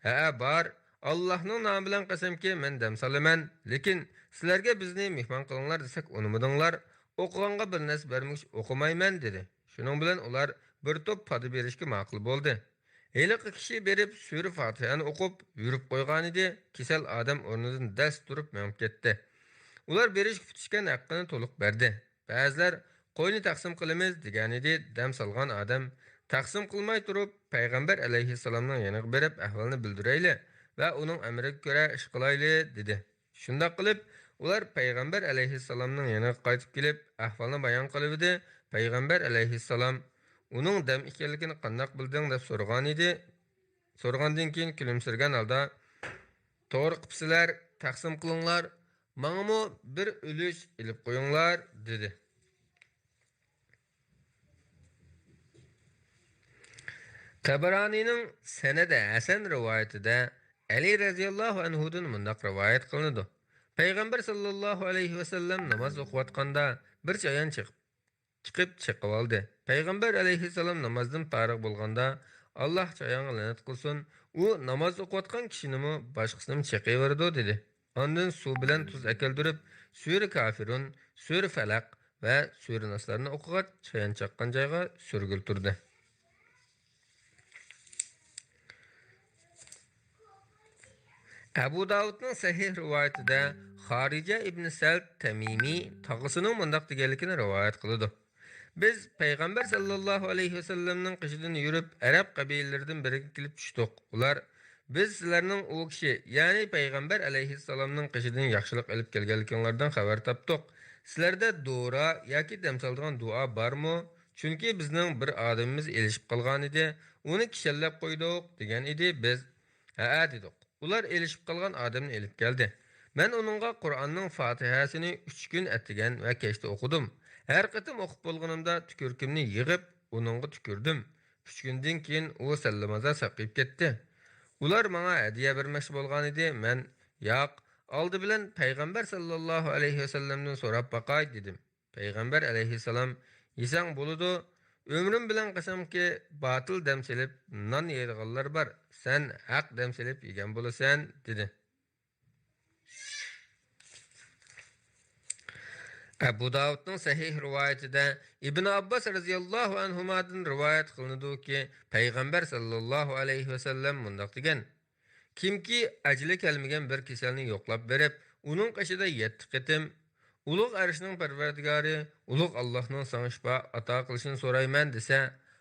"Ha, bor. Allohning nomi bilan qasamki, men dam solaman, lekin sizlarga bizni mehmon qilinglar desak unumidinglar. O'qiganga bir narsa bermoq o'qimayman", dedi. Shuning bilan ular bir to'p foda berishga ma'qul bo'ldi. Heliqi kishi berib sura Fatihani o'qib yurib qo'ygan edi. Kasal odam o'rnidan dast turib menib ketdi. Ular berish kutishgan haqqini to'liq berdi. Ba'zilar qo'yni taqsim qilamiz degan edi. Dam solgan odam taqsim qilmay turib payg'ambar alayhissalomning yoniga berib ahvolni bildirayli va uning amriga ko'ra ish qilayli, dedi. Shunda qilib ular payg'ambar alayhissalomning yoniga qaytib kelib ahvolni bayon qilibdi. Payg'ambar alayhissalom uning dam ekanligini qanday bilding deb so'ragan edi. So'ragandan keyin kulimsirgan holda: "To'g'ri qilibsizlar, taqsim qilinglar. Menga bir ulush ilib qo'yinglar", dedi. Tabaranining sanadi hasan rivoyatida Ali radhiyallohu anhudan mundaq rivoyat qilinadi. Payg'ambar sallallohu alayhi vasallam namoz o'qiyotganda bir chayon chiqib oldi. Payg'ambar alayhissalom namozdan farigʼ bo'lganda Alloh chayonga la'nat qilsin, u namoz o'qiyotgan kishinimi boshqasini chiqaverdi dedi. Ondan suv bilan tuz akeldirib, sura kafirun, sura falaq va sura naslarni o'qigach, chayon chaqqan joyga surgiltirdi. Abu Davudning sahih rivoyatida Xarija ibn Sal Tamimi tog'isining mundaq deganligini rivoyat qiladi. Biz payg'ambar sallallohu alayhi vasallamning qishidan yurib, arab qabilalaridan biriga kelib tushdik. Ular biz sizlarning u kishi, ya'ni payg'ambar alayhissalomning qishidan yaxshilik olib kelganliklaringizdan xabar topdik. Sizlarda dora yoki damsaldigan duo bormi? Chunki bizning bir odamimiz elishib qolgan edi, uni kishallab qo'ydik degan edi. Biz ha dedik. Ular elishib qolgan odamni elib keldi. Men uningga Qur'onning Fatihasini 3 kun atigan va kechda o'qidim. Her qatim o'qib bo'lganimda tükürkümni yig'ib, uningga tükürdüm. 3 kundan keyin u sallamaza saqib ketdi. Ular menga hadiya bermoqchi bo'lgan edi. Men yo'q, oldi bilan payg'ambar sallallohu alayhi vasallamdan so'rab baqay dedim. Payg'ambar alayhissalom, "Yesang bo'ladi, ömrüm bilan qasamki, batıl dam selib non yeydiganlar bor. Sen haq dam selib yegan bo'lasan" dedi. Abu Davud'un sahih rivayetinde İbn Abbas radıyallahu anhumadan rivayet kılındı ki Peygamber sallallahu aleyhi ve sellem mundaq degan: Kimki acili kelmegen bir keselni yo'qlab berib, uning qishida 7 qitim Ulug' arshning parvardigori, ulug' Allohning sana shifo ato qilishini so'rayman desa,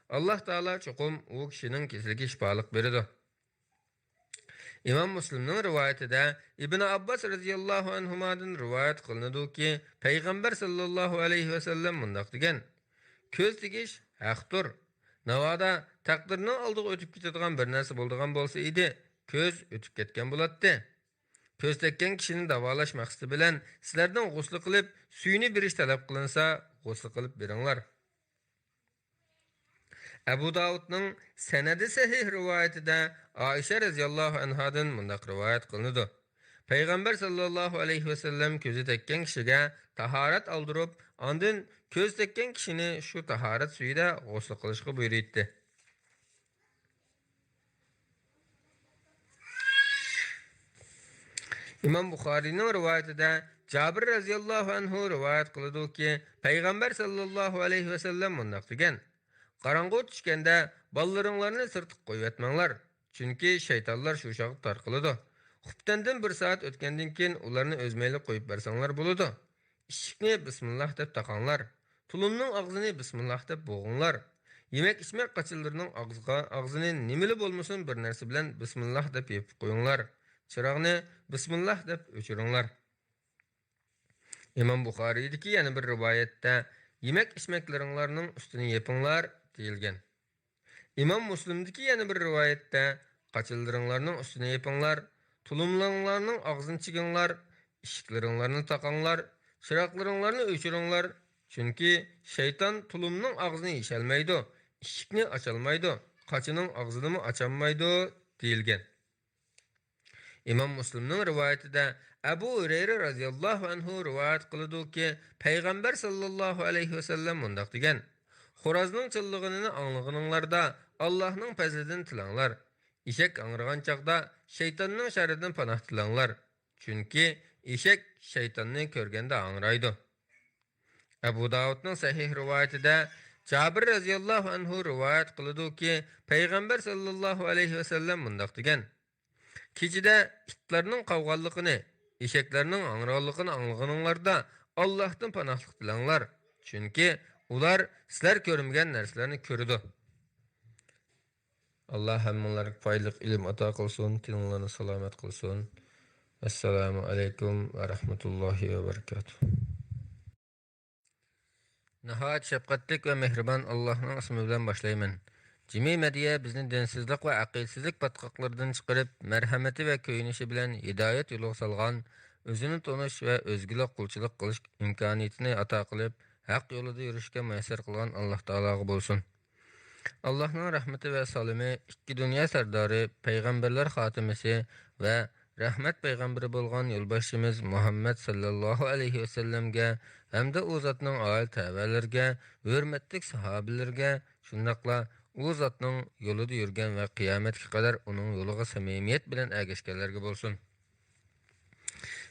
Alloh taolo cho'qim u kishining kesaliga shifolik beradi. İmam Müslim'nin rivayetinde İbn Abbas radıyallahu anhumadan rivayet kılındı ki Peygamber sallallahu aleyhi ve sellem mundaq degan: Köz tegish haqdir. Navada taqdirning oldiga o'tib ketadigan bir narsa bo'ldigan bo'lsa edi, ko'z o'tib ketgan bo'ladi. Ko'z tekkan kishini davolash maqsadi bilan sizlardan g'usl qilib, suyini berish talab qilinsa, g'usl qilib beringlar. Abu Davud'ның senedi sahih rivayetinde Aişe radıyallahu anhadan mundaq rivayet kılındı. Peygamber sallallahu aleyhi ve sellem közü tekken kişiге taharat aldırıp, andın köz tekken kişini şu taharat suyida g'usl qilishga buyurdi. İmam Buxorining rivayetinde Jabir radıyallahu anhu rivayet kıldı ki Peygamber sallallahu aleyhi ve sellem mundaq degan: Qarang'u tushganda ballariңlarni sirtib qo'yatmanglar, chunki shaytonlar shu shoqib tarqiladi. Xubtandan 1 soat o'tgandan keyin ularni o'zmayli qo'yib bersanglar bo'ladi. Ishikni bismillah deb taqanglar. Tulumning og'zini bismillah deb bo'g'inglar. Yemek-ichmak qachillarining og'zini nimali bo'lmasin bir narsa bilan bismillah deb yopib qo'yinglar. Chiroqni bismillah deb o'chiringlar. İmam Buxoriydagi yana bir rivoyatda yemek-ichmaklaringlarning ustini yopinglar deyilgan. İmam Müslim'deki yana bir rivayette qachillaringlarning ustini yopinglar, tulumlaringlarning og'zini chiginglar, ishiklaringlarni taqanglar, chiroqlaringlarni o'chiringlar, chunki shayton tulumning og'zini yesholmaydi, ishikni ocholmaydi, qachining og'zini ocholmaydi deyilgan. İmam Müslim'ning rivayetida Abu Hurayra radıyallahu anhu rivayet qiladi ki Peygamber sallallahu aleyhi ve sellem mundaq degan: Xo'rozning chillig'ini anglag'ininglarda Allohning fazlidan tilanglar. Eshak angragan chaqda shaytonning sharridan panoh tilanglar. Chunki eshak shaytonni ko'rganda angraydi. Abu Davudning sahih rivoyatida Jabir radıyallahu anhu rivayet qiladi ki Peygamber sallallahu aleyhi ve sellem mundaq degan: Kechida itlarning qavg'onligini, eshaklarning angraganligini anglag'ininglarda Allohdan panohlik tilanglar. Chunki ular sizlar ko'rmagan narsalarni ko'rdi. Allah hammalarga foydali ilm ato qilsin, tininglarni salomat qilsin. Assalomu alaykum va rahmatullohi va barakatuh. Nihoyat shafqatli va mehribon Allohning ismi bilan boshlayman. Cimi mediya bizni dinsizlik va aqidasizlik patqoqlaridan chiqarib, marhamati va ko'yinishi bilan hidoyat yo'liga solgan, o'zini tonish va o'zgalarga qulchilik qilish imkoniyatini ato qilib, haq yo'lida yurishga muyassar qilgan Alloh taologa bo'lsin. Allah'ın rahmeti ve salimi iki dünya serdari, peygamberler hatimesi ve rahmet peygamberi bolgan yolbaşımız Muhammed sallallahu aleyhi ve sellemge hem de o zatның aile təbələrgə, hürmetlik sahabilərgə, şundaqla o zatның yolida yürgen ve kıyametki kadar onun yoluga samimiyet bilen ergeşkenlerge bolsun.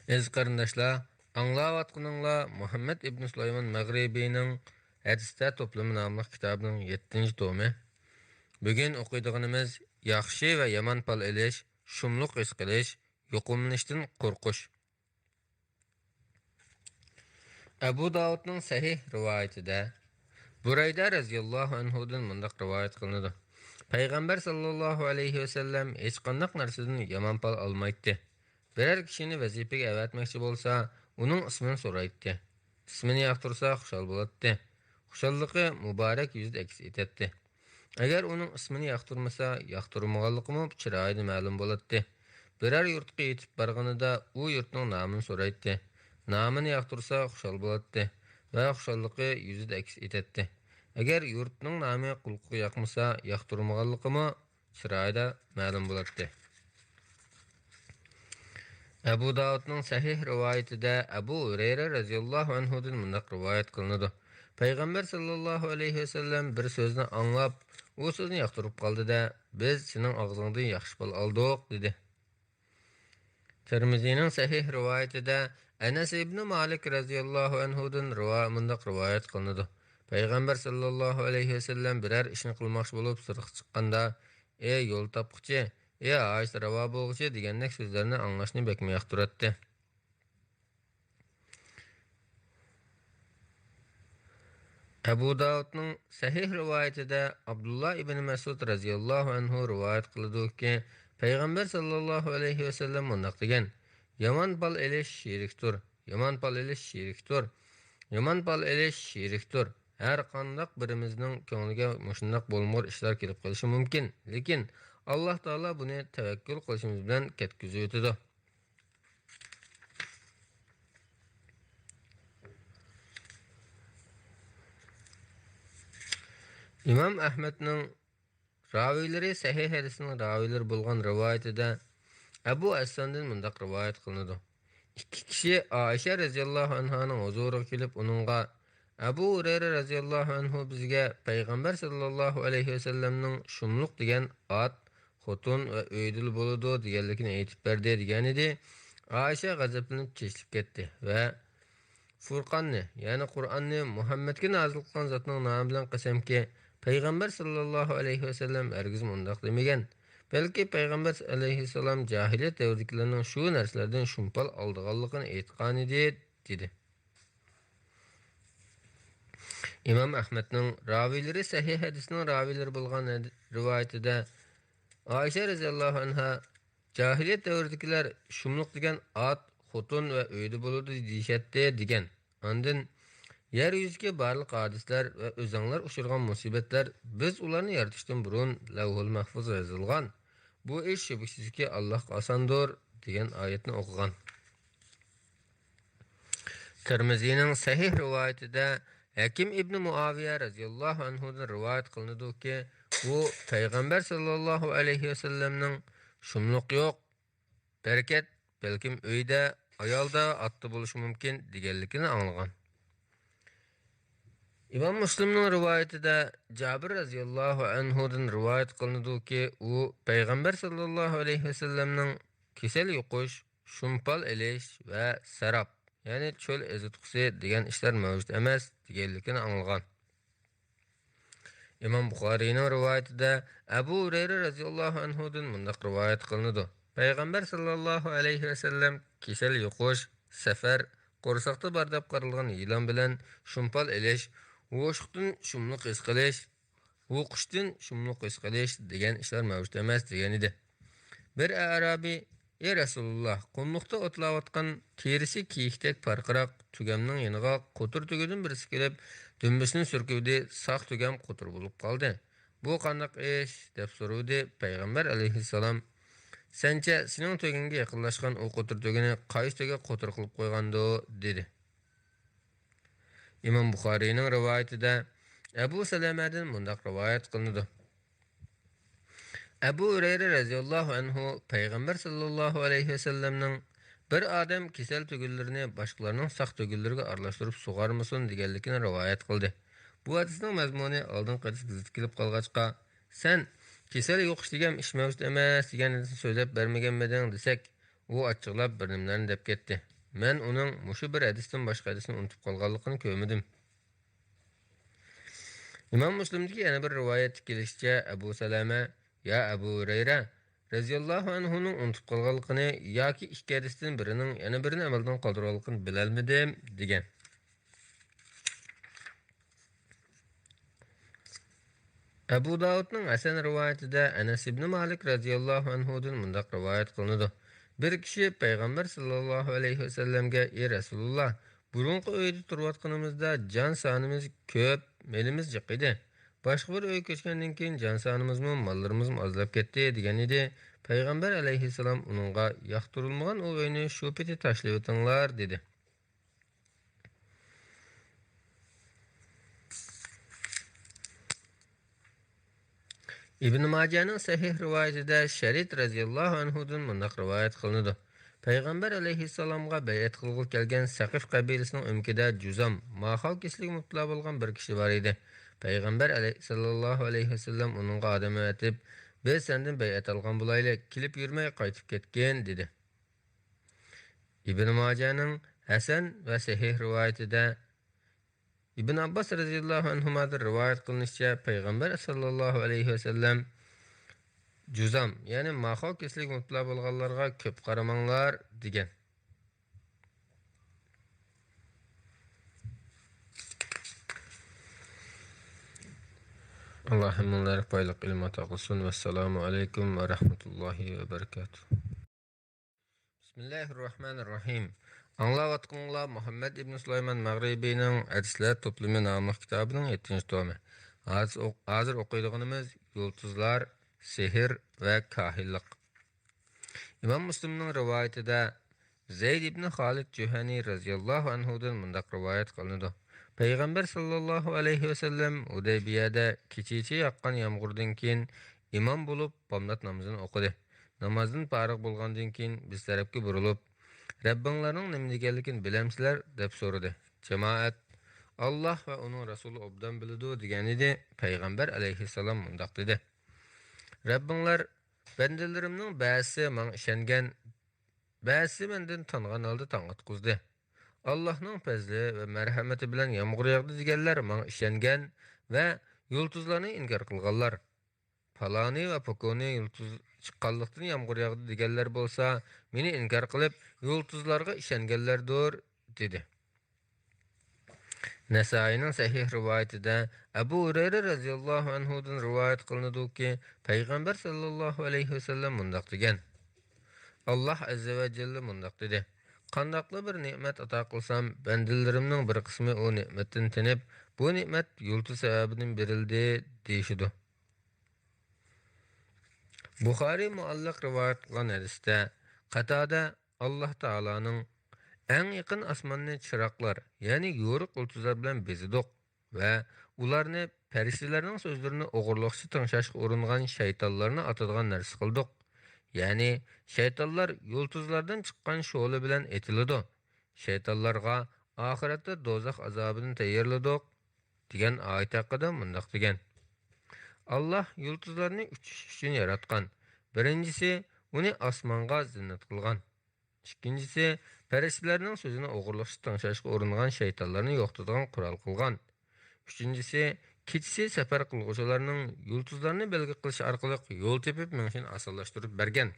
Aziz qarindaşlar, anlavatqınыңla Muhammed ibn Süleyman Magribi'nin Hadisler Toplumu namlı kitabının 7. tomu. Bugün okuyduğumuz yaxşı ve yaman pal eliş, şumluq his qilish, yuqumlanishdan qo'rqish. Abu Davudning sahih rivoyatida Burayda radhiyallohu anhudan mundaq rivoyat qilinadi. Payg'ambar sallallohu alayhi va sallam hech qanday narsadan yaman pal olmaydi. Biror kishini vazifaga avatmoqchi bo'lsa, uning ismini so'raydi. İsmini yoqtirsa xushal bo'ladi. Xushallıqı muborak yuzda aks etadi. Agar uning ismini yoqtirmasa, yoqtirmaganligimi chiroyida ma'lum bo'ladi. Biror yurtga yetib borganida u yurtning nomini so'raydi. Nomini yoqtirsa xushal bo'ladi va xushallıqı yuzda aks etadi. Agar yurtning nomi qulqqa yoqmasa, yoqtirmaganligimi chiroyida ma'lum bo'ladi. Abu Davudning sahih rivoyatida Abu Hurayra radhiyallohu anhudan mundaq rivoyat qilinadi. Payg'ambar sallallohu alayhi va sallam bir so'zni anglab, u so'zni yoqtirib qoldi-da, biz sening og'zingdan yaxshi pul oldik dedi. Tirmizining sahih rivoyatida Anas ibn Malik radhiyallohu anhudan mundaq rivoyat qilinadi. Payg'ambar sallallohu alayhi va sallam biror ishni qilmoqchi bo'lib sirtqa chiqqanda, "Ey yo'l topquchi, ey ayş ravo bo'lguchi" degandek so'zlarni anglashni bekmi yoqtiradi. Abu Davudning sahih rivoyatida Abdullah ibn Mas'ud radhiyallohu anhu rivoyat qiladi-ki, Payg'ambar sallallohu alayhi va sallam mundaq degan: "Yomon pal elish shirikdir, yomon pal elish shirikdir, yomon pal elish shirikdir. Har qanday birimizning ko'ngliga mushundaq bo'lmur ishlar kelib qolishi mumkin, lekin Alloh taolo buni tavakkul qilishimiz bilan ketkizib o'tadi." İmam Ahmed'nin ravileri sahih hadisinin ravileri bulgan rivayetinde Ebu Aslan'dan mundaq rivayet kılındı. İki kişi Ayşe radhiyallohu anh'ın huzuruna kelib onunğa Ebu Hurayra radhiyallohu anhu bizge Peygamber sallallahu aleyhi ve sellem'nin şumluq degan at, xotun ve öydül boludu deganligini aytib berdi degan edi. Ayşe g'azablanib kesilib ketdi ve Furqanni, yani Qur'onni Muhammedga nazil qilgan zotning nomi bilan qasamki, Payg'ambar sallallohu alayhi va sallam hargiz mundaq demagan. Balki Payg'ambar alayhissalom jahiliyat davridagilarning shu narsalardan shumpal oldiganligini aytgan edi, dedi. İmam Ahmedning raviylari sahih hadisning raviylari bo'lgan rivoyatida Ayşe radhiyallohu anha jahiliyat davridagilar shumluq degan at, xotun ve öydü buludu deyişetdi degan. Andın yer yüzüge barliq hadisler ve özanglar uçurgan musibetler biz ularını yaratıştan burun lavhul mahfuz yazılgan. Bu iş şübhesiz ki Allah asandır degan ayetini okugan. Tirmizi'nin sahih rivayetinde Hakim İbn Muaviye radhiyallohu anhu'dan rivayet kılındı ki bu Peygamber sallallahu aleyhi ve sellem'nin şumluq yok, bereket, belkim öyde, ayalda attı buluş mümkün deganligini anglagan. İmam Müslim'nin rivayetinde Cabir radhiyallohu anhu'dan rivayet kılındı ki u Peygamber sallallahu aleyhi ve sellem'nin kesel yoqush, shumpal elish ve sarab, yani çöl ezitqusi degan ishlar mavjud emas deganligini anglagan. İmam Buxariyning rivayetinde Abu Hurayra radhiyallohu anhu'dan mundaq rivayet kılındı. Peygamber sallallahu aleyhi ve sellem kesel yoqush, safar, qo'rsoqda bar deb qaralgan yilon bilan shumpal elish, o'shqdan shumluq his qilish, o'qishdan shumluq his qilish degan ishlar mavjud emas degan edi. Bir Arabiy: "Ey Rasululloh, qumluqda o'tlayotgan terisi kiyikdek parqiraq tugamning yoniga qo'tir tugidan birisi kelib, dumbisini surkivdi, saq tugam qo'tir bo'lib qoldi. Bu qanday ish?" deb so'radi. Payg'ambar alayhissalom: "Sence sening tuganga yaqinlashgan o qo'tir tugini qaysi tuga qo'tir qilib qo'ygandi?" dedi. İmam Buxariyning rivoyatida Ebu Seleme'den mundak rivayet kılındı. Ebu Hureyre radıyallahu anhu Peygamber sallallahu aleyhi ve sellem'nin bir adam kesel tügüllerini başkalarının sak tügüllerine arlaştırıp soğar mısın degenlikini rivayet kıldı. Bu hadisning mazmuni oldin qadis gizit kelib qolg'achqa sen kesel yo'q degan ish mavjud emas deganini so'zlab bermaganmiding desak, u ochiqlab bir nimalarni deb ketdi. Men uning mushu bir hadisdan boshqa hadisni unutib qolganligini ko'rmadim. İmam Müslim'deki yana bir rivayet kelishicha Abu Salama ya Abu Hurayra raziyallohu anhuning unutib qolganligini yoki ikki hadisdan birining yana birini amaldan qoldirganligini bilolmadim degan. Abu Davud'ның Hasan rivayetinde Enes ibn Malik radıyallahu anhu'dan mundaq rivayet kılındı. Bir kişi Peygamber sallallahu aleyhi ve sellem'ge "Ey Resulullah, burunqi öyde turvatqanımızda can sanımız köp, melimiz jiq edi. Başqa bir öy köçkenden keyin can sanımızmı, mallarımızmı azlab ketdi" degan edi. Peygamber aleyhisselam onunğa "Yaqtirilmagan o öyni şu peti taşlayıp ötinglar" dedi. İbn Majah'ның sahih rivayetinde Şerit radıyallahu anhu'dan mundaq rivayet kılındı. Peygamber aleyhisselamga bayat kılgıl kelgen Saqif kabilesinin ömkide Cüzam, mahal keslik mutla bolgan bir kişi var idi. Peygamber sallallahu aleyhi ve sellem onunğa adamı etip, "Biz senden bayat algan bulaylı, kilip yürmeye qaytıp ketken" dedi. İbn Majah'ның Hasan ve sahih rivayetinde İbn Abbas radıyallahu anhuma'da rivayet kılınışça Peygamber sallallahu aleyhi ve sellem Cüzam, yani mahal keslik mutla bolganlarga köp qaramanglar degan. Allohim onlara payliq ilm ato qilsin. Vassalamu alaykum va rahmatullohi va barakatuh. Bismillahirrahmanirrahim. Anglayotganlar Muhammad ibn Sulaymon Mag'ribiyning Hadislar to'plami nomli kitobining 7-tomi. Hozir o'qiydiganimiz yulduzlar, sehr ve kahillik. İmam Müslim'nin rivayetinde Zeyd ibn Halid Cühani radıyallahu anhu'dan mundaq rivayet kılındı. Peygamber sallallahu aleyhi ve sellem Hudeybiye'de keçiçi yaqqan yağmurdan keyin imam bulup bomdod namazını okudu. Namazdan farıq bo'lgandan keyin biz tarafga burilib, Rabbinglarning nima deganligini bilamsizlar deb so'radi. Jamoat Allah ve onun Resulü obdan biladi degan edi. Peygamber aleyhisselam mundaq dedi. Rabbinglar bandalarimning ba'zisi menga ishongan, ba'zisi mendan tangan holda tang'atqizdi. Allah'ның fazli ve merhameti bilen yağmur yağdı deganlar menga ishongan ve yulduzlarni inkar qilganlar. Palani ve Pokoni yulduz chiqqanlikdan yağmur yağdı deganlar bo'lsa, meni inkar qilib, yulduzlarga ishonganlardir dedi. Nasai'nin sahih rivayetinde Ebu Hureyre radıyallahu anhu'dan rivayet kılındı ki Peygamber sallallahu aleyhi ve sellem mundaq degan. Allah azze ve celle mundaq dedi. Qandaqlı bir nimet ata qılsam, bandalarimning bir qismi o nimetdan tinib, bu nimet yulduz sababidan berildi deyişidir. Buxari muallaq rivayet qılan hadisda Qatada Allah Taala'nın en yakın asmanni çıraklar, yani yoruq yulduzlar bilan bezidik ve ularni farishtalarning so'zlarini o'g'irliqchi tingshashga uringan shaytonlarni atadigan narsa qildik. Yani shaytonlar yulduzlardan chiqqan sho'li bilan etiladi. Shaytonlarga oxiratda do'zax azobini tayyorladik degan oyat haqida mundaq degan. Allah yulduzlarni uchish uchun yaratgan. Birincisi, uni osmonga zinnat qilgan. İkincisi, farishtalarning so'zini o'g'irliqchi tingshashga uringan shaytonlarni yo'qotadigan qurol qilgan. Üçüncüsü, kechisi safar qilguvchilarning yulduzlarni belgi qilish orqali yo'l tepib minishini osonlashtirib bergan.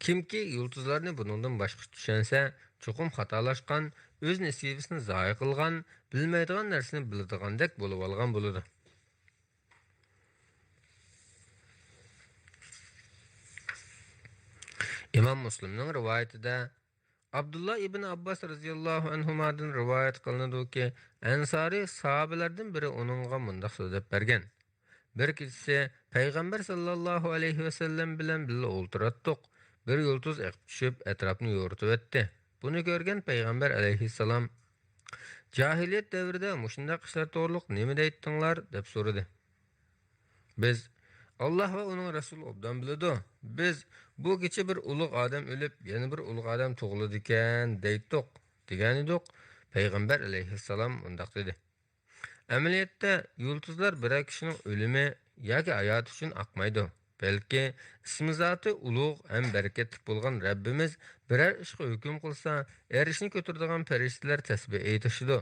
Kimki yulduzlarni buningdan boshqa tushunsa, cho'qim xatolashgan, o'z nasibasini zoya qilgan, bilmaydigan narsani biladigandek bo'lib olgan bo'ladi. İmam Müslim'nin rivayetinde Abdullah ibn Abbas radıyallahu anhuma'dan rivayet kılındı ki Ensari sahabelerden biri onunğa mundaq söylep bergen. Bir kişisi Peygamber sallallahu aleyhi ve sellem bilen birga o'ltiratdik. Bir yulduz eqib tushib etrafni yo'ritib etdi. Buni ko'rgan Peygamber aleyhisselam Cahiliyet devrida mushundaq ishlar to'g'riliq nima deytdinglar deb so'radi. Biz Allah va uning Rasuli obdan biladi. Biz bu kecha bir ulug' odam o'lib, yana bir ulug' odam tug'ildi ekan deytdik. Degan edik. Payg'ambar alayhissalom undaq dedi. Amaliyotda yulduzlar bir kishining o'limi yoki hayoti uchun aqmaydi. Balki ismi zoti ulug' ham barakatli bo'lgan Rabbimiz biror ishga hukm qilsa, erishni ko'taradigan farishtalar tasbih aytishidi.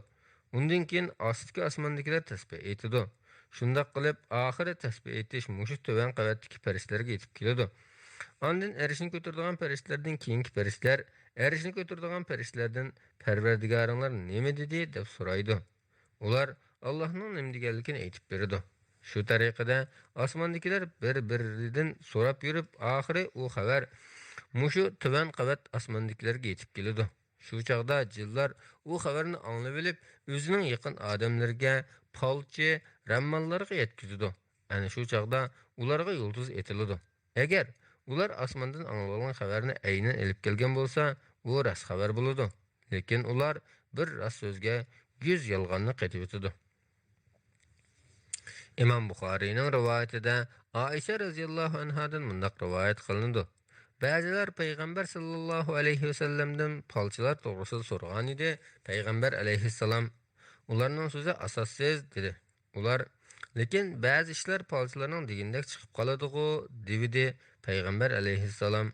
Undan keyin ostki osmondagilar tasbih aytadi. Shundoq qilib, oxiri tasbih aytish mushu to'van qavatdagi farishtalarga yetib keladi. Ondan erishni ko'taradigan farishtalardan keyingi farishtalar erishni ko'taradigan farishtalardan Parvardigoringlar nima dedi deb so'raydi. Ular Allohning nima deganligini aytib beradi. Shu tariqada osmondagilar bir-biridan so'rab yurib, oxiri u xabar mushu tuvan qavat osmondagilarga yetib keladi. Shu chaqda jinlar u xabarni anglab olib, o'zining yaqin odamlarga, polchi, rammonlarga yetkazadi. Ana shu chaqda ularga yulduz etiladi. Agar ular osmondan anglagan xabarni aynan elib kelgan bo'lsa, bu rost xabar bo'ladi. Lekin ular bir rost so'zga 100 yolg'onni qaytib o'tadi. İmam Buxariyning rivoyatida Aisha radhiyallohu anhadan mundaq rivoyat qilindi. Ba'zilar payg'ambar sallallohu alayhi vasallamdan palchilar to'g'risida so'ragan edi. Payg'ambar alayhissalom ularning so'zi asossiz dedi. Ular lekin ba'zi ishlar palchilarning degandek chiqib qoladi-ku dedi payg'ambar alayhissalom.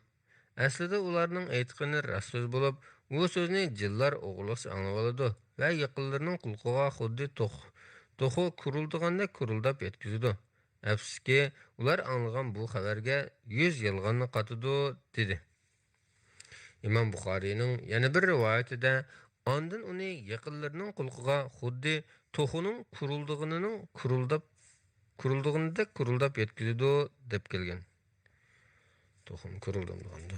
Aslida ularning aytgani rost so'z bo'lib, u so'zni jinlar o'g'liqcha anglab oladi va yaqinlarining qulqiga xuddi to'xu kuruldigandek kuruldab yetkazadi. Afsuski, ular anglagan bu xabarga 100 yolg'onni qatidi dedi. İmam Buxariyning yana bir rivoyatida ondan uni yaqinlarining qulqiga xuddi to'xuning kuruldigandek kuruldab yetkazadi deb kelgan. To'xum kuruldimdi.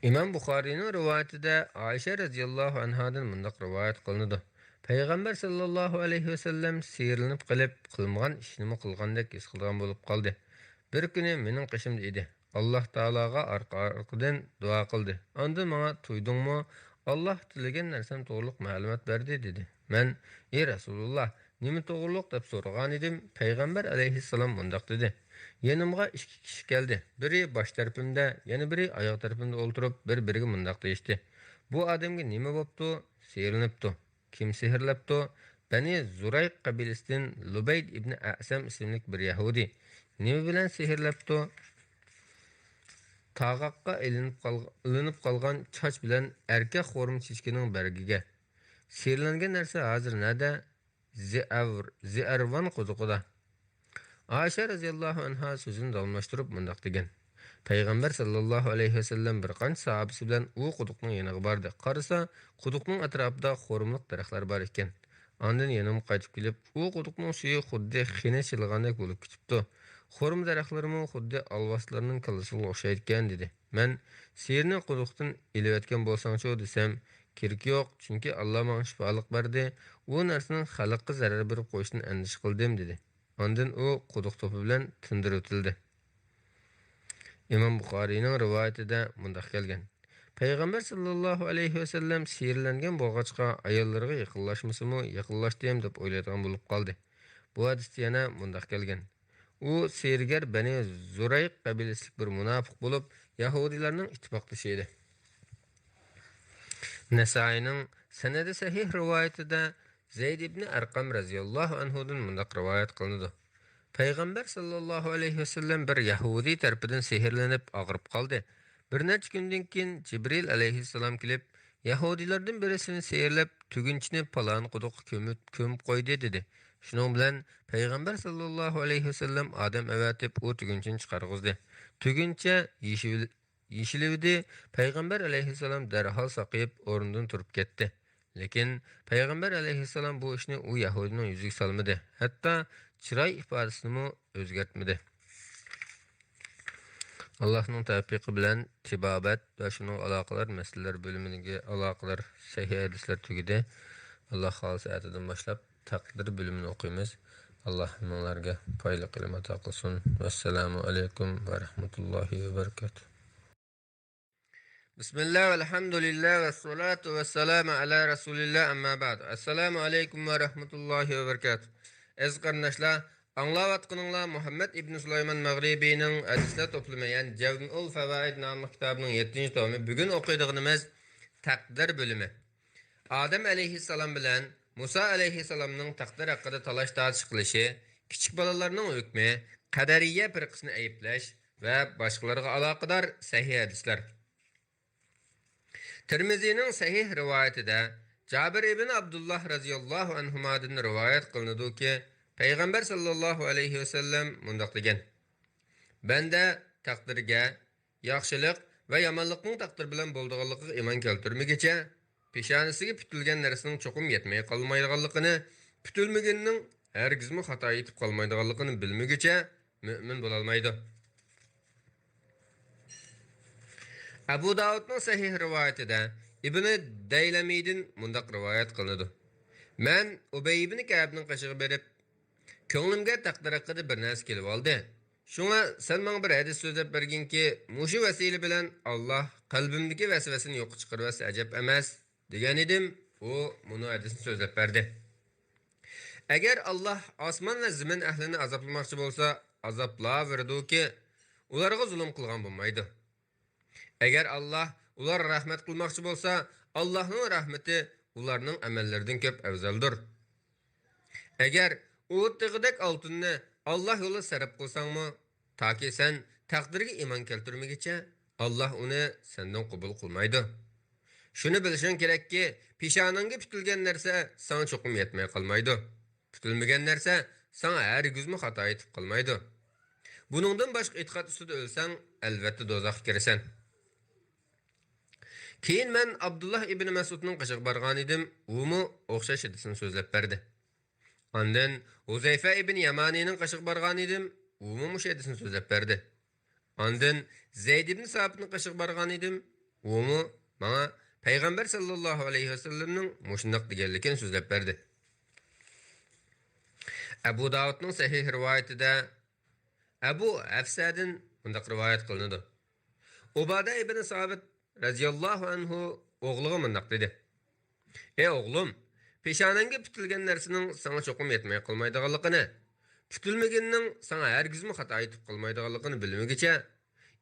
İmam Buxariyning rivoyatida Aisha radhiyallohu anhadan mundaq rivoyat qilinadi. Payg'ambar sallallohu alayhi vasallam seyirlanib qilib, qilmagan ishni qilgandek his qilgan bo'lib qoldi. Bir kuni mening qishimda edi. Alloh taologa orqa-orqadan duo qildi. Ondan menga "Tuydingmi? Alloh tilagan narsam to'g'riliq ma'lumot berdi" dedi. Men "Ey Rasululloh, nima to'g'riliq?" deb so'ragan edim. Payg'ambar alayhissalom mundaq dedi. Yanımga ikki kishi keldi. Biri bosh tarafimda, yana biri oyoq tarafimda o'ltirib, bir-biriga mundaq deyishdi. Bu odamga nima bo'pti? Sehrlanibdi. Kim sehrlabdi? Bani Zurayq qabilasidan Lubayd ibn Asam ismli bir Yahudi. Nima bilan sehrlabdi? Tağaqqa ilinib qolgan choch bilan erkak xo'rim chechkining bergiga. Sehrlangan narsa hozir nada? Zi'arvan quduqida. Aisha radhiyallohu anha so'zini davomlashtirib mundaq degan. Payg'ambar sallallohu alayhi vasallam bir qancha sahabasi bilan u quduqning yoniga bordi. Qarasa, quduqning atrofida xo'rimliq daraxtlar bor ekan. Ondan yanimga qaytib kelib, u quduqning suvi xuddi xina chilgandek bo'lib ketibdi. Xo'rim daraxtlarimi xuddi alvoslarning kallasiga o'xshayotgan dedi. Men sehrni quduqdan eliyotgan bo'lsang-chi desam, kerak yo'q, chunki Alloh menga shifolik berdi. U narsaning xalqqa zarar berib qo'yishini andish qildim dedi. Ondan u quduq to'pi bilan tindirib o'tildi. İmam Buxariyning rivoyatida mundaq kelgan. Payg'ambar sallallohu alayhi vasallam sehrlangan bo'lg'achqa ayollarga yaqinlashmasimi, yaqinlashdim deb o'ylaydigan bo'lib qoldi. Bu hadisda yana mundaq kelgan. U sehrgar Bani Zurayq qabilasilik bir munofiq bo'lib, Yahudilarning ittifoqdoshi edi. Nasaining sanadi sahih rivoyatida Zayd ibn Arqam radhiyallohu anhudan mundaq rivoyat qilinadi. Payg'ambar sallallohu alayhi vasallam bir Yahudi tarafidan sehrlanib og'rib qoldi. Bir necha kundan keyin Jibril alayhissalom kelib, Yahudilardan birisini sehrlab, tugunchini palon quduqqa ko'mib qo'ydi dedi. Shuning bilan Payg'ambar sallallohu alayhi vasallam odam avatib u tugunchini chiqarg'izdi. Tuguncha yeshilivdi. Payg'ambar alayhissalom darhol saqib o'rnidan turib ketdi. Lekin Payg'ambar alayhissalom bu ishni u Yahudining yuziga solmadi. Hatto chiroy ifodasini o'zgartmadi. Allohning tavfiqi bilan tibobat va shuning aloqalar masalalar bo'limiga aloqalar sahih hadislar tugidi. Alloh xolis ayatidan boshlab taqdir bo'limini o'qiymiz. Alloh hammalarga foydali ilm ato qilsin. Assalomu alaykum va rahmatullohi va barakatuh. Bismillah ve elhamdülillah ve salatu ve selamu ala Resulillah amma ba'd. Assalamu alaikum ve rahmetullahi ve berekatuh. Ez kardeşler, anlavatqınınla Muhammed İbn Süleyman Mağribi'nin hadisler toplamayan Cevmi'ul Fevaid namlı kitabının 7. tomu. Bugün okuyduğumuz takdir bölümü. Adem aleyhisselam bilen Musa aleyhisselamның takdir hakkında talaş tartış kılışı, küçük balalarının hükmü, kaderiye firqasını ayıplaş ve başkalarına alakadar sahih hadisler. Tirmizi'nin sahih rivayetinde Cabir ibn Abdullah radıyallahu anhumadan rivayet kılınadı ki Peygamber sallallahu aleyhi ve sellem mundaq degan: "Bende takdirge, yaxşılık ve yamanlıkның takdir bilen bolduğanlığı iman keltirmegiçe, peshonasiga putilgan narsaning cho'qim yetmay qolmaydiganligini, putilmaganning hargizmi xato etib qolmaydiganligini bilmaguncha mo'min bo'la olmaydi." Abu Davudning sahih rivoyatida Ibn Daylamiydan mundaq rivoyat qilinadi: "Men Ubay ibn Ka'bning qishig'i berib, ko'nglimga taqdir haqida bir narsa kelib oldi. Shunga sen menga bir hadis so'zlab berginki, mushu vasila bilan Alloh qalbimdagi vasvasani yo'q chiqarsa ajab emas" degan edim. U buni hadisni so'zlab berdi. Agar Alloh osmon va zamin ahlini azoblamoqchi bo'lsa, azoblaverdi-ki, ularga zulm qilgan bo'lmaydi. Agar Alloh ular rahmat qilmoqchi bo'lsa, Allohning rahmati ularning amallaridan ko'p afzaldir. Agar u tig'idek oltinni Alloh yo'lida sarf qilsangmi, toki sen taqdirga iymon keltirmaguncha, Alloh uni sendan qabul qilmaydi. Shuni bilishing kerakki, peshonangga putilgan narsa sana cho'qim yetmay qolmaydi. Putilmagan narsa sana hargizmi xato etib qolmaydi. Buningdan boshqa e'tiqod ustida o'lsang, albatta do'zaxga kirasan. Keyin men Abdullah ibn Mas'udning qishig'i borgan edim. Umi o'xshash hadisni so'zlab berdi. Ondan Huzayfa ibn Yamaniyning qishig'i borgan edim. Umi mush hadisni so'zlab berdi. Ondan Zayd ibn Sabitning qishig'i borgan edim. Umi menga Payg'ambar sallallohu alayhi vasallamning mushundoq deganligini so'zlab berdi. Abu Davudning sahih rivoyatida Abu Hafsadan bundoq rivoyat qilinadi: Ubada ibn Sabit radiyallahu anhu o'g'liga bundoq dedi: "Ey o'g'lim, peshonangga putilgan narsaning sana cho'qim yetmay qolmaydiganligini, putilmaganning sana hargizmi xato etib qolmaydiganligini bilmaguncha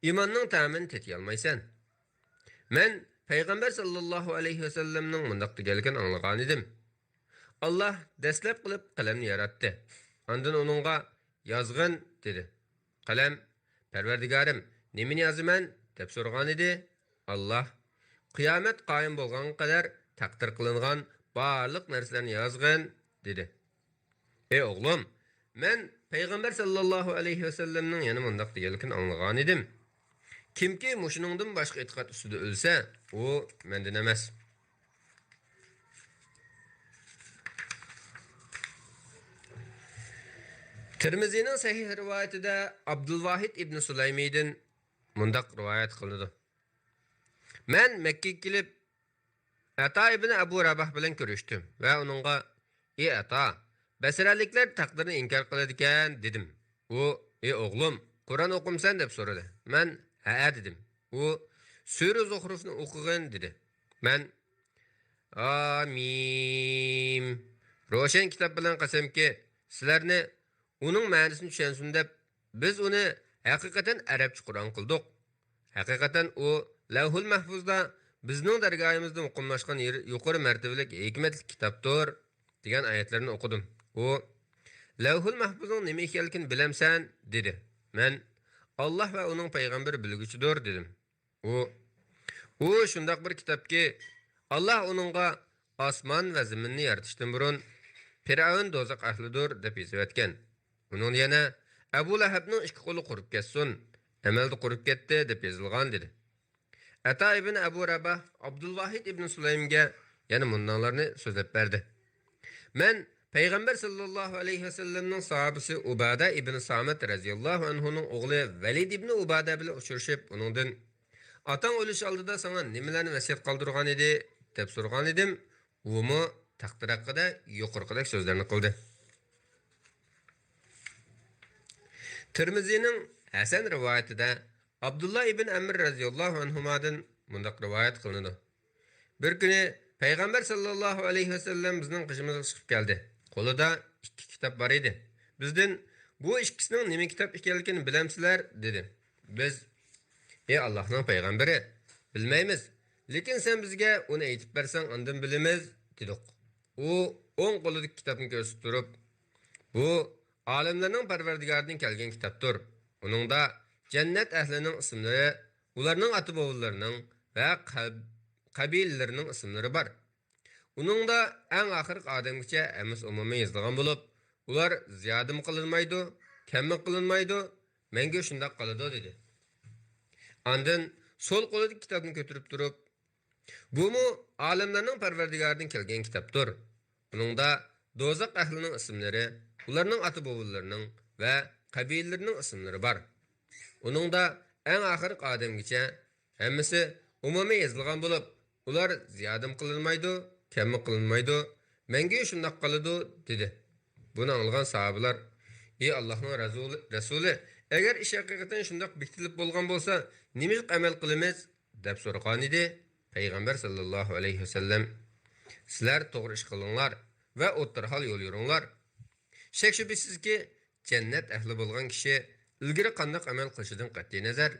iymonning ta'mini tetiy olmaysan." Men Payg'ambar sallallohu alayhi vasallamning bundoq deganligini anglagan edim. Alloh dastlab qilib qalamni yaratdi. Ondan uningga yozg'in dedi. Qalam: "Parvardigorim, nimani yozaman?" deb so'ragan edi. Alloh: "Qiyomat qoyim bo'lgan qadar taqdir qilingan barliq narsalarni yozg'in" dedi. Ey o'g'lim, men Payg'ambar sallallohu alayhi vasallamning yana bundoq deganligini anglagan edim. Kimki mushuningdan boshqa e'tiqod ustida o'lsa, u mendan emas. Tirmizining sahih rivoyatida Abdulvahid ibn Sulaymiydan mundaq rivoyat qilinadi: "Men Makkaga kelib, Ata ibn Abu Rabah bilan ko'rishdim va uningga: 'Ey Ata, basraliklar taqdirni inkor qiladi ekan' dedim. U: 'Ey o'g'lim, Qur'on o'qimsan?' deb so'radi. Men: 'Ha' dedim. U: 'Sura Zuhrufni o'qigin' dedi. Men: 'Amin. Ro'shan kitob bilan qasamki, sizlarni uning ma'nosini tushunsin deb biz uni haqiqatan arabcha Qur'on qildik. Haqiqatan u Lavhul Mahfuzda bizning dargohimizda muqimlashgan yuqori martabalik hikmatli kitobdir" degan oyatlarni o'qidim. U: "Lavhul Mahfuzning nima ekanligini bilamsan?" dedi. Men: "Alloh va uning payg'ambari bilguchidir" dedim. U shundoq bir kitobki, Alloh uningga osmon va zaminni yaratishdan burun Firavun do'zax ahlidir deb yozib etgan. Uning yana Abu Lahabning ikki qo'li qurib ketsin, amalda qurib ketdi deb yozilgan dedi. Ata ibn Abu Rabah Abdulvahid ibn Sulaymga yana bundanlarni so'zlab berdi: "Men Payg'ambar sallallohu alayhi vasallamning sahabisi Ubada ibn Samit radhiyallohu anhuning o'g'li Valid ibn Ubada bilan uchrashib, uningdan: 'Atang o'lish oldida sana nimalarni vasiyat qoldirgan edi?' deb so'ragan edim. Umi taqdir haqida yuqorqidek so'zlarni qildi." Tirmizining Hasan rivoyatida Abdullah ibn Amr radhiyallohu anhumadan mundaq rivoyat qilinadi. Bir kuni payg'ambar sallallohu alayhi vasallam bizning qishimizga chiqib keldi. Qo'lida ikki kitob bor edi. Bizdan bu ikkisining nima kitob ekanligini bilamsizlar dedi. Biz ey Allohning payg'ambari bilmaymiz. Lekin sen bizga uni aytib bersang undan bilamiz dedik. U o'ng qo'lidagi kitobni ko'rsatib turib, bu olimlarning parvardigoridan kelgan kitobdir. Uningda jannat ahlining ismlari, ularning ota-bobolarining va qabilalarining ismlari bor. Uningda eng oxirgi odamgacha hammasi umumiy yozilgan bo'lib, ular ziyoda qilinmaydi, kam qilinmaydi, menga shunday qiladi dedi. Ondan sol qo'lidagi kitobni ko'tarib turib, bu mu olimlarning parvardigoridan kelgan kitobdir. Uningda do'zax ahlining ismlari, ularning ota-bobolarining va qabilalarining ismlari bor. Uningda eng oxirgi odamgacha hammasi umumiy yozilgan bo'lib, ular ziyoda qilinmaydi, kam qilinmaydi, menga shunday qiladi dedi. Buni anglagan sahobalar, ey Allohning rasuli, agar ish haqiqatan shunday bitilib bo'lgan bo'lsa, nima amal qilamiz deb so'ragan edi. Payg'ambar sallallohu alayhi vasallam, sizlar to'g'ri ish qilinglar va o'ttirhol yo'l yuringlar. Shak shubhisizki, jannat ahli bo'lgan kishi ilgari qanday amal qilishidan qat'iy nazar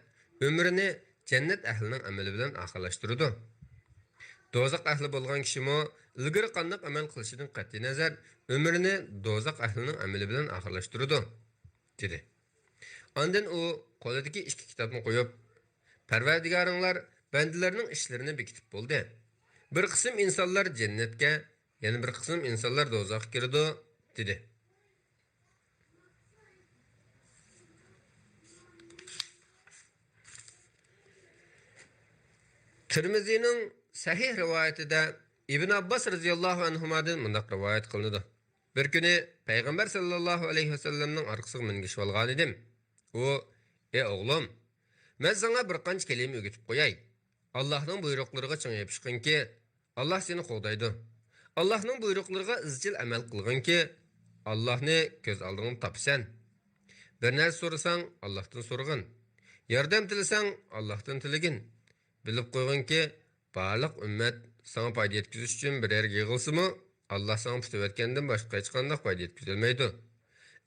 umrini jannat ahlining amali bilan oxirlashtiradi. Do'zax ahli bo'lgan kishi mo ilgari qanday amal qilishidan qat'iy nazar umrini do'zax ahlining amali bilan oxirlashtiradi dedi. Ondan u qo'lidagi ikki kitobni qo'yib, Parvardigoringlar bandalarning ishlarini bekitib bo'ldi. Bir qism insonlar jannatga, yana bir qism insonlar do'zaxga kiradi dedi. Tirmizining sahih rivoyatida Ibn Abbas radhiyallohu anhudan mundaq rivoyat qilinadi. Bir kuni payg'ambar sallallohu alayhi vasallamning orqasiga mingishib olgan edim. U, ey o'g'lim, men sana bir qancha kalima o'rgatib qo'yay. Allohning buyruqlariga ching yopishqinki, Alloh seni qo'g'daydi. Allohning buyruqlariga izchil amal qilginki, Allohni ko'z oldingda topsan. Bir narsa so'rasang, Allohdan so'ragin. Yordam tilasang, Allohdan tilagin. Bilib qo'yginki, barliq ummat sana foyda yetkazish uchun bir yerga yig'ilsa-mu, Alloh sana tutayotgandan boshqa hech qanday foyda yetkazolmaydi.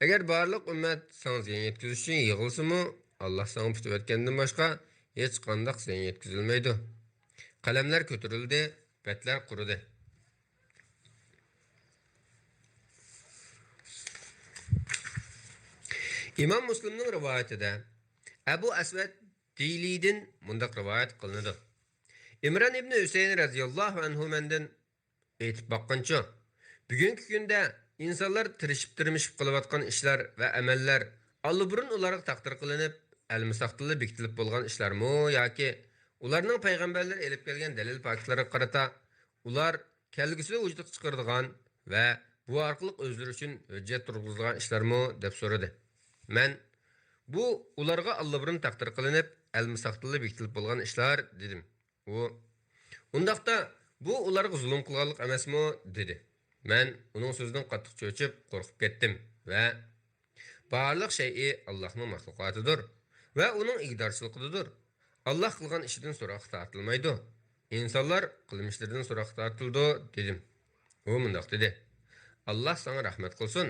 Agar barliq ummat sana ziyon yetkazish uchun yig'ilsa-mu, Alloh sana tutayotgandan boshqa hech qanday ziyon yetkazolmaydi. Qalamlar ko'tarildi, betlar quridi. İmam Müslimning rivoyatida Abu Asvad Dilidin mundaq rivoyat qilinadi. İmran ibn Hüseyin radhiyallohu anhu mendan aytib baqqancha, bugungi kunda insonlar tirishib qilayotgan ishlar va amallar alburun ularga taqdir qilinib, al-mustaqilli bekitilib bo'lgan ishlarmi yoki ularning payg'ambarlar elib kelgan dalil faktlarga qarata ular kelgusida vujudga chiqaradigan va bu orqali o'zlari uchun hujjat turg'izadigan ishlarmi deb so'radi. Men bu ularga alburun taqdir qilinib, al-mustaqilli bekitilib bo'lgan ishlar dedim. Undaqda bu ularga zulm qilganlik emasmi dedi. Men uning so'zidan qattiq cho'chib, qo'rqib ketdim va barliq shay'i Allohning maxluqotidir va uning igdorchiligidir. Alloh qilgan ishidan so'roq tortilmaydi. İnsanlar qilmishlaridan so'roq tortildi dedim. U mundaq dedi. Alloh sana rahmat qilsin.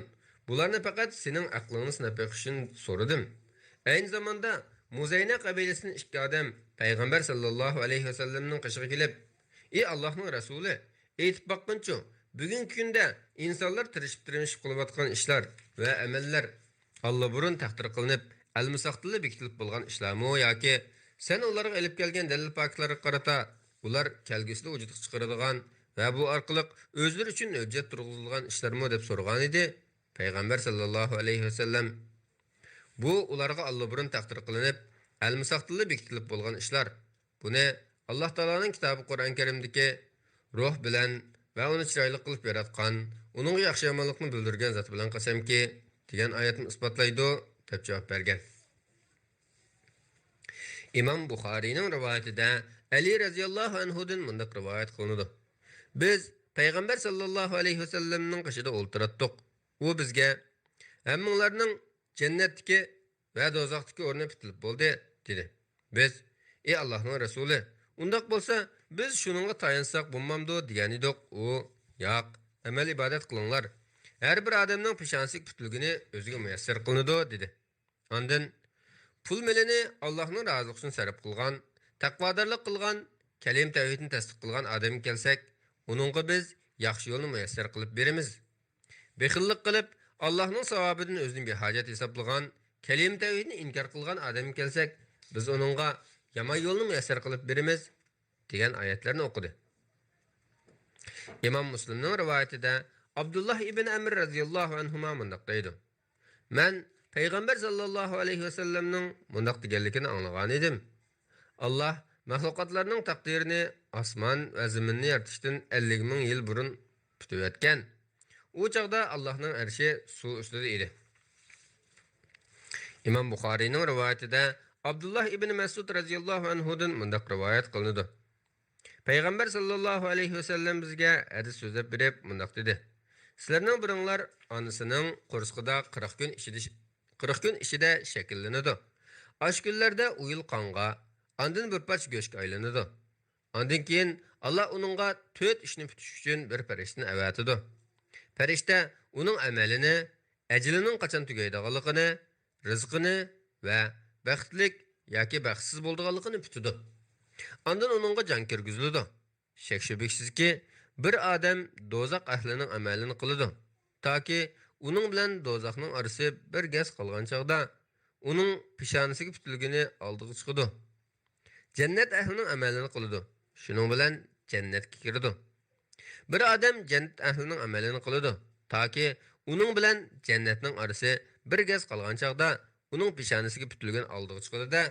Bularni faqat sening aqlingni sinab o'qishing so'radim. Aynı zamanda Muzayna qabilasining ikki odam payg'ambar sallallohu alayhi vasallamning qishiga kelib, ey Allohning rasuli, aytib baqqancha, bugungi kunda insonlar tirishib qilayotgan ishlar va amallar Alloh burun taqdir qilinib, al-mustaqilli bekitilib bo'lgan ishlarmi yoki sen ularga elib kelgan dalil faktlarga qarata ular kelgusida vujudga chiqaradigan va bu orqali o'zlari uchun hujjat turg'izilgan ishlarmi deb so'ragan edi. Payg'ambar sallallohu alayhi vasallam bu ularga Alloh burun taqdir qilinib, al-mustaqilli bekitilib bo'lgan ishlar. Buni Alloh taolaning kitobi Qur'on Karimdagi ruh bilan va uni chiroyli qilib yaratgan, uning yaxshi yomonlikni bildirgan zot bilan qasamki, degan oyatni isbotlaydi deb javob bergan. İmam Buxoriyning rivoyatida Ali radhiyallohu anhudan mundaq rivoyat qilinadi. Biz payg'ambar sallallohu alayhi vasallamning qishida o'ltiratdik. U bizga hammanglarning jannatdagi va do'zaxdagi o'rni bitilib bo'ldi dedi. Biz, ey Allohning rasuli, Undaq bolsa, biz şununğa tayansak bulmamdı degan edik. U, yo'q, amal ibodat qilinglar. Har bir odamning peshansik putilgini o'ziga muyassar qilinadi dedi. Ondan pul melini Allohning roziligi uchun sarf qilgan, taqvodorlik qilgan, kalim tavhidni tasdiq qilgan odamga kelsak, uningga biz yaxshi yo'lni muyassar qilib beramiz. Bexillik qilib, Allohning savobidan o'zini behojat hisoblagan, kalim tavhidni inkor qilgan odamga kelsak, biz uningga yomon yo'lni muyassar qilib beramiz degan oyatlarni o'qidi. İmam Müslimning rivoyatida Abdullah ibn Amr radhiyallohu anhu mundaq deydi. Men Peygamber sallallahu aleyhi ve sellemning mundaq deganligini anglagan edim. Allah mahluqotlarning taqdirini osmon va zaminni yaratishdan 50 ming yil burun tutib o'tgan. U chaqda Allohning arshi suv ustida edi. İmam Buxoriyning rivoyatida Abdullah ibn Mas'ud radhiyallohu anhudan mundaq rivoyat qilinadi. Peygamber sallallahu aleyhi ve sellem bizge hadis so'zlab berib mundaq dedi. Sizlarning biringlar onasining qo'rsqida 40 gün ichida shakllanadi. Osh kunlarda u yil qonga, ondan bir parcha go'shtga aylanadi. Ondan keyin Alloh uningga 4 ishni bitish uchun bir farishtani avatadi. Farishta uning amalini, ajlining qachon tugaydiganligini, rizqini va baxtlik yoki baxtsiz bo'lganligini bitadi. Ondan onunğa can kirgizildi. Şek şübhəsizki, bir adam dozaq ahlining amalini qiladi. Taki uning bilan dozaqning arası bir gaz qolgan chaqda uning pishonisiga putilgini oldiga chiqadi. Jannat ahlining amalini qiladi. Shuning bilan jannatga kiradi. Bir adam jannat ahlining amalini qiladi. Taki uning bilan jannatning arası bir gaz qolgan chaqda uning pishonisiga putilgani oldiga chiqadi-da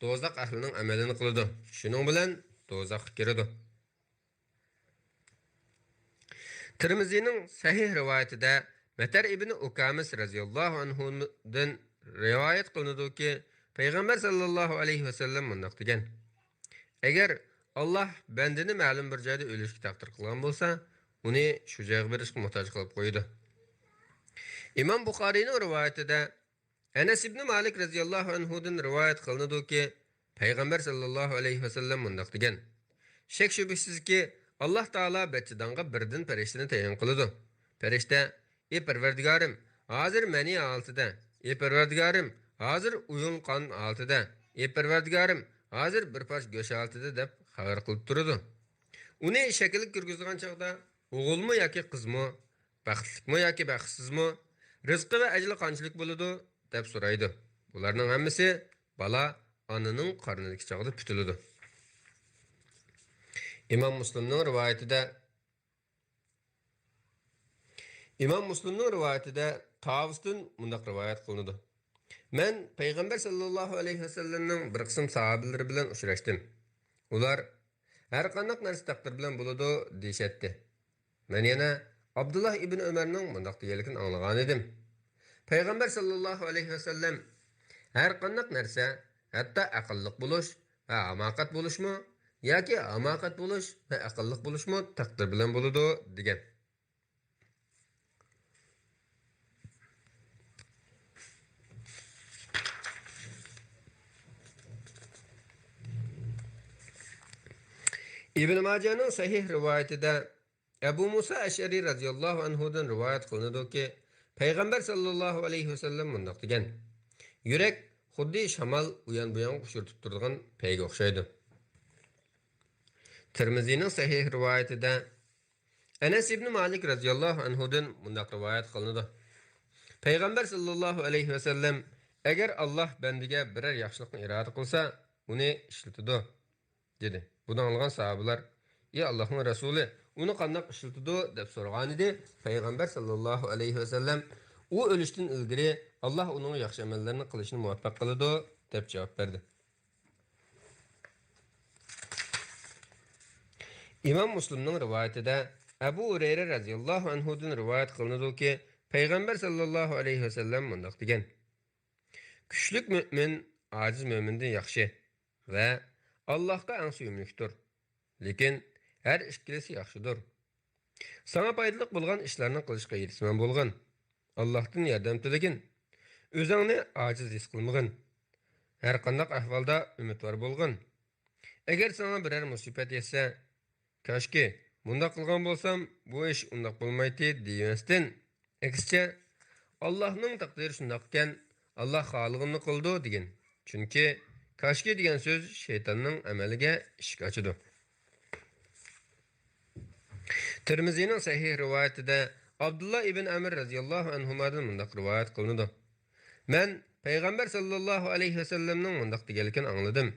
dozaq ahlining amalini qiladi. Shuning bilan dozaqqa kiradi. Tirmizining sahih rivoyatida Matar ibn Ukamis radhiyallohu anhudan rivoyat qilinadiki, Payg'ambar sallallohu alayhi va sallam mundaq degan: Agar Alloh bandini ma'lum bir joyda o'lishga taqdir qilgan bo'lsa, uni shu joyga berishga muhtoj qilib qo'ydi. İmam Buxoriyning rivoyatida Anas ibn Malik radhiyallohu anhudan rivoyat qilinadiki, Payg'ambar sallallohu alayhi va sallam mundaq degan: Shek shubhasizki, Alloh taolo bachidonga birdan farishtani tayin qiladi. Farishta: "Ey Parvardigorim, hozir meni altida. Ey Parvardigorim, hozir uyun qon altida. Ey Parvardigorim, hozir bir parcha go'sht altida" deb xabar qilib turadi. Uni shakilga kirgizgan chaqda o'g'ilmi yoki qizmi, baxtlikmi yoki baxtsizmi, rizqi va ajli qanchalik bo'ladi deb so'raydi. Bularning hammasi bala ananing qornidagi chaqda putiladi. İmam Müslimning rivoyatida Tavusdan mundaq rivoyat qilinadi. Men Payg'ambar sallallohu alayhi va sallamning bir qism sahobalari bilan uchrashdim. Ular har qanday narsa taqdir bilan bo'ladi deyshadi. Men yana Abdullah ibn Umarning mundaq deganligini anglagan edim. Payg'ambar sallallohu alayhi va sallam har qanday narsa, hatto aqlliq bo'lish va hamoqat bo'lishmi yoki hamoqat bo'lish va aqlliq bo'lishmi taqdir bilan bo'ladi degan. İbn Majahning sahih rivoyatida Abu Musa Ash'ari radhiyallohu anhudan rivoyat qilinadiki, Payg'ambar sallallohu alayhi va sallam mundaq degan: Yurak xuddi shamol uyan bu yoqqa ushirtib turadigan payga o'xshaydi. Tirmizining sahih rivoyatida Anas ibn Malik radhiyallohu anhudan mundaq rivoyat qilinadi. Payg'ambar sallallohu alayhi va sallam agar Alloh bandiga biror yaxshilikni iroda qilsa, uni ishlatadi dedi. Buni anglagan sahobalar: "Ey Allohning rasuli, uni qanday ishlatadi?" deb so'ragan edi. Payg'ambar sallallohu alayhi va sallam: "U o'lishdan ilgari Alloh uning yaxshi amallarini qilishni muvaffaq qiladi" deb javob berdi. İmam Müslimning rivoyatida Abu Hurayra radhiyallohu anhudan rivoyat qilinadiki, Payg'ambar sallallohu alayhi va sallam mundaq degan: Kuchlik mu'min ojiz mu'mindan yaxshi va Allohga eng suyumlikdir. Lekin har ikkilisi yaxshidir. Sana foydali bo'lgan ishlarni qilishga yetisman bo'lgan. Allohdan yordam tilagin. O'zingni ojiz his qilmagin. Har qanday ahvolda umidvor bo'lgin. Agar sana birer musibat yetsa, kashki bundaq qilgan bo'lsam, bu ish undaq bo'lmaydi demasdan, aksincha Allohning taqdiri shundoq ekan, Alloh xolig'ini qildi degan. Chunki kashki degan so'z shaytonning amaliga eshik ochadi. Tirmizining sahih rivoyatida Abdullah ibn Amr radhiyallohu anhudan mundaq rivoyat qilinadi. Men Payg'ambar sallallohu alayhi vasallamning mundaq deganligini angladim.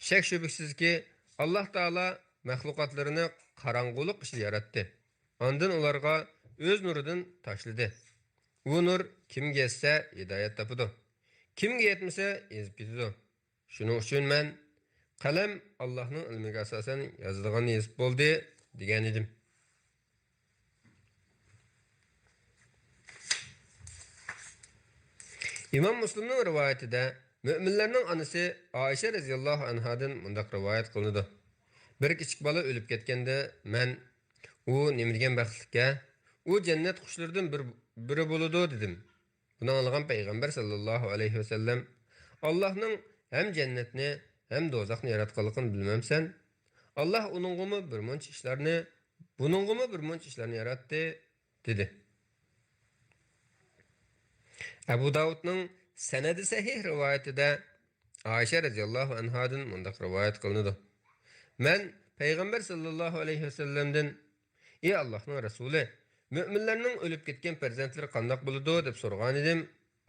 Shak shubhisizki, Alloh taolo mahluqotlarini qorong'ulik ichida yaratdi. Ondan ularga o'z nuridan tashladi. Bu nur kimga yetsa hidoyat topadi. Kimga yetmasa ezib ketadi. Shuning uchun men qalam Allohning ilmiga asosan yozilgan yezib bo'ldi degan edim. İmam Müslim'nin rivayetinde müminlerinin anısı Ayşe radhiyallohu anhadan mundaq rivoyat qilinadi. Bir kichik bola o'lib ketganda men u nima degan baxtlikka, u jannat qushlaridan biri bo'ladi dedim. Buni anglagan payg'ambar sallallohu alayhi vasallam Allohning hem jannatni hem do'zaxni yaratganligini bilmamsan? Alloh uningmi bir muncha ishlarni, buningmi bir muncha ishlarni yaratdi dedi. Abu Davud'ның sanadi sahih rivayetida Ayşe radhiyallohu anhadan mundaq rivoyat qilinadi. Men payg'ambar sallallohu alayhi vasallamdan: "Ey Allohning rasuli, müminlarning o'lib ketgan farzandlari qandoq bo'ladi?" deb so'ragan edim.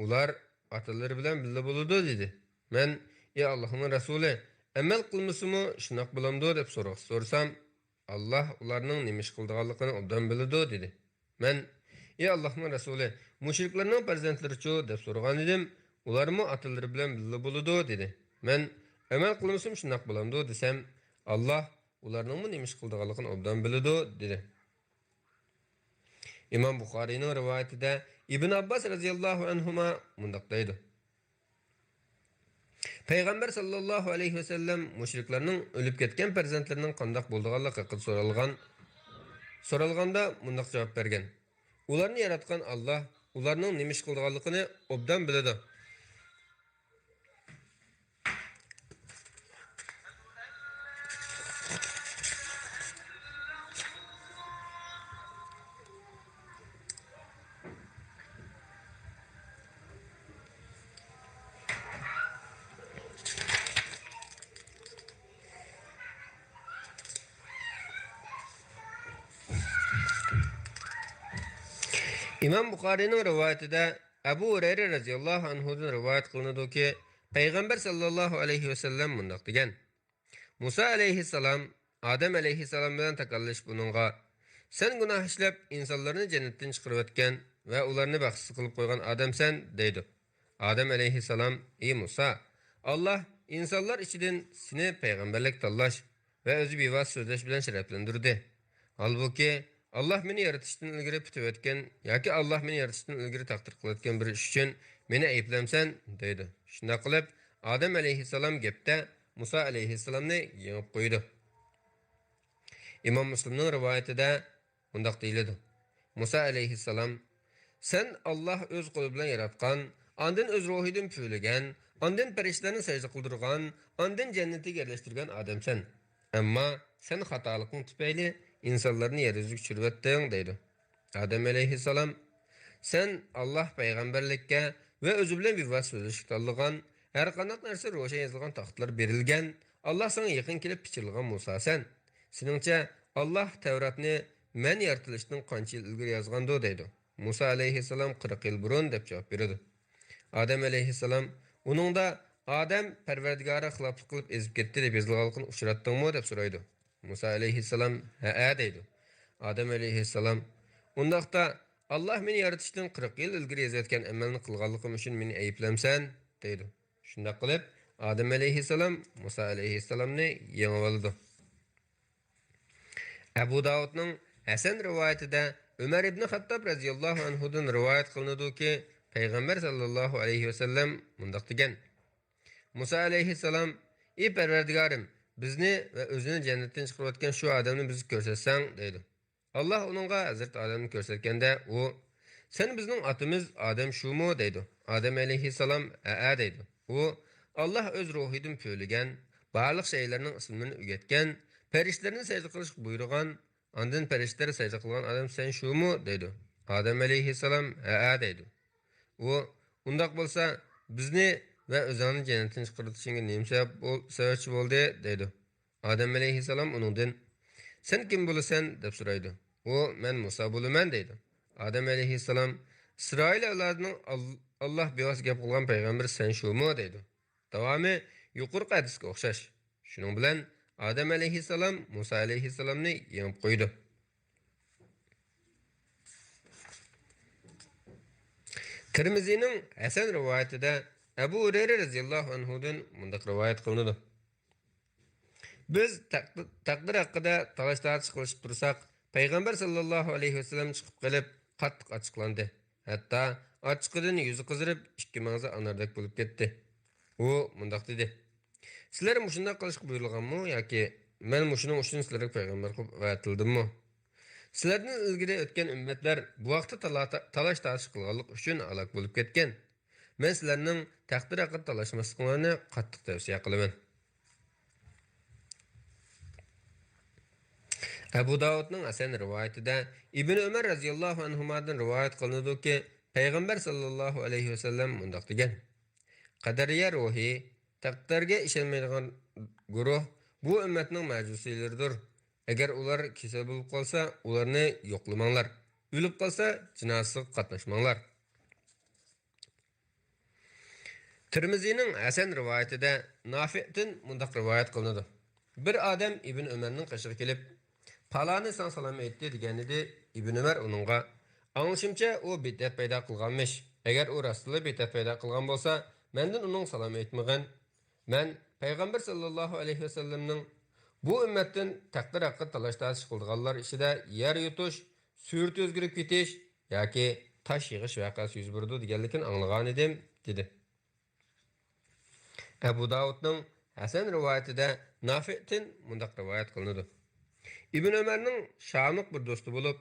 Ular otalari bilan birga bo'ladi dedi. Men: "Ey Allohning rasuli, amal qilmasimi shunoq bo'lamdi?" deb so'rsam, Alloh ularning nima ish qilganligini obdan biladi dedi. Men: "Ey Allohning rasuli, mushriklarning farzandlari-chi?" deb so'ragan edim. Ularmi otalari bilan birga bo'ladi dedi. Men: "Amal qilmasam shunoq bo'lamdi" desam, Alloh ularning nima ish qilganligini obdan biladi dedi. İmam Buxoriyning rivoyatida Ibn Abbas radhiyallohu anhuma mundaq deydi. Payg'ambar sallallohu alayhi vasallam mushriklarning o'lib ketgan farzandlarining qandoq bo'lganligi haqida so'ralganda mundaq javob bergan: "Ularni yaratgan Alloh ularning nima ish qilganligini obdan biladi." İmam Buxoriyning rivoyatida Abu Hurayra radhiyallohu anhudan rivoyat qilinadi ki, Payg'ambar sallallohu alayhi vasallam mundaq degan: Musa alayhissalom Adam alayhissalom bilan takallashib buningga: "Sen gunoh ishlab insonlarni jannatdan chiqarib o'tgan va ularni baxtsiz qilib qo'ygan odamsan" deydi. Adam alayhissalom: "Ey Musa, Alloh insonlar ichidan seni payg'ambarlik tanlash va o'zi bevosita so'zlash bilan sharaflantirdi. Halbuki Allah meni yaratishdan ilgari bitib o'tgan yoki Allah meni yaratishdan ilgari taqdir qilayotgan bir ish uchun meni ayblamsan" deydi. Shunday qilib, Adam alayhissalom gapda Musa alayhissalomni yengib qo'ydi. İmam Müslimning rivoyatida bundaq deyiladi: Musa alayhissalom: "Sen Allah o'z qo'li bilan yaratgan, ondan o'z ruhidan püylagan, ondan farishtalarni sajda qildirgan, ondan jannatga yerlashtirgan odamsan. Ammo sen xatolikning tufayli insonlarni yer yuziga tushiribding" deydi. Adam alayhissalom: "Sen Alloh payg'ambarlikka va o'zi bilan bevosita so'zlashga tanlagan, har qanday narsa ro'shan yozilgan taxtlar berilgan, Alloh senga yaqin kelib pichirlagan Musasan. Seningcha Alloh Tavratni men yaratilishdan qancha yil ilgari yozgandi" deydi. Musa alayhissalom 40 yil burun deb javob berdi. Adam alayhissalom uningda Adam Parvardigori xiloflik qilib ezib ketdi deb yozilganligini uchratdingmi deb so'raydi. Musa alayhissalom ha deydi. Adam alayhissalom: "Undaqda Alloh meni yaratishdan 40 yil ilgari yozayotgan amalni qilganligim uchun meni ayblamsan" deydi. Shunda qilib Adam alayhissalom Musa alayhissalomni yengib oldi. Abu Davudning Hasan rivoyatida Umar ibn Xattob radhiyallohu anhudan rivoyat qilinadi ki, Payg'ambar sallallohu alayhi vasallam mundaq degan: Musa alayhissalom: "Ey Parvardigorim, bizni va o'zini jannatdan chiqarib o'tgan shu odamni bizga ko'rsatsang" deydi. Alloh uningga Hazrat Odamni ko'rsatganda u: "Sen bizning otimiz Odam shumi?" deydi. Odam alayhissalom: "Ha" deydi. U: "Alloh o'z ruhidan püylagan, barliq şeylerning ismini o'rgatgan, farishtalarni sajda qilishga buyurgan, ondan farishtalar sajda qilgan odam sen shumi deydi. Odam alayhissalom ha deydi. U undaq bo'lsa bizni va o'zingni jannatdan chiqarishingga nima sababchi bo'ldi deydi. Odam alayhissalom uningdan sen kim bo'lasan deb so'raydi. U men Musa bo'laman deydi. Odam alayhissalom İsrail avlodining Alloh bevos gap qilgan payg'ambar sen shumi deydi. Davomi yuqorqi hadisga o'xshash. Shuning bilan Odam alayhissalom Musa alayhissalomni yengib qo'ydi. Tirmizining Hasan rivoyatida Abu Hurayra radhiyallohu anhudan mundaq rivoyat qilinadi. Biz taqdir haqida talash-tartиш qilishib tursak, payg'ambar sallallohu alayhi vasallam chiqib kelib, qattiq ochiqlandi. Hatto ochiqidan yuzi qizirib, ikki mag'zi anardek bo'lib ketdi. U mundaq dedi: "Sizlar mushunda qilishga buyurilganmi yoki men mushuning uchun sizlarga payg'ambar qilib vaatildimmi? Sizlardan ilgari o'tgan ummatlar bu vaqtda talash-tartиш qilganlik uchun halok bo'lib ketgan. Men sizlarning taqdir haqida talashmasliklarini qattiq tavsiya qilaman." Abu Davudning Hasan rivoyatida Ibn Umar radhiyallohu anhudan rivoyat qilinadiki, payg'ambar sallallohu alayhi vasallam mundaq degan: "Qadariya ruhi, taqdirga ishonmaydigan guruh bu ummatning majusiylaridir. Agar ular kasal bo'lib qolsa, ularni yo'qlamanglar. O'lib qolsa, jinozasiga qatnashmanglar." Tirmizining Hasan rivoyatida Nafi'dan mundaq rivoyat qilinadi. Bir odam Ibn Umarning qashiga kelib, "Palani san salom aytdi" degan edi. Ibn Umar uningga, "Anglashimcha u bidat paydo qilganmish. Agar u rostli bidat paydo qilgan bo'lsa, mendan uning salom aytmagan. Men payg'ambar sallallohu alayhi vasallamning bu ummatdan taqdir haqida talash-tartиш qilganlar ishida yer yutish, surat o'zgarib ketish yoki tosh yig'ish voqeasi yuz berdi deganligini anglagan edim" dedi. Abu Davudning Hasan rivoyatida Nafi'dan mundaq rivoyat qilinadi. Ibn Umarning Shamliq bir do'sti bo'lib,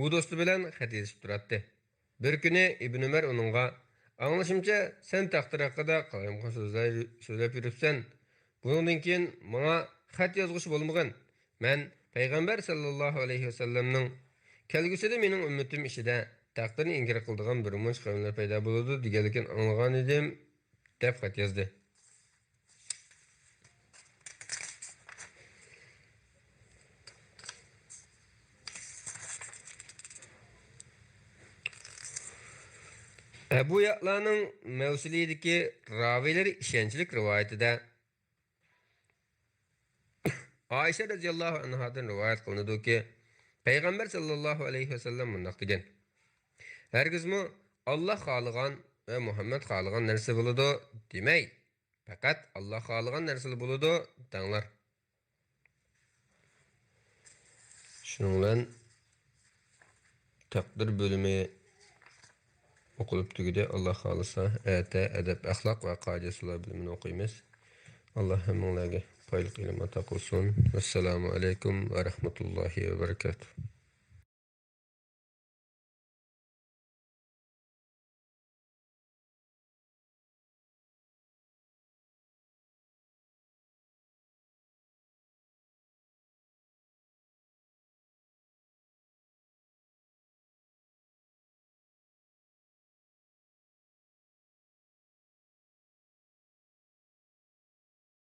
u do'sti bilan xat yozishib turardi. Bir kuni Ibn Umar uningga, "Anglashimcha sen taqdir haqida qalamqon so'zlab yuribsan. Bundan keyin menga xat yozg'ish bo'lmagan. Men payg'ambar sallallohu alayhi vasallamning kelgusida mening ummatim ishida taqdirni inkor qiladigan bir munch qavmlar paydo bo'ladi deganligini anglagan edim" deb xat yozdi. Ebu Ya'la'nın Mevsilideki ravileri işençilik rivayetinde Ayşe radhiyallohu anhadan rivoyat qilinadi ki, Peygamber sallallahu aleyhi ve sellem mundaq degan: "Hergizmi Allah xoligan ve Muhammed xoligan narsa bo'ladi demay, faqat Allah xoligan narsa bo'ladi denglar." Shuning bilan taqdir bölümü o'qilib tugidi. Allah xolisa ata adab, axloq va qoidalar bilimini o'qiymiz. Allah hammalarga foydali ilm ato qilsin. Assalomu alaykum va rahmatullohi va barakatuh.